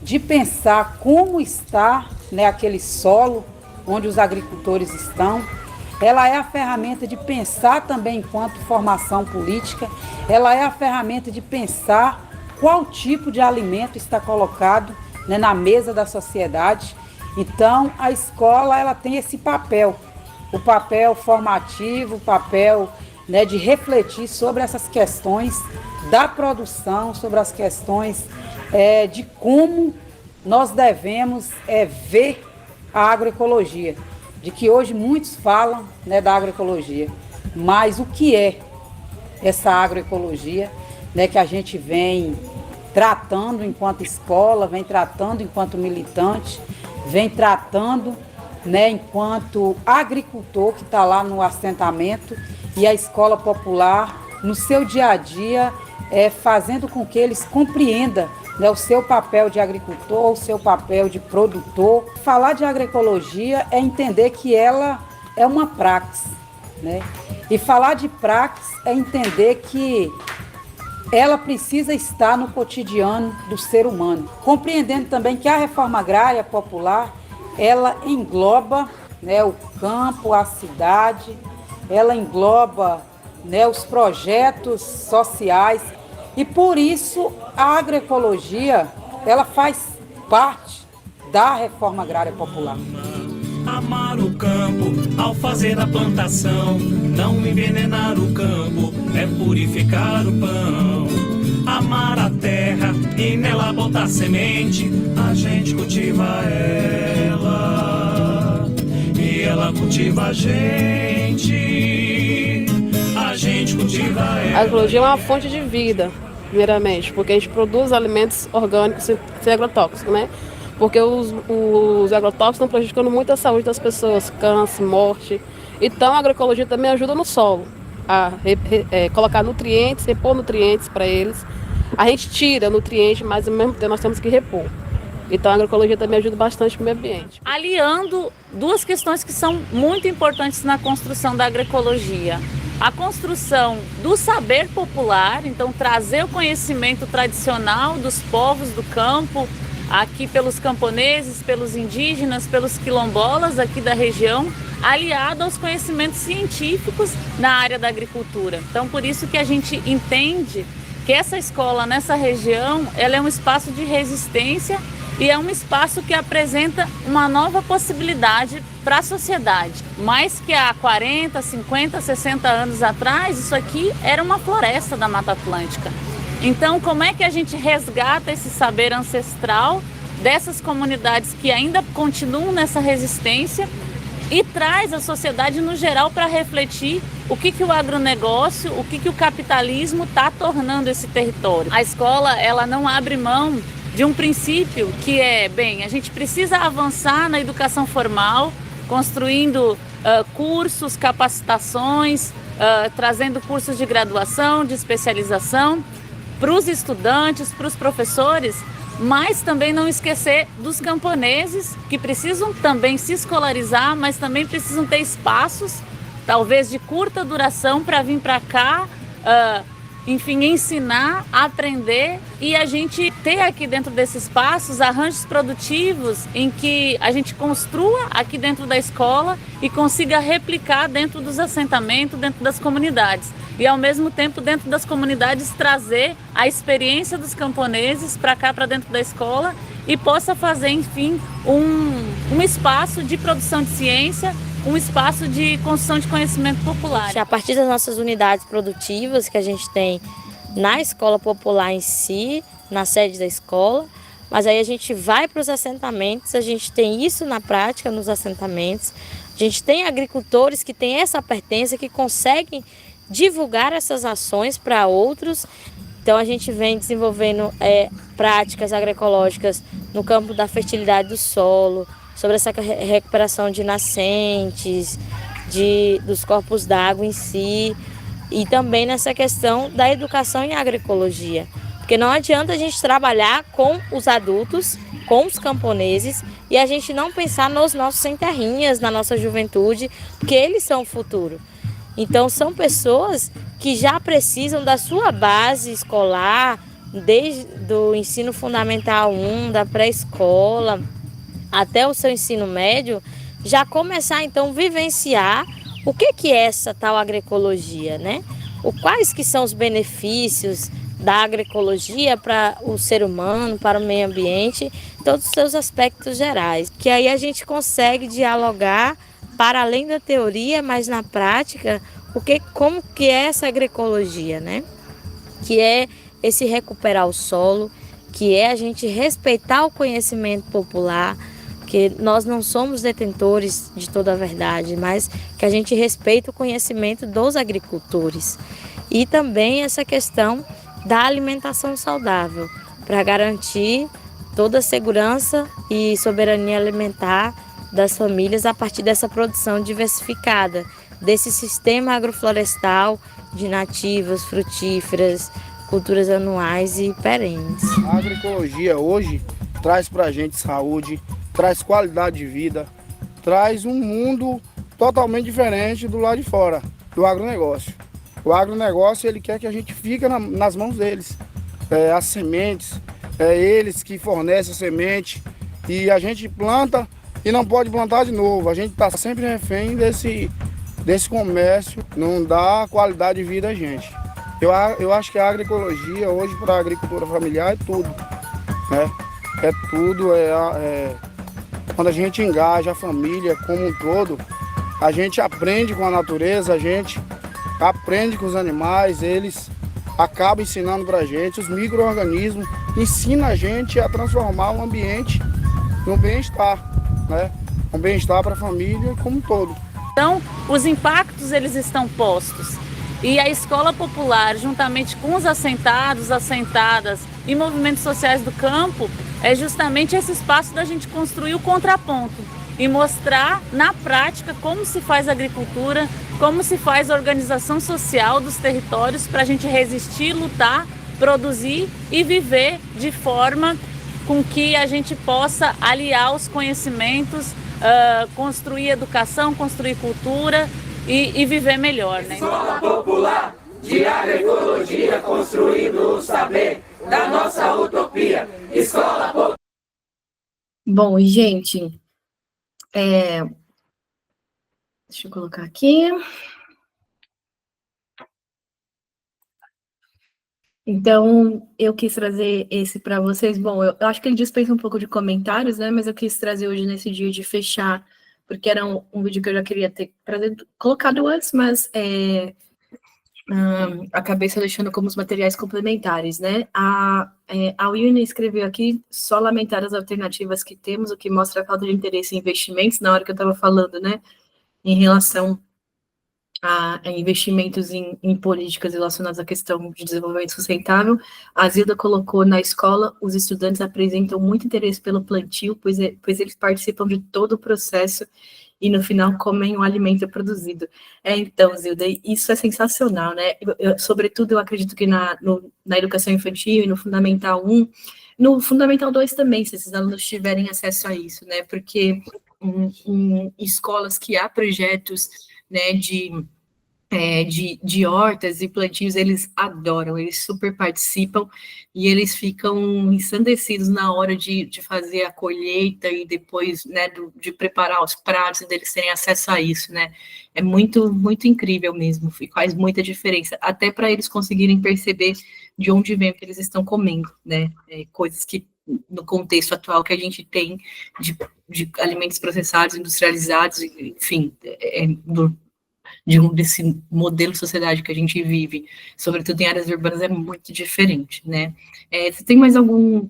de pensar como está, né, aquele solo onde os agricultores estão. Ela é a ferramenta de pensar também enquanto formação política, ela é a ferramenta de pensar qual tipo de alimento está colocado, né, na mesa da sociedade. Então, a escola ela tem esse papel, o papel formativo, o papel, né, de refletir sobre essas questões da produção, sobre as questões de como nós devemos ver a agroecologia, de que hoje muitos falam, né, da agroecologia, mas o que é essa agroecologia, né, que a gente vem tratando enquanto escola, vem tratando enquanto militante, vem tratando, né, enquanto agricultor que está lá no assentamento, e a escola popular no seu dia a dia fazendo com que eles compreendam, né, o seu papel de agricultor, o seu papel de produtor. Falar de agroecologia é entender que ela é uma praxis, né? E falar de praxis é entender que ela precisa estar no cotidiano do ser humano, compreendendo também que a reforma agrária popular ela engloba, né, o campo, a cidade, ela engloba, né, os projetos sociais, e por isso a agroecologia ela faz parte da reforma agrária popular. Amar o campo ao fazer a plantação, não envenenar o campo é purificar o pão. Amar a terra e nela botar semente, a gente cultiva ela e ela cultiva a gente cultiva ela. A agroecologia é uma fonte de vida, primeiramente, porque a gente produz alimentos orgânicos sem agrotóxicos, né? Porque os agrotóxicos estão prejudicando muito a saúde das pessoas, câncer, morte. Então a agroecologia também ajuda no solo, a colocar nutrientes, repor nutrientes para eles. A gente tira nutrientes, mas ao mesmo tempo nós temos que repor. Então a agroecologia também ajuda bastante no meio ambiente. Aliando duas questões que são muito importantes na construção da agroecologia. A construção do saber popular, então trazer o conhecimento tradicional dos povos do campo, aqui pelos camponeses, pelos indígenas, pelos quilombolas aqui da região, aliado aos conhecimentos científicos na área da agricultura. Então, por isso que a gente entende que essa escola nessa região, ela é um espaço de resistência e é um espaço que apresenta uma nova possibilidade para a sociedade. Mais que há 40, 50, 60 anos atrás, isso aqui era uma floresta da Mata Atlântica. Então, como é que a gente resgata esse saber ancestral dessas comunidades que ainda continuam nessa resistência e traz a sociedade no geral para refletir o que o agronegócio, o que o capitalismo está tornando esse território. A escola, ela não abre mão de um princípio que é, bem, a gente precisa avançar na educação formal, construindo cursos, capacitações, trazendo cursos de graduação, de especialização para os estudantes, para os professores, mas também não esquecer dos camponeses que precisam também se escolarizar, mas também precisam ter espaços, talvez de curta duração, para vir para cá, enfim, ensinar, aprender e a gente ter aqui dentro desses espaços arranjos produtivos em que a gente construa aqui dentro da escola e consiga replicar dentro dos assentamentos, dentro das comunidades. E ao mesmo tempo dentro das comunidades trazer a experiência dos camponeses para cá, para dentro da escola e possa fazer, enfim, um espaço de produção de ciência, um espaço de construção de conhecimento popular. A partir das nossas unidades produtivas que a gente tem na escola popular em si, na sede da escola, mas aí a gente vai para os assentamentos, a gente tem isso na prática nos assentamentos, a gente tem agricultores que têm essa pertença, que conseguem divulgar essas ações para outros. Então a gente vem desenvolvendo práticas agroecológicas no campo da fertilidade do solo, sobre essa recuperação de nascentes, dos corpos d'água em si, e também nessa questão da educação em agroecologia. Porque não adianta a gente trabalhar com os adultos, com os camponeses, e a gente não pensar nos nossos sem-terrinhas, na nossa juventude, porque eles são o futuro. Então são pessoas que já precisam da sua base escolar, desde o ensino fundamental 1, da pré-escola, até o seu ensino médio, já começar então a vivenciar o que é essa tal agroecologia, né? Quais que são os benefícios da agroecologia para o ser humano, para o meio ambiente, todos os seus aspectos gerais. Que aí a gente consegue dialogar para além da teoria, mas na prática, como que é essa agroecologia, né? Que é esse recuperar o solo, que é a gente respeitar o conhecimento popular, que nós não somos detentores de toda a verdade, mas que a gente respeita o conhecimento dos agricultores. E também essa questão da alimentação saudável, para garantir toda a segurança e soberania alimentar das famílias a partir dessa produção diversificada, desse sistema agroflorestal de nativas, frutíferas, culturas anuais e perenes. A agroecologia hoje traz para a gente saúde, traz qualidade de vida, traz um mundo totalmente diferente do lado de fora, do agronegócio. O agronegócio, ele quer que a gente fique nas mãos deles. As sementes, eles que fornecem a semente e a gente planta e não pode plantar de novo. A gente está sempre refém desse comércio, não dá qualidade de vida a gente. Eu acho que a agroecologia hoje para a agricultura familiar é tudo, né? É tudo, quando a gente engaja a família como um todo, a gente aprende com a natureza, a gente aprende com os animais, eles acabam ensinando para a gente, os micro-organismos ensinam a gente a transformar o ambiente num bem-estar, né? Um bem-estar para a família como um todo. Então, os impactos eles estão postos. E a escola popular, juntamente com os assentados, assentadas e movimentos sociais do campo, é justamente esse espaço da gente construir o contraponto e mostrar na prática como se faz agricultura, como se faz a organização social dos territórios para a gente resistir, lutar, produzir e viver de forma com que a gente possa aliar os conhecimentos, construir educação, construir cultura e viver melhor, né? Escola Popular de Agroecologia, construindo o saber da nossa utopia. Escola Popular. Bom, gente, deixa eu colocar aqui. Então, eu quis trazer esse para vocês. Bom, eu acho que ele dispensa um pouco de comentários, né? Mas eu quis trazer hoje nesse dia de fechar, porque era um vídeo que eu já queria ter colocado antes, mas acabei só deixando como os materiais complementares, né? A Wilne escreveu aqui, só lamentar as alternativas que temos, o que mostra a falta de interesse em investimentos, na hora que eu estava falando, né? Em relação a investimentos em políticas relacionadas à questão de desenvolvimento sustentável, a Zilda colocou na escola, os estudantes apresentam muito interesse pelo plantio, pois eles participam de todo o processo e no final comem o alimento produzido. Então, Zilda, isso é sensacional, né? Sobretudo, eu acredito que na educação infantil e no Fundamental 1, no Fundamental 2 também, se esses alunos tiverem acesso a isso, né? Porque em escolas que há projetos, né, de hortas e plantios, eles adoram, eles super participam e eles ficam ensandecidos na hora de fazer a colheita e depois, né, de preparar os pratos e deles terem acesso a isso, né? É muito, muito incrível mesmo, e faz muita diferença, até para eles conseguirem perceber de onde vem o que eles estão comendo, né? Coisas que, no contexto atual que a gente tem de alimentos processados, industrializados, enfim, desse modelo de sociedade que a gente vive, sobretudo em áreas urbanas, é muito diferente, né? Você tem mais algum...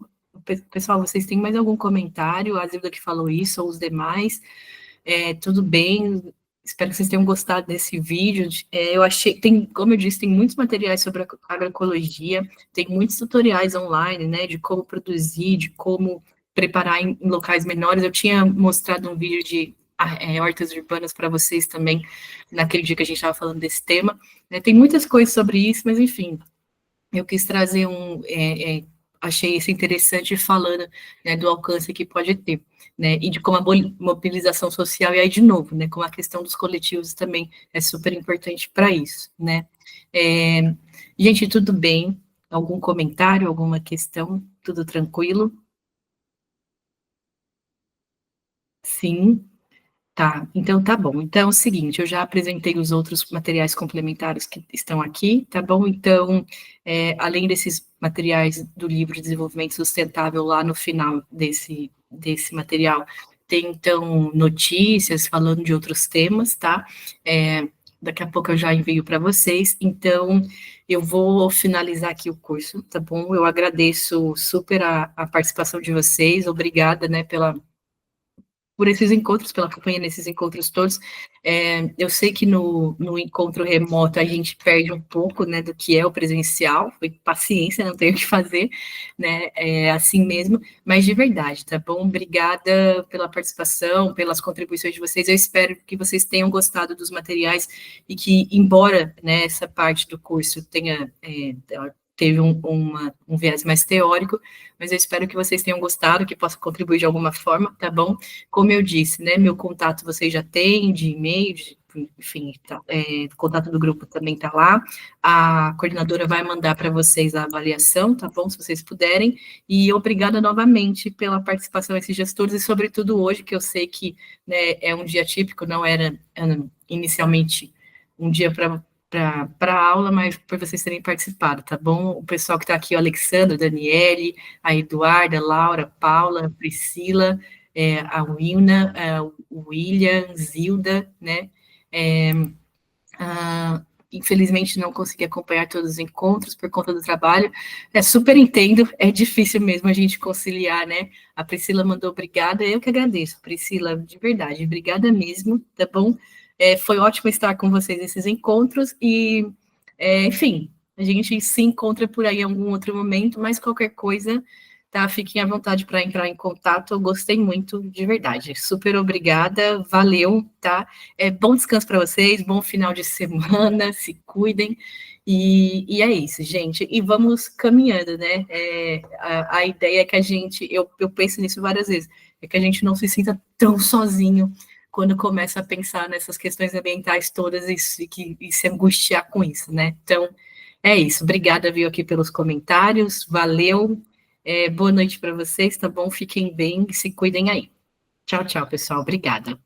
Pessoal, vocês têm mais algum comentário? A Zilda que falou isso, ou os demais? Tudo bem? Espero que vocês tenham gostado desse vídeo. Eu achei, como eu disse, tem muitos materiais sobre agroecologia, tem muitos tutoriais online, né, de como produzir, de como preparar em locais menores. Eu tinha mostrado um vídeo de hortas urbanas para vocês também, naquele dia que a gente estava falando desse tema. Tem muitas coisas sobre isso, mas enfim, eu quis trazer achei isso interessante falando, né, do alcance que pode ter, né, e de como a mobilização social, e aí de novo, né, como a questão dos coletivos também é super importante para isso, né. Gente, tudo bem? Algum comentário, alguma questão? Tudo tranquilo? Sim? Tá, então tá bom. Então é o seguinte, eu já apresentei os outros materiais complementares que estão aqui, tá bom? Então, além desses materiais do livro de desenvolvimento sustentável, lá no final desse material, tem então notícias falando de outros temas, tá? Daqui a pouco eu já envio para vocês, então eu vou finalizar aqui o curso, tá bom? Eu agradeço super a participação de vocês, obrigada, né, por esses encontros, pela companhia nesses encontros todos. Eu sei que no encontro remoto a gente perde um pouco, né, do que é o presencial, foi paciência, não tenho o que fazer, né, assim mesmo, mas de verdade, tá bom? Obrigada pela participação, pelas contribuições de vocês, eu espero que vocês tenham gostado dos materiais e que, embora, né, essa parte do curso teve um viés mais teórico, mas eu espero que vocês tenham gostado, que possa contribuir de alguma forma, tá bom? Como eu disse, né, meu contato vocês já têm, de e-mail, enfim, o contato do grupo também tá lá, a coordenadora vai mandar para vocês a avaliação, tá bom, se vocês puderem, e obrigada novamente pela participação desses gestores, e sobretudo hoje, que eu sei que, né, é um dia típico, não era inicialmente um dia para a aula, mas por vocês terem participado, tá bom? O pessoal que está aqui, o Alexandre, Daniele, a Eduarda, Laura, Paula, Priscila, a Wilna, o William, Zilda, né? Infelizmente não consegui acompanhar todos os encontros por conta do trabalho, super entendo, é difícil mesmo a gente conciliar, né? A Priscila mandou obrigada, eu que agradeço, Priscila, de verdade, obrigada mesmo, tá bom? Foi ótimo estar com vocês nesses encontros e, enfim, a gente se encontra por aí em algum outro momento, mas qualquer coisa, tá? Fiquem à vontade para entrar em contato, eu gostei muito, de verdade. Super obrigada, valeu, tá? Bom descanso para vocês, bom final de semana, se cuidem, e é isso, gente. E vamos caminhando, né? A ideia é que a gente, eu penso nisso várias vezes, é que a gente não se sinta tão sozinho quando começa a pensar nessas questões ambientais todas e se angustiar com isso, né? Então, é isso. Obrigada, viu, aqui pelos comentários. Valeu. Boa noite para vocês, tá bom? Fiquem bem e se cuidem aí. Tchau, tchau, pessoal. Obrigada.